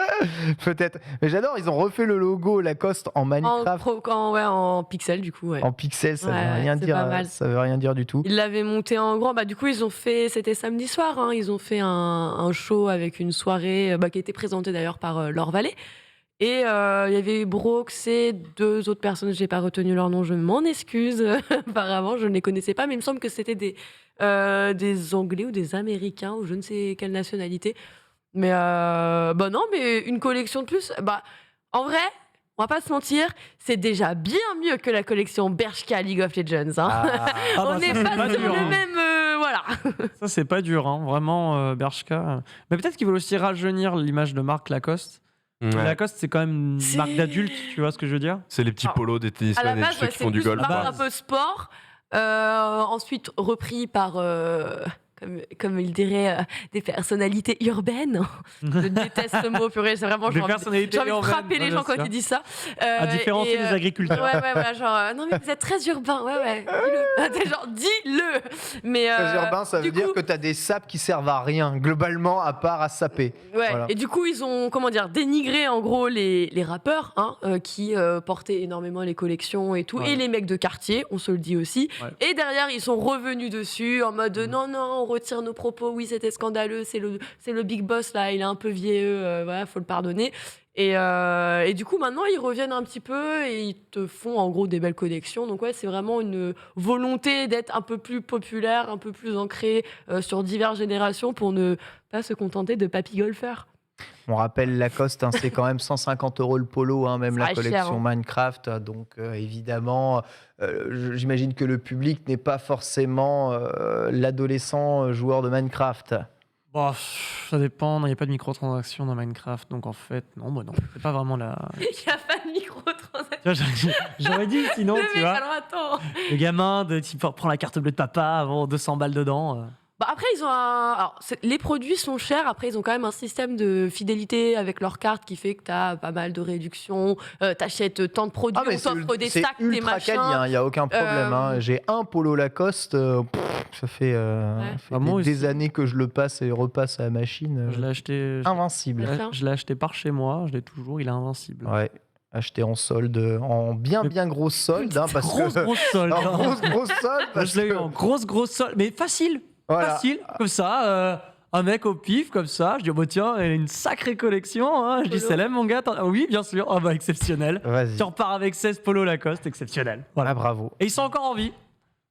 Peut-être. Mais j'adore, ils ont refait le logo Lacoste en Minecraft. En pixel du coup, ouais. En pixels, ça Ouais, veut rien c'est dire. pas mal. Ça veut rien dire du tout. Ils l'avaient monté en grand. Bah, du coup, ils ont fait. C'était samedi soir. Hein, ils ont fait un show avec une soirée qui était présentée d'ailleurs par Laure Vallée. Et il y avait Brox et deux autres personnes. J'ai pas retenu leur nom. Je m'en excuse. Apparemment, je ne les connaissais pas. Mais il me semble que c'était des Anglais ou des Américains ou je ne sais quelle nationalité. Mais non, mais une collection de plus. Bah, en vrai. On va pas se mentir, c'est déjà bien mieux que la collection Bershka League of Legends. Hein. Ah, Ah bah, On ça, n'est c'est pas sur dur, le hein. même. Voilà. Ça, c'est pas dur, hein. Vraiment, Bershka. Mais peut-être qu'ils veulent aussi rajeunir l'image de marque Lacoste. Lacoste, c'est quand même une C'est- marque d'adulte, tu vois ce que je veux dire? C'est les petits Alors, polos des À la tennisman et de base, ceux ouais, qui c'est font du plus golf. une marque quoi. un peu sport. Ensuite repris par, comme il dirait, des personnalités urbaines. Je déteste ce mot, purée. C'est vraiment, Des personnalités j'ai envie de urbaines, frapper les ouais, gens bien quand sûr. ils disent ça. À différencier des agriculteurs. Ouais, voilà, genre, non mais vous êtes très urbain, ouais, dis-le. T'es genre, dis-le. Mais, très urbain, ça veut du dire coup- que tu as des sapes qui servent à rien, globalement, à part à saper. Ouais, Voilà. et du coup, ils ont, dénigré en gros les rappeurs qui portaient énormément les collections et tout, Ouais. et les mecs de quartier, on se le dit aussi. Ouais. Et derrière, ils sont revenus dessus en mode non, on retire nos propos, oui, c'était scandaleux, c'est le big boss là, il est un peu vieux, voilà, faut le pardonner. Et du coup, maintenant, ils reviennent un petit peu et ils te font en gros des belles collections. Donc, ouais, c'est vraiment une volonté d'être un peu plus populaire, un peu plus ancré sur diverses générations pour ne pas se contenter de papy golfeurs. On rappelle Lacoste, hein, c'est quand même 150 € le polo, hein, même Ça la reste cher, collection hein. Minecraft. Donc évidemment, j'imagine que le public n'est pas forcément l'adolescent joueur de Minecraft. Bon, ça dépend, il n'y a pas de microtransactions dans Minecraft, donc en fait, non, c'est pas vraiment la. Il n'y a pas de microtransaction. Tu vois, j'aurais dit sinon, Le tu mec, vois, alors attends. le gamin de type prend la carte bleue de papa avant 200 balles dedans. Bah après, ils ont les produits sont chers. Après, ils ont quand même un système de fidélité avec leur carte qui fait que tu as pas mal de réductions. T'achètes tant de produits, on t'offre des c'est stacks, des ultra machins. quali, il n'y a aucun problème. Hein. J'ai un polo Lacoste, ça fait, Ah, moi des aussi. années que je le passe et repasse à la machine. Je l'ai acheté. Invincible. Ouais. Je l'ai acheté par chez moi, je l'ai toujours, il est invincible. Ouais, acheté en solde, en bien grosse solde. Hein, parce grosse, que... grosse solde. en grosse solde. Moi, Parce je l'ai eu que... en grosse solde, mais facile. Voilà. Facile, comme ça, un mec au pif, comme ça. Je dis, oh, bah, tiens, elle a une sacrée collection. Hein. Je dis, Polo. c'est là, mon gars. Ah, oui, bien sûr. Ah, bah, exceptionnel. Vas-y. Tu repars avec 16 polos Lacoste, exceptionnel. Voilà. Ah, bravo. Et ils sont encore en vie.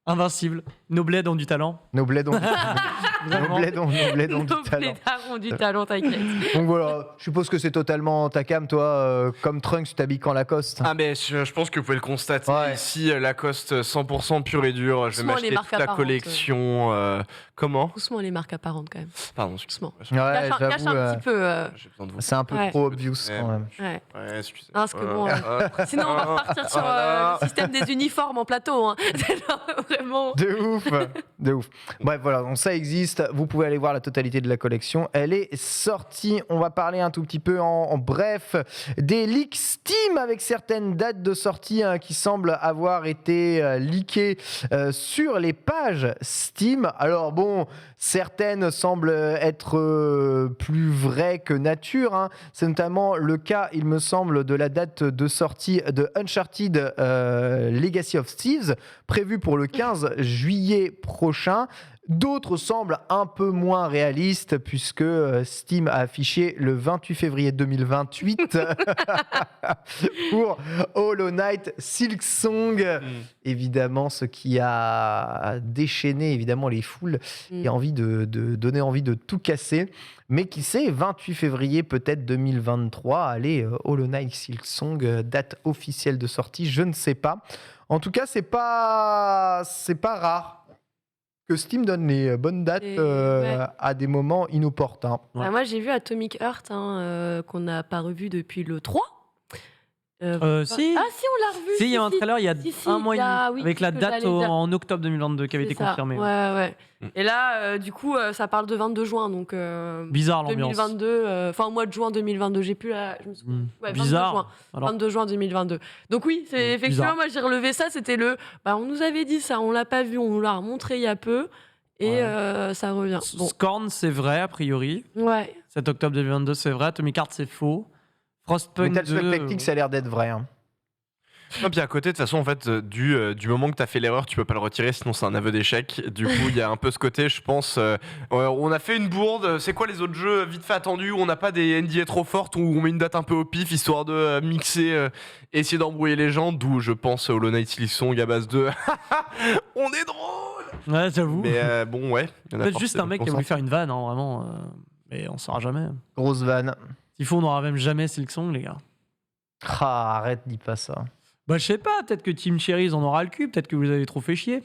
Invincibles. Nos bleds ont du talent. Nos bleds ont Vraiment. nos bleds ont du Nos talent. blédards ont du talent, t'inquiète. Donc voilà, je suppose que c'est totalement ta cam, toi, comme Trunks, tu t'habilles qu'en Lacoste. Ah mais je pense que vous pouvez le constater Ouais. ici, Lacoste 100% pur et dur. Je vais Doucement, les m'acheter marques toute la apparentes. collection. Comment Doucement, les marques apparentes quand même. Pardon, excuse-moi. Doucement. Ouais, Cache j'avoue, un petit peu. J'ai besoin de vous. c'est un peu Ouais. trop obvious quand même. Ouais. Ouais, excusez-moi. Parce que bon, sinon, on va repartir sur le système des uniformes en plateau. Hein. C'est genre vraiment. De ouf, de ouf. Bref, voilà, donc ça existe. Vous pouvez aller voir la totalité de la collection. Elle est sortie. On va parler un tout petit peu en bref des leaks Steam avec certaines dates de sortie qui semblent avoir été leakées sur les pages Steam. Alors bon, certaines semblent être plus vraies que nature. Hein. C'est notamment le cas, il me semble, de la date de sortie de Uncharted Legacy of Thieves, prévue pour le 15 juillet prochain. D'autres semblent un peu moins réalistes puisque Steam a affiché le 28 février 2028 pour Hollow Knight Silksong. Évidemment, ce qui a déchaîné évidemment les foules et envie de donner envie de tout casser. Mais qui sait, 28 février peut-être 2023, allez, Hollow Knight Silksong, date officielle de sortie, je ne sais pas. En tout cas, c'est pas rare que Steam donne les bonnes dates Ouais. à des moments inopportuns. Ouais. Moi, j'ai vu Atomic Heart qu'on n'a pas revu depuis le 3. Si. Ah, si, on l'a revu. Si, il y a un trailer il y a Si, si, un mois et demi, oui, avec la c'est ce que date j'allais dire. en octobre 2022 qui avait C'est été ça. confirmée. Ouais. Et là, du coup, ça parle de 22 juin, donc Bizarre l'ambiance. 2022, enfin au mois de juin 2022, j'ai plus la. Je me souviens. Ouais, 22 Bizarre. juin. Alors, 22 juin 2022. Donc oui, c'est effectivement, bizarre. moi j'ai relevé ça, c'était on nous avait dit ça, on l'a pas vu, on nous l'a remontré il y a peu, et ça revient. Bon, Scorn, c'est vrai, a priori. ouais. 7 octobre 2022, c'est vrai. Atomic Heart, c'est faux. Frostpunk Metal 2. Slug Tactics, ça a l'air d'être vrai. Hein. Non, puis à côté, de toute façon, en fait, du moment que tu as fait l'erreur, tu peux pas le retirer, sinon c'est un aveu d'échec. Du coup, il y a un peu ce côté, je pense. On a fait une bourde. C'est quoi les autres jeux vite fait attendus où on n'a pas des NDA trop fortes, où on met une date un peu au pif, histoire de mixer, essayer d'embrouiller les gens. D'où je pense Hollow Knight Silksong à base de. On est drôle! Ouais, j'avoue. Mais bon, ouais. il y en a Peut-être juste un forcément mec qui a qui voulu sont faire une vanne, hein, vraiment. Mais on saura jamais. Grosse vanne. S'il faut, on n'aura même jamais Silksong, les gars. Ah, arrête, dis pas ça. Bah, je sais pas, peut-être que Team Cherries en aura le cul, peut-être que vous avez trop fait chier.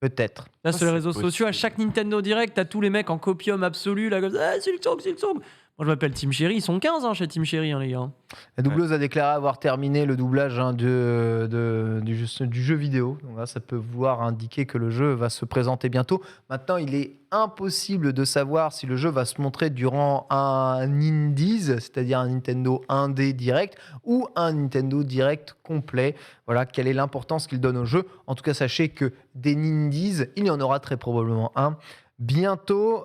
Peut-être. Là, Ah, sur les c'est réseaux possible. sociaux, à chaque Nintendo Direct, t'as tous les mecs en copium absolu, là, comme ça, Silksong. Moi, je m'appelle Team Cherry, ils sont 15 chez Team Cherry, les gars. La doubleuse a déclaré avoir terminé le doublage du jeu vidéo. Donc là, ça peut vouloir indiquer que le jeu va se présenter bientôt. Maintenant, il est impossible de savoir si le jeu va se montrer durant un Indies, c'est-à-dire un Nintendo 1D direct, ou un Nintendo Direct complet. Voilà, quelle est l'importance qu'il donne au jeu. En tout cas, sachez que des Indies, il y en aura très probablement un. Bientôt,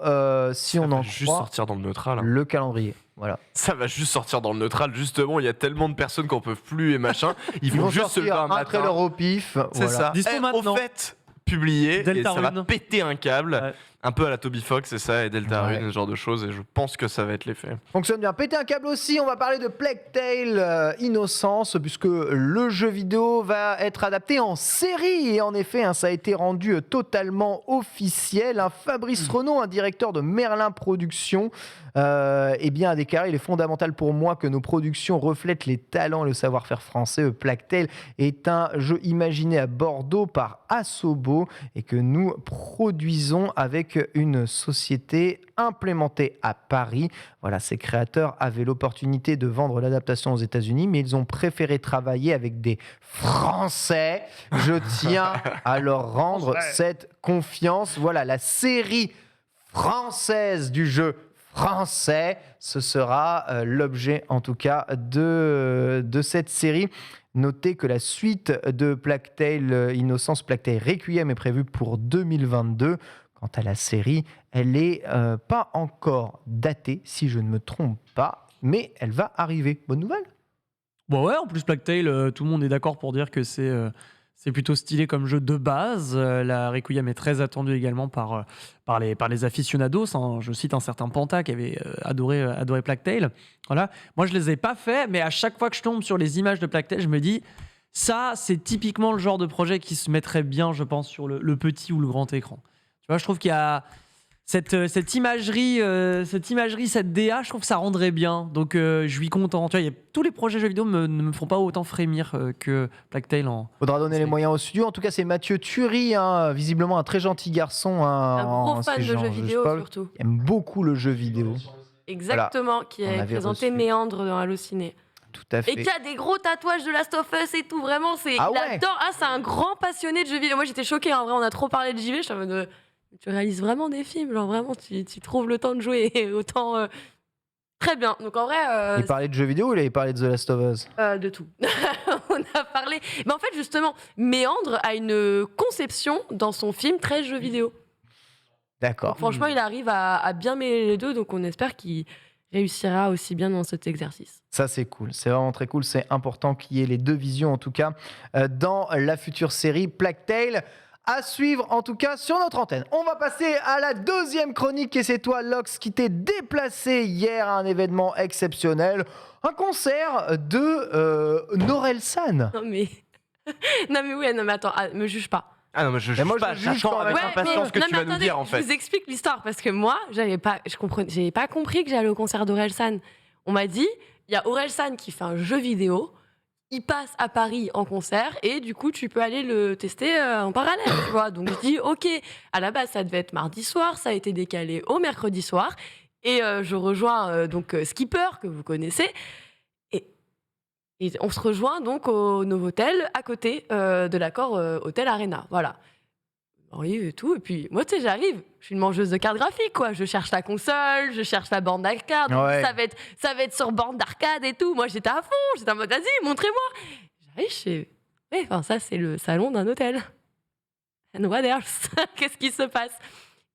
si Ça on va en juste croit sortir dans le neutral. Hein. le calendrier. Voilà. Ça va juste sortir dans le neutral. Justement, il y a tellement de personnes qu'on peut plus et machin. Ils Ils vont vont juste se lever sortir un un trailer matin. au pif. C'est voilà. ça. Dispo maintenant. Au fait, publié et ça va Deltarune. péter un câble. Ouais. Un peu à la Toby Fox, c'est ça, et Deltarune, Ouais. ce genre de choses, et je pense que ça va être l'effet. Fonctionne bien. Péter un câble aussi, on va parler de Plague Tale Innocence, puisque le jeu vidéo va être adapté en série. Et en effet, ça a été rendu totalement officiel. Fabrice Renaud, un directeur de Merlin Productions, a déclaré: il est fondamental pour moi que nos productions reflètent les talents et le savoir-faire français. Plague Tale est un jeu imaginé à Bordeaux par Asobo et que nous produisons avec une société implémentée à Paris. Voilà, ces créateurs avaient l'opportunité de vendre l'adaptation aux États-Unis, mais ils ont préféré travailler avec des Français. Je tiens à leur rendre cette confiance. Voilà, la série française du jeu français, ce sera l'objet en tout cas de cette série. Notez que la suite de Plague Tale Innocence, Plague Tale Requiem, est prévue pour 2022. Quant à la série, elle n'est pas encore datée, si je ne me trompe pas, mais elle va arriver. Bonne nouvelle. Bon ouais, en plus Plague Tale, tout le monde est d'accord pour dire que c'est plutôt stylé comme jeu de base. La Requiem est très attendue également par les aficionados. Hein. Je cite un certain Panta qui avait adoré Plague Tale. Voilà. Moi, je les ai pas fait, mais à chaque fois que je tombe sur les images de Plague Tale, je me dis, ça, c'est typiquement le genre de projet qui se mettrait bien, je pense, sur le petit ou le grand écran. Tu vois, je trouve qu'il y a cette imagerie, cette DA, je trouve que ça rendrait bien. Donc, je suis content. Tu vois, tous les projets jeux vidéo ne me font pas autant frémir que Plague Tale. Faudra donner les moyens au studio. En tout cas, c'est Mathieu Thury, visiblement un très gentil garçon. Un gros fan de jeux vidéo, surtout. Il aime beaucoup le jeu vidéo. Exactement, qui a présenté Méandre dans Allociné. Tout à fait. Et qui a des gros tatouages de Last of Us et tout, vraiment, il adore. C'est un grand passionné de jeux vidéo. Moi, j'étais choquée, en vrai, on a trop parlé de JV, je suis en mode, tu réalises vraiment des films, genre vraiment, tu trouves le temps de jouer autant. Très bien. Donc en vrai. Il parlait de jeux vidéo ou il avait parlé de The Last of Us? De tout. On a parlé. Mais en fait, justement, Méandre a une conception dans son film très jeu vidéo. D'accord. Donc, franchement, il arrive à bien mêler les deux, donc on espère qu'il réussira aussi bien dans cet exercice. Ça, c'est cool. C'est vraiment très cool. C'est important qu'il y ait les deux visions, en tout cas, dans la future série Plague Tale. À suivre, en tout cas, sur notre antenne. On va passer à la deuxième chronique, et c'est toi, Lox, qui t'es déplacé hier à un événement exceptionnel. Un concert de Norelsan. Non, mais attends, me juge pas. Ah non, mais je juge pas, j'attends avec impatience que tu vas nous dire, en fait. Je vous explique l'histoire, parce que moi, j'avais pas compris que j'allais au concert d'Orelsan. On m'a dit, il y a Orelsan qui fait un jeu vidéo, il passe à Paris en concert, et du coup, tu peux aller le tester en parallèle, tu vois. Donc, je dis, ok, à la base, ça devait être mardi soir, ça a été décalé au mercredi soir, et je rejoins Skipper, que vous connaissez, et on se rejoint donc au Novotel, à côté de l'Accor Hotel Arena. Voilà. On arrive et tout. Et puis, moi, tu sais, j'arrive. Je suis une mangeuse de cartes graphiques, quoi. Je cherche la console, je cherche la borne d'arcade. Ouais. Ça va être sur borne d'arcade et tout. Moi, j'étais à fond. J'étais en mode, vas-y, montrez-moi. J'arrive, je fais, ça, c'est le salon d'un hôtel. And what else? Qu'est-ce qui se passe?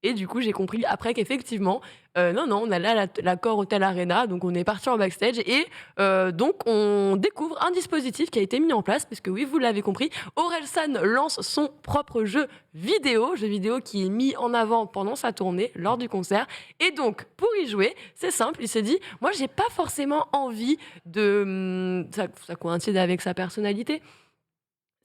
Et du coup, j'ai compris après qu'effectivement, non, on allait à l'Accor Hotel Arena, donc on est parti en backstage et donc on découvre un dispositif qui a été mis en place, parce que oui, vous l'avez compris, Orelsan lance son propre jeu vidéo qui est mis en avant pendant sa tournée, lors du concert. Et donc, pour y jouer, c'est simple, il s'est dit, moi, j'ai pas forcément envie de... Ça coïncide avec sa personnalité.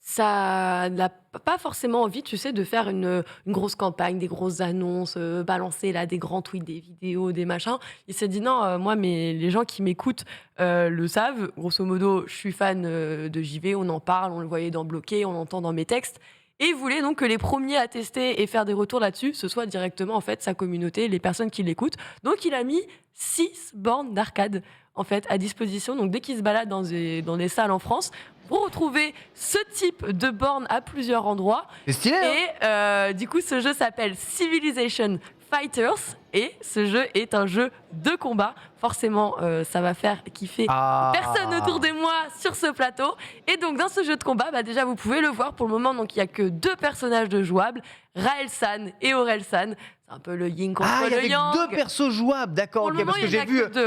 Ça n'a pas forcément envie, tu sais, de faire une grosse campagne, des grosses annonces, balancer là des grands tweets, des vidéos, des machins. Il s'est dit non, moi, mais les gens qui m'écoutent le savent. Grosso modo, je suis fan de JV, on en parle, on le voyait dans Bloqué, on l'entend dans mes textes. Et il voulait donc que les premiers à tester et faire des retours là-dessus, ce soit directement en fait sa communauté, les personnes qui l'écoutent. Donc il a mis 6 bornes d'arcade en fait à disposition. Donc dès qu'il se balade dans des salles en France, vous retrouvez ce type de bornes à plusieurs endroits. C'est stylé, hein? Et du coup, ce jeu s'appelle Civilization Fighters. Et ce jeu est un jeu de combat. Forcément, ça va faire kiffer personne autour de moi sur ce plateau. Et donc, dans ce jeu de combat, déjà, vous pouvez le voir pour le moment. Donc, il n'y a que 2 personnages de jouables, Raelsan et Orelsan. C'est un peu le yin contre le yang. Il y a 2 persos jouables, d'accord, ok, parce que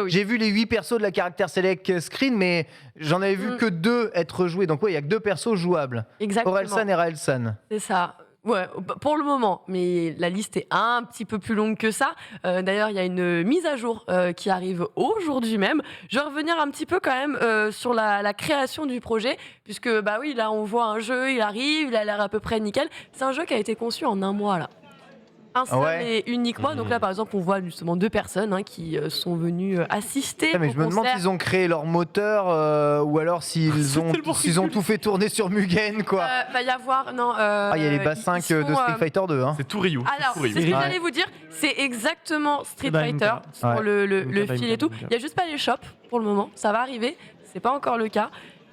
j'ai vu les 8 persos de la caractère select screen, mais j'en avais vu que 2 être joués. Donc, il n'y a que 2 persos jouables. Exactement. Orelsan et Raelsan. C'est ça. Ouais, pour le moment, mais la liste est un petit peu plus longue que ça. D'ailleurs, il y a une mise à jour qui arrive aujourd'hui même. Je vais revenir un petit peu quand même sur la création du projet, puisque bah oui, là on voit un jeu, il arrive, il a l'air à peu près nickel. C'est un jeu qui a été conçu en un mois là. Un seul et unique mois. Donc là, par exemple, on voit justement 2 personnes qui sont venues assister. Mais au je me demande concert. s'ils ont créé leur moteur ou alors s'ils ont tout fait tourner sur Mugen, quoi. Va y avoir non. Il y a les bassins ils sont, de Street Fighter 2. Hein. C'est tout Ryu. Alors, c'est tout c'est Ryu. ce que Ouais. j'allais vous dire, c'est exactement Street Bah, Fighter MK. sur Ouais. le MK, fil et tout. Il n'y a juste pas les shops pour le moment, ça va arriver, c'est pas encore le cas.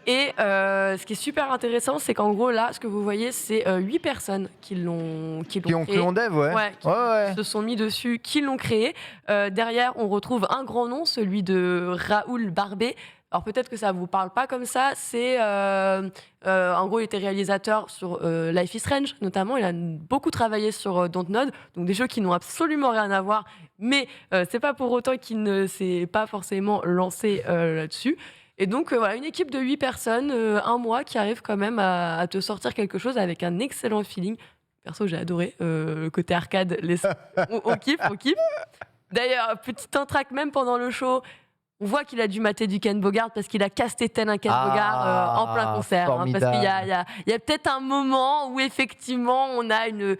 Et ce qui est super intéressant, c'est qu'en gros, là, ce que vous voyez, c'est 8 personnes qui l'ont Qui créé. ont dev, ouais. Ouais, qui Ouais. se sont mis dessus, qui l'ont créé. Derrière, on retrouve un grand nom, celui de Raoul Barbé. Alors peut-être que ça vous parle pas comme ça. C'est en gros, il était réalisateur sur Life is Strange notamment. Il a beaucoup travaillé sur Dontnod, donc des jeux qui n'ont absolument rien à voir. Mais c'est pas pour autant qu'il ne s'est pas forcément lancé là-dessus. Et donc voilà, une équipe de 8 personnes, un mois, qui arrive quand même à te sortir quelque chose avec un excellent feeling. Perso, j'ai adoré le côté arcade. On kiffe, on kiffe. D'ailleurs, petit entraque même pendant le show. On voit qu'il a dû mater du Ken Bogard parce qu'il a casté tel un Ken Bogard en plein concert. Parce qu'il y a peut-être un moment où effectivement on a une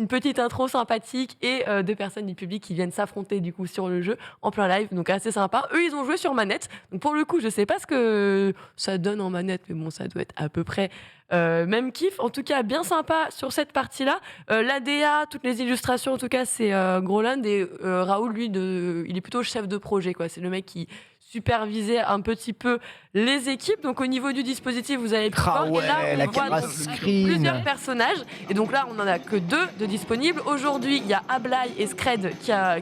petite intro sympathique et 2 personnes du public qui viennent s'affronter du coup sur le jeu en plein live, donc assez sympa. Eux, ils ont joué sur manette, donc pour le coup, je sais pas ce que ça donne en manette, mais bon, ça doit être à peu près même kiff. En tout cas, bien sympa sur cette partie-là. L'ADA, toutes les illustrations, en tout cas, c'est Groland, et Raoul, lui, il est plutôt chef de projet, quoi. C'est le mec qui superviser un petit peu les équipes. Donc au niveau du dispositif, vous allez pouvoir. ouais, et là, la on voit caméra donc screen. plusieurs personnages. Et donc là, on n'en a que 2 de disponibles. Aujourd'hui, il y a Ablai et Scred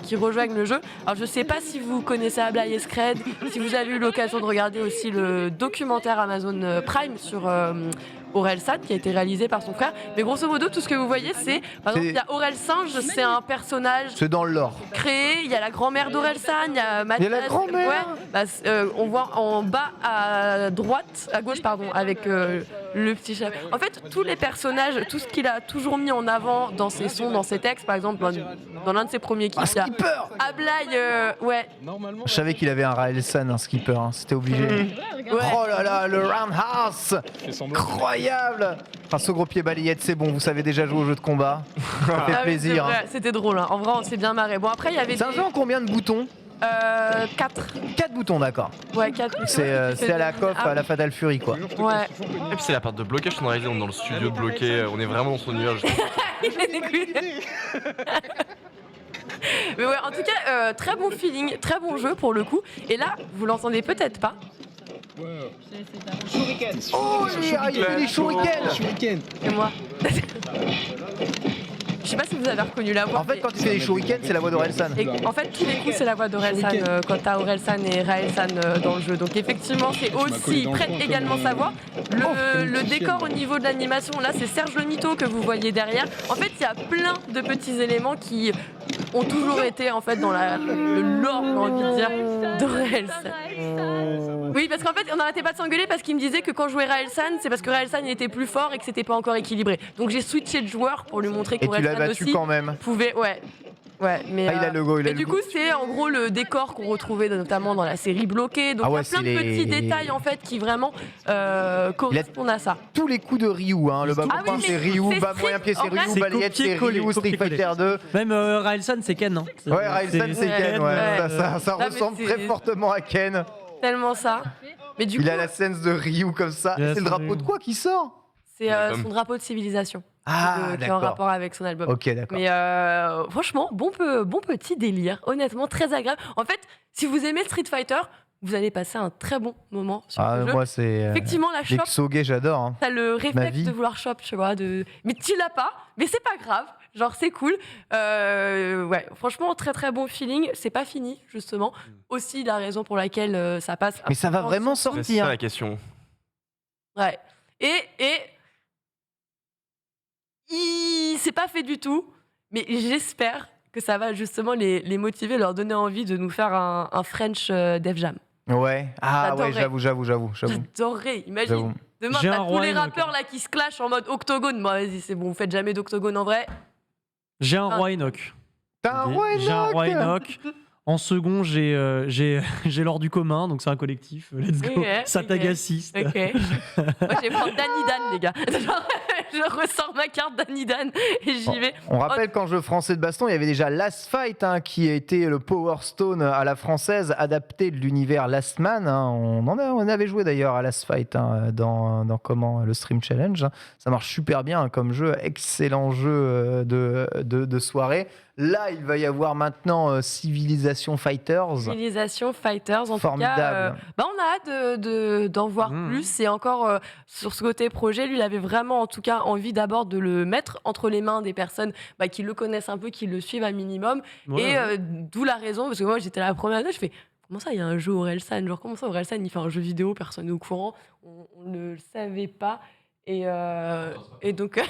qui rejoignent le jeu. Alors je sais pas si vous connaissez Ablai et Scred, si vous avez eu l'occasion de regarder aussi le documentaire Amazon Prime sur Orelsan qui a été réalisé par son frère. Mais grosso modo, tout ce que vous voyez, c'est par exemple, il y a Aurel Singe, c'est un personnage C'est dans le lore. créé. Il y a la grand-mère d'Orelsan, il y a Mathias. Il y a la grand-mère. Ouais, bah, on voit en bas à droite, à gauche, pardon, avec le petit chat. En fait, tous les personnages, tout ce qu'il a toujours mis en avant dans ses sons, dans ses textes, par exemple, dans l'un de ses premiers clips, il y a Skipper. Ablai, ouais. Je savais qu'il avait un Raelsan, un skipper, hein. C'était obligé. Ouais. Oh là là, le roundhouse. Incroyable. Enfin, ce gros pied balayette, c'est bon, vous savez déjà jouer au jeu de combat. Ça fait Ah oui, c'est plaisir. vrai, Hein. c'était drôle, hein. En vrai, on s'est bien marré. Bon, après, il y avait C'est un jeu en combien de boutons 4. 4 boutons, d'accord. Ouais, 4. C'est à la coffre, à la Fatal Fury, quoi. Ouais. Et puis c'est la part de blocage qu'on a réalisé, on est dans le studio de bloqué, on est vraiment dans son univers. Mais ouais, en tout cas, très bon feeling, très bon jeu pour le coup. Et là, vous l'entendez peut-être pas. Oh, il fait des shurikens. C'est moi. Je sais pas si vous avez reconnu la voix. En fait, quand tu fais des shurikens, c'est la voix d'Orelsan. Et en fait, tous les coups, c'est la voix d'Orelsan quand t'as Orelsan et Raelsan dans le jeu. Donc effectivement, c'est aussi, il prête également sa voix. Le décor au niveau de l'animation, là, c'est Serge Le Mito que vous voyez derrière. En fait, il y a plein de petits éléments qui ont toujours été en fait dans le lore, j'ai envie de dire, d'Orelsan. Oui, parce qu'en fait, on n'arrêtait pas de s'engueuler parce qu'il me disait que quand je jouais Raelsan, c'est parce que Raelsan il était plus fort et que c'était pas encore équilibré. Donc j'ai switché de joueur pour lui montrer Et tu l'as qu'Orelsan battu aussi quand même. pouvait, ouais. Ouais, mais Ah, il a le go, il a et le du go. coup, c'est en gros le décor qu'on retrouvait notamment dans la série Bloquée. Donc Ah il y ouais, a plein c'est de petits les- détails en fait qui vraiment correspondent à ça. Tous les coups de Ryu, hein. Le bas Ah oui, coin mais c'est Ryu, c'est bas strict. moyen pied c'est En vrai, Ryu, c'est balayette c'est copier-coller, Ryu, Street copier-coller. Fighter 2. Même Raelsan, c'est Ken. Hein. Ouais, Raelsan c'est Ken, ouais. Ouais. Ça mais ressemble c'est- très fortement à Ken. Tellement ça. Mais du Il coup, a la scène de Ryu comme ça. Il a Et c'est le son drapeau de Ryu. quoi qui sort c'est L'album. son drapeau de civilisation Ah, qui est en d'accord. rapport avec son album. Ok, d'accord. Mais franchement, bon petit délire, honnêtement très agréable. En fait, si vous aimez Street Fighter, vous allez passer un très bon moment sur Ah, ce jeu. moi c'est. Effectivement, la Les shop, Ksoge, j'adore. Hein. t'as le vie. réflexe de vouloir shop, tu vois. Mais tu l'as pas, mais c'est pas grave. Genre, c'est cool. Ouais, franchement, très très bon feeling. C'est pas fini, justement. Aussi, la raison pour laquelle ça passe. Mais ça va vraiment C'est ça sortir. la question. Ouais. Et c'est pas fait du tout, mais j'espère que ça va justement les motiver, leur donner envie de nous faire un French Def Jam. Ouais. Ah ouais, J'adorerais. j'avoue. J'adorerais, imagine. J'avoue. Demain, J'ai t'as un tous roi les Enoch, rappeurs là qui se clashent en mode octogone. Bon, vas-y, c'est bon, vous faites jamais d'octogone en vrai. J'ai un roi Enoch. T'as un roi J'ai un roi Enoch. Enoch. En second, j'ai l'or du commun, donc c'est un collectif. Let's go. Ok, Satagassiste. Ok. Moi, je vais prendre Danny Dan, les gars. Genre, je ressors ma carte Danny Dan et j'y vais. On rappelle qu'en jeu français de baston, il y avait déjà Last Fight qui a été le Power Stone à la française, adapté de l'univers Last Man. On avait joué d'ailleurs à Last Fight dans le Stream Challenge. Ça marche super bien comme jeu, excellent jeu de soirée. Là, il va y avoir maintenant Civilization Fighters. Civilization Fighters, en tout Formidable. cas, on a hâte d'en voir plus. Et encore, sur ce côté projet, lui, il avait vraiment, en tout cas, envie d'abord de le mettre entre les mains des personnes qui le connaissent un peu, qui le suivent un minimum. Ouais, Et d'où la raison, parce que moi, j'étais la première année, je fais, comment ça, il y a un jeu Orelsan? Genre, comment ça, Orelsan, il fait un jeu vidéo, personne n'est au courant. On ne le savait pas. Et donc...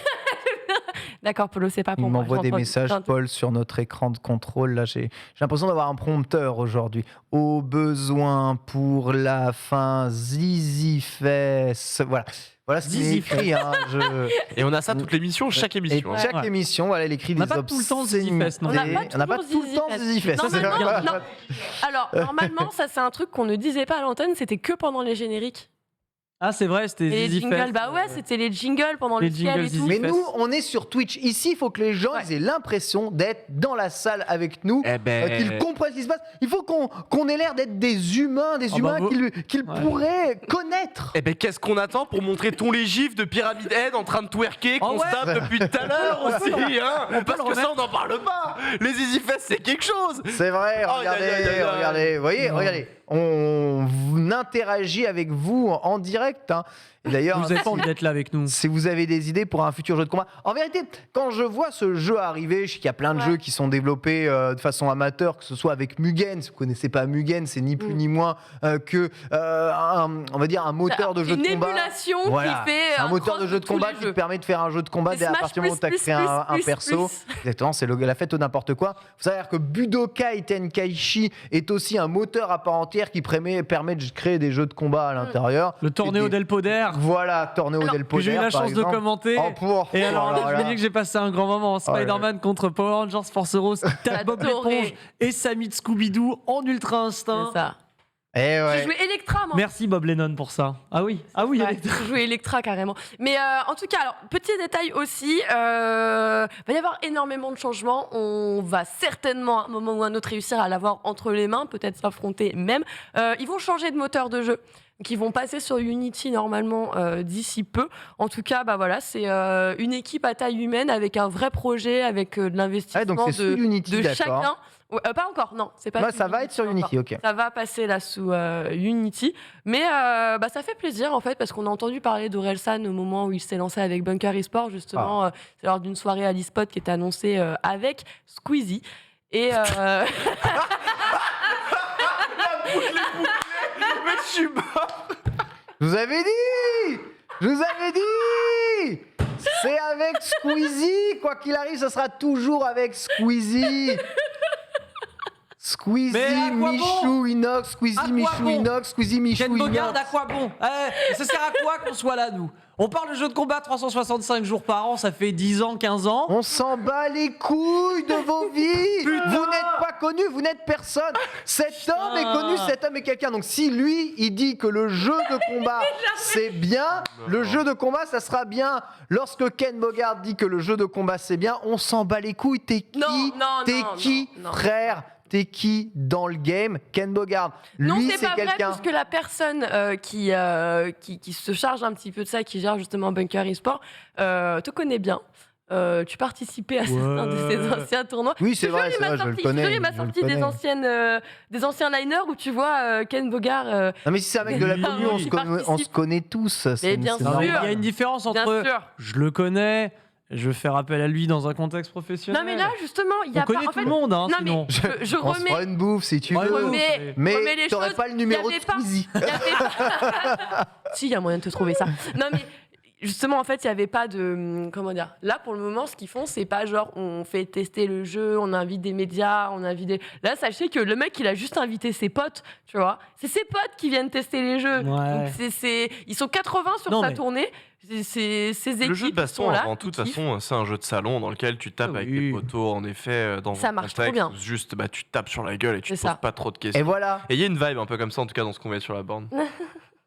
D'accord, Polo, c'est pas pour Il moi. m'envoie des J'entends- messages, j'entends- Paul, sur notre écran de contrôle. Là, j'ai l'impression d'avoir un prompteur aujourd'hui. Au besoin pour la fin, Zizi Fess. Voilà ce qu'il Zizi écrit. Et on a ça toute l'émission, chaque Et émission. hein. chaque Ouais. émission, voilà, il écrit On n'a des pas tout le temps Zizi obscénités. Fess, non. On n'a On n'a pas toujours tout le temps Zizi Zizi Fess. Fess. Ça, c'est Normalement, vrai. non. Alors, normalement, ça, c'est un truc qu'on ne disait pas à l'antenne, c'était que pendant les génériques. Ah, c'est vrai, c'était Et les Zizi jingles, Fest. bah ouais, c'était les jingles pendant Les le ciel jingles et Zizi tout. Mais Fess. nous, on est sur Twitch. Ici, il faut que les gens Ouais. ils aient l'impression d'être dans la salle avec nous. Eh ben, Qu'ils comprennent ce qui se passe. Il faut qu'on ait l'air d'être des humains, Ah bah, qu'ils ouais. pourraient connaître. eh ben, qu'est-ce qu'on attend pour montrer tous les gifs de Pyramid Head en train de twerker Ah qu'on ouais. se tape depuis tout à l'heure aussi, hein Parce le que ça, on n'en parle pas. Les Easy Fest, c'est quelque chose. C'est vrai, Aïe, regardez, aïe, aïe, aïe, aïe. regardez. Vous voyez, Non. regardez. On interagit avec vous en direct. Et d'ailleurs, Vous avez pas envie d'être là avec nous. si vous avez des idées pour un futur jeu de combat. En vérité, quand je vois ce jeu arriver, je sais qu'il y a plein de Ouais. jeux qui sont développés de façon amateur, que ce soit avec Mugen. Si vous connaissez pas Mugen, c'est ni plus ni moins que on va dire un moteur de jeu de Une combat. émulation Voilà. qui fait C'est un moteur cross de jeu de tous combat les qui jeux. te permet de faire un jeu de combat C'est à Smash partir du moment où tu as plus, créé un plus, perso. plus. Exactement, c'est la fête au n'importe quoi. Faut savoir que Budokai Tenkaichi est aussi un moteur à part entière qui permet de créer des jeux de combat à l'intérieur. Le Torneo Et des- del Poder, Voilà, Torneo Alors, del que Poder. j'ai eu la par chance de exemple. commenter. En pour. Et alors, Voilà, je me dis que j'ai passé un grand moment. Spider-Man contre Power Rangers Force Rose, tape Bob J'adorais. l'éponge et Sammy de Scooby-Doo en Ultra Instinct. C'est ça. Eh J'ai ouais. joué Electra, moi. Merci Bob Lennon pour ça. Ah oui, Ouais, Electra. j'ai joué Electra carrément. Mais en tout cas, alors, petit détail aussi, va y avoir énormément de changements. On va certainement à un moment ou à un autre réussir à l'avoir entre les mains, peut-être s'affronter même. Ils vont changer de moteur de jeu. Donc, ils vont passer sur Unity normalement d'ici peu. En tout cas, bah voilà, c'est une équipe à taille humaine avec un vrai projet, avec de l'investissement Ah, donc c'est sous Unity, de d'accord. chacun. Ouais, pas encore, non, c'est pas. Ouais, sous ça va être sur encore. Unity, ok. Ça va passer là sous Unity. Mais ça fait plaisir en fait parce qu'on a entendu parler d'Orelsan au moment où il s'est lancé avec Bunker eSport justement. C'est lors d'une soirée à l'eSpot qui était annoncée avec Squeezie. Et Mais je suis mort. Je vous avais dit Je vous avais dit C'est avec Squeezie. Quoi qu'il arrive, ça sera toujours avec Squeezie. Squeezie, Mais à quoi Michou, bon Inox, À Squeezie, quoi Michou, bon Inox, Squeezie, Michou, Ken Bogard, à Inox. quoi bon Ça sert à quoi qu'on soit là, nous? On parle de jeux de combat 365 jours par an, ça fait 10 ans, 15 ans. On s'en bat les couilles de vos vies. Vous n'êtes pas connu, vous n'êtes personne. Cet homme est connu, cet homme est quelqu'un. Donc si lui, il dit que le jeu de combat, c'est bien, le jeu de combat, ça sera bien. Lorsque Ken Bogard dit que le jeu de combat, c'est bien, on s'en bat les couilles. T'es qui? Non, T'es non, qui, non, non. frère? T'es qui dans le game? Ken Bogard. non, Lui, c'est c'est pas vrai quelqu'un. puisque la personne qui se charge un petit peu de ça, qui gère justement Bunker eSport, te connaît bien. Tu participais à certains de ses anciens tournois. Oui, c'est Je te jure, vrai, il c'est m'a vrai, je le sorti- connais. je te jure, il m'a je le sorti connais. des anciens liners où tu vois Ken Bogard. Non, mais si c'est un mec de la Oui, commu, il on se participe. connaît tous. C'est bien c'est sûr. Non, mais il normal. y a une différence Bien entre sûr. je le connais, je fais appel à lui dans un contexte professionnel. Non, mais là, justement, il y on a connaît pas. En tout fait, le monde, hein, non, sinon. mais je On se fera remets. une bouffe si tu Ouais, veux. ouais. Mais remets les t'aurais choses, pas le numéro il y de avait pas- Squeezie. Il y avait pas- Si, il y a moyen de te trouver ça. Non, mais justement, en fait, il n'y avait pas de. Comment dire? Là, pour le moment, ce qu'ils font, c'est pas genre on fait tester le jeu, on invite des médias, on invite des. Là, sachez que le mec, il a juste invité ses potes, tu vois. C'est ses potes qui viennent tester les jeux. Ouais. Donc, ils sont 80 sur Non, sa mais- tournée. Ses équipes Le jeu de sont baston, là. avant tout, de toute ils kiffent. façon, c'est un jeu de salon dans lequel tu tapes Ah avec oui. tes poteaux, en effet, dans Ça un marche trop contexte bien. où juste tu tapes sur la gueule et tu te C'est poses ça. pas trop de Et questions. voilà. Et il y a une vibe un peu comme ça, en tout cas, dans ce qu'on met sur la borne.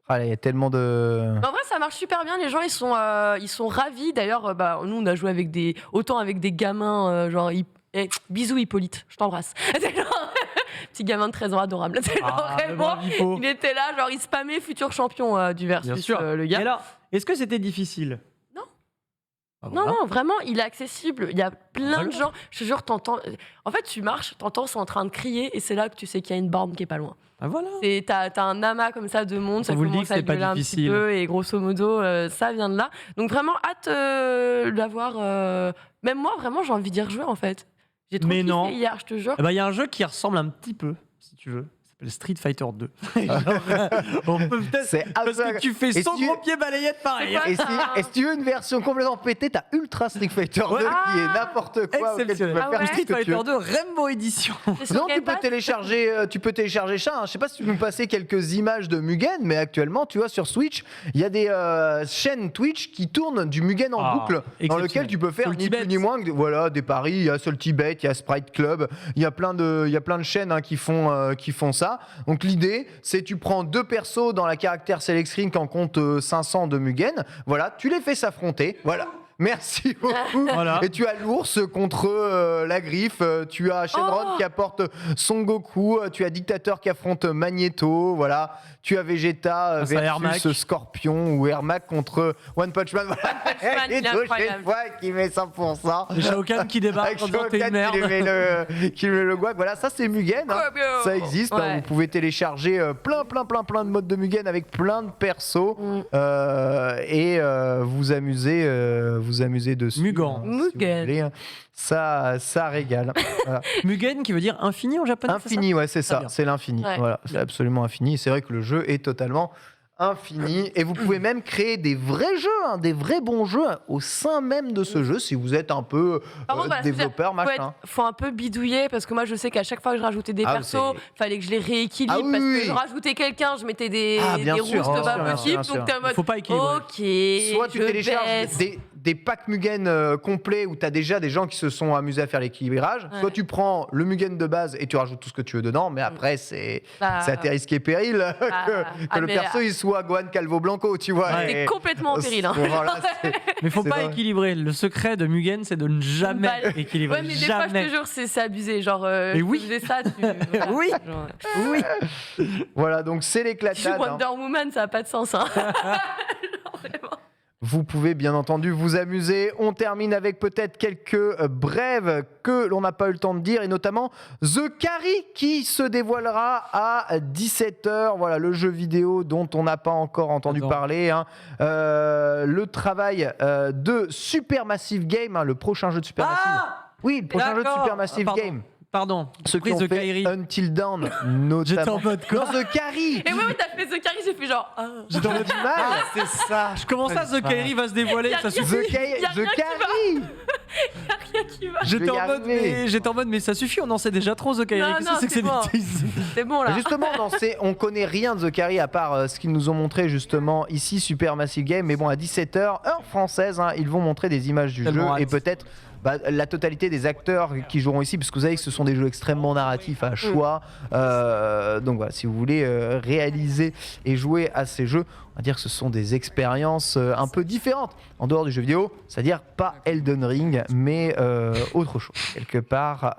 Allez, il y a tellement de. En vrai, ça marche super bien. Les gens, ils sont ravis. D'ailleurs, nous, on a joué autant avec des gamins, genre, bisous Hippolyte, je t'embrasse. C'est genre, petit gamin de 13 ans adorable. C'est genre, Ah, le vraiment, brave Hippo. il était là, genre, il spammait futur champion du Bien versus sûr. le Et gars. alors, est-ce que c'était difficile? Non. Ah, Non, voilà. non, vraiment, il est accessible. Il y a plein Voilà. de gens. Je te jure, t'entends. En fait, tu marches, t'entends, c'est en train de crier, et c'est là que tu sais qu'il y a une borne qui est pas loin. Ah, voilà. T'as un amas comme ça de monde, ça On vous le dit commence que à c'est pas gueuler un petit difficile. peu, et grosso modo, ça vient de là. Donc vraiment, hâte d'avoir. Même moi, vraiment, j'ai envie d'y rejouer en fait. J'ai trop Mais kiffé non. hier, je te jure. Eh ben, il y a un jeu qui ressemble un petit peu, si tu veux. Ça s'appelle Street Fighter 2. Genre, on peut peut-être. C'est Parce que tu fais Et 100 si- gros pieds balayette pareil. hein. Et si tu veux une version complètement pétée, t'as Ultra Street Fighter 2 Ouais. qui est n'importe quoi. auquel tu peux Exceptionnel. faire Ah ouais. tout ce Street que tu Fighter veux. 2 Rainbow Edition. C'est sur Non, Game Pass. tu peux télécharger ça. Hein. Je sais pas si tu nous passais quelques images de Mugen, mais actuellement, tu vois, sur Switch, il y a des chaînes Twitch qui tournent du Mugen en Ah, boucle, dans exceptionnel. lequel tu peux faire Soul ni Tibet. plus ni moins que voilà, des paris. Il y a Soul Tibet, il y a Sprite Club, il y a plein de chaînes hein, qui font ça. Donc l'idée, c'est tu prends 2 persos dans la caractère select screen qui en compte 500 de Mugen. Voilà, tu les fais s'affronter. Voilà. Merci beaucoup. Voilà. Et tu as l'ours contre la griffe, tu as Shenron Oh qui apporte Son Goku, tu as Dictateur qui affronte Magneto, voilà. Tu as Vegeta Face à Ermac. versus Scorpion ou Ermac contre One Punch Man. Voilà. Man, il est Et prochaine incroyable. fois qui met 100%. Et Shao Kahn qui débarque Avec en disant Shao t'es Kahn une merde. qui met le guac. Voilà, ça c'est Mugen. hein. Ça existe, hein, Ouais. vous pouvez télécharger plein de modes de Mugen avec plein de persos et vous amuser dessus. Mugen. hein, si vous Mugen. voulez, hein. Ça régale. Voilà. Mugen qui veut dire infini en japonais. c'est ça Infini, ouais, c'est Très ça, bien. c'est l'infini. Ouais. Voilà, c'est absolument infini. C'est vrai que le jeu est totalement infini et vous pouvez même créer des vrais jeux, hein, des vrais bons jeux au sein même de ce jeu si vous êtes un peu Par contre, voilà, développeur, faut, machin. faut un peu bidouiller parce que moi je sais qu'à chaque fois que je rajoutais des Ah, persos, fallait que je les rééquilibre Ah oui, parce oui, que oui. je rajoutais quelqu'un, je mettais des bien sûr, roustes bien pas sûr, bien possibles, sûr, donc t'es en mode Faut pas équilibrer. ok, Soit tu je télécharges baisse. des packs Mugen complets où tu as déjà des gens qui se sont amusés à faire l'équilibrage, Ouais. soit tu prends le Mugen de base et tu rajoutes tout ce que tu veux dedans, mais après c'est Bah, à tes risques et périls que le mais, perso il soit Gohan Calvo Blanco, tu vois. Ouais. t'es et- complètement en péril. Hein. Voilà, c'est- Mais faut C'est pas vrai. équilibrer. Le secret de Mugen, c'est de ne jamais Bah, équilibrer. Ouais, mais des fois, je jamais. te jure, c'est abusé. Genre, Mais tu oui. faisais ça, tu. voilà, Oui. genre, Oui. Voilà, donc c'est tu joues l'éclatade. hein. Wonder Woman, ça n'a pas de sens. Hein. Genre, vraiment. Vous pouvez bien entendu vous amuser. On termine avec peut-être quelques brèves que l'on n'a pas eu le temps de dire, et notamment The Carry qui se dévoilera à 17h. Voilà, le jeu vidéo dont on n'a pas encore entendu Attends. parler. Hein. Le travail de Supermassive Game, hein, le prochain jeu de Supermassive. Ah Oui, le prochain jeu de D'accord. Supermassive Pardon. Game. Pardon. Ceux qui Prise ont de fait Kairi. Until Dawn, J'étais en notamment. mode quoi Non, The Carry. Et oui, t'as fait The Carry, j'ai fait genre. Ah. J'étais en mode Du mal. C'est ça. Je commençais à The Kairi va se dévoiler, Y a ça rien. suffit. The Carry. Y a rien qui Carry. Rien qui va. Je vais y arriver. J'étais en mode, mais ça suffit, on en sait déjà trop The Kairi. Non, Qu'est-ce non, que c'est que c'est ces bon. bêtises C'est bon là. Justement, on connaît rien de The Carry à part ce qu'ils nous ont montré justement ici, Supermassive Game. Mais bon, à 17h, heure française, hein, ils vont montrer des images du Tellement jeu hâte. et peut-être la totalité des acteurs qui joueront ici, parce que vous savez que ce sont des jeux extrêmement narratifs à choix. Donc voilà, si vous voulez réaliser et jouer à ces jeux, on va dire que ce sont des expériences un peu différentes en dehors du jeu vidéo, c'est-à-dire pas Elden Ring, mais autre chose. Quelque part,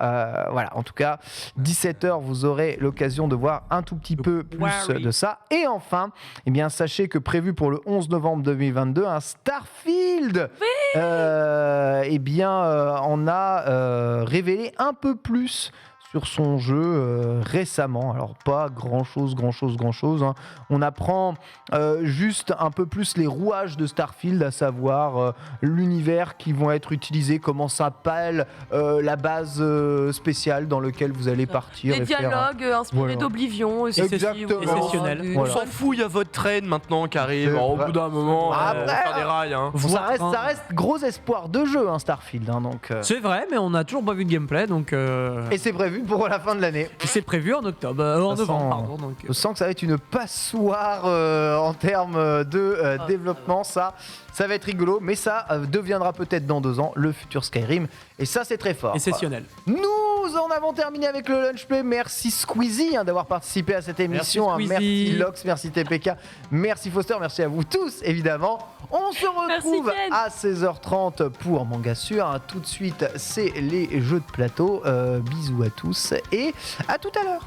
voilà, en tout cas, 17h, vous aurez l'occasion de voir un tout petit peu plus Quarry. de ça. Et enfin, eh bien, sachez que prévu pour le 11 novembre 2022, un Starfield, eh bien, on a révélé un peu plus sur son jeu récemment. Alors pas grand chose. Hein. On apprend juste un peu plus les rouages de Starfield, à savoir l'univers qui vont être utilisés, comment s'appelle la base spéciale dans laquelle vous allez partir. Les et faire, dialogues inspirés voilà. d'Oblivion aussi. Exactement. Voilà, Exceptionnel. des- On Voilà. s'en fout, il y a votre train maintenant qui arrive. C'est Au vrai. bout d'un moment, Après, on va faire des rails. Hein. ça reste gros espoir de jeu, hein, Starfield. Hein, donc, C'est vrai, mais on n'a toujours pas vu de gameplay, donc et c'est prévu pour la fin de l'année. c'est prévu en octobre, en Ça novembre, sent- pardon. Donc, Je sens que ça va être une passoire en termes de développement. Ça va être rigolo, mais ça deviendra peut-être dans 2 ans le futur Skyrim. Et ça, c'est très fort. exceptionnel. Nous en avons terminé avec le Lunch Play. Merci Squeezie d'avoir participé à cette émission. Squeezie. Merci Lox, merci TPK, merci Foster, merci à vous tous évidemment. On se retrouve Ken. à 16h30 pour Manga Sûr. Tout de suite, c'est les jeux de plateau. Bisous à tous et à tout à l'heure.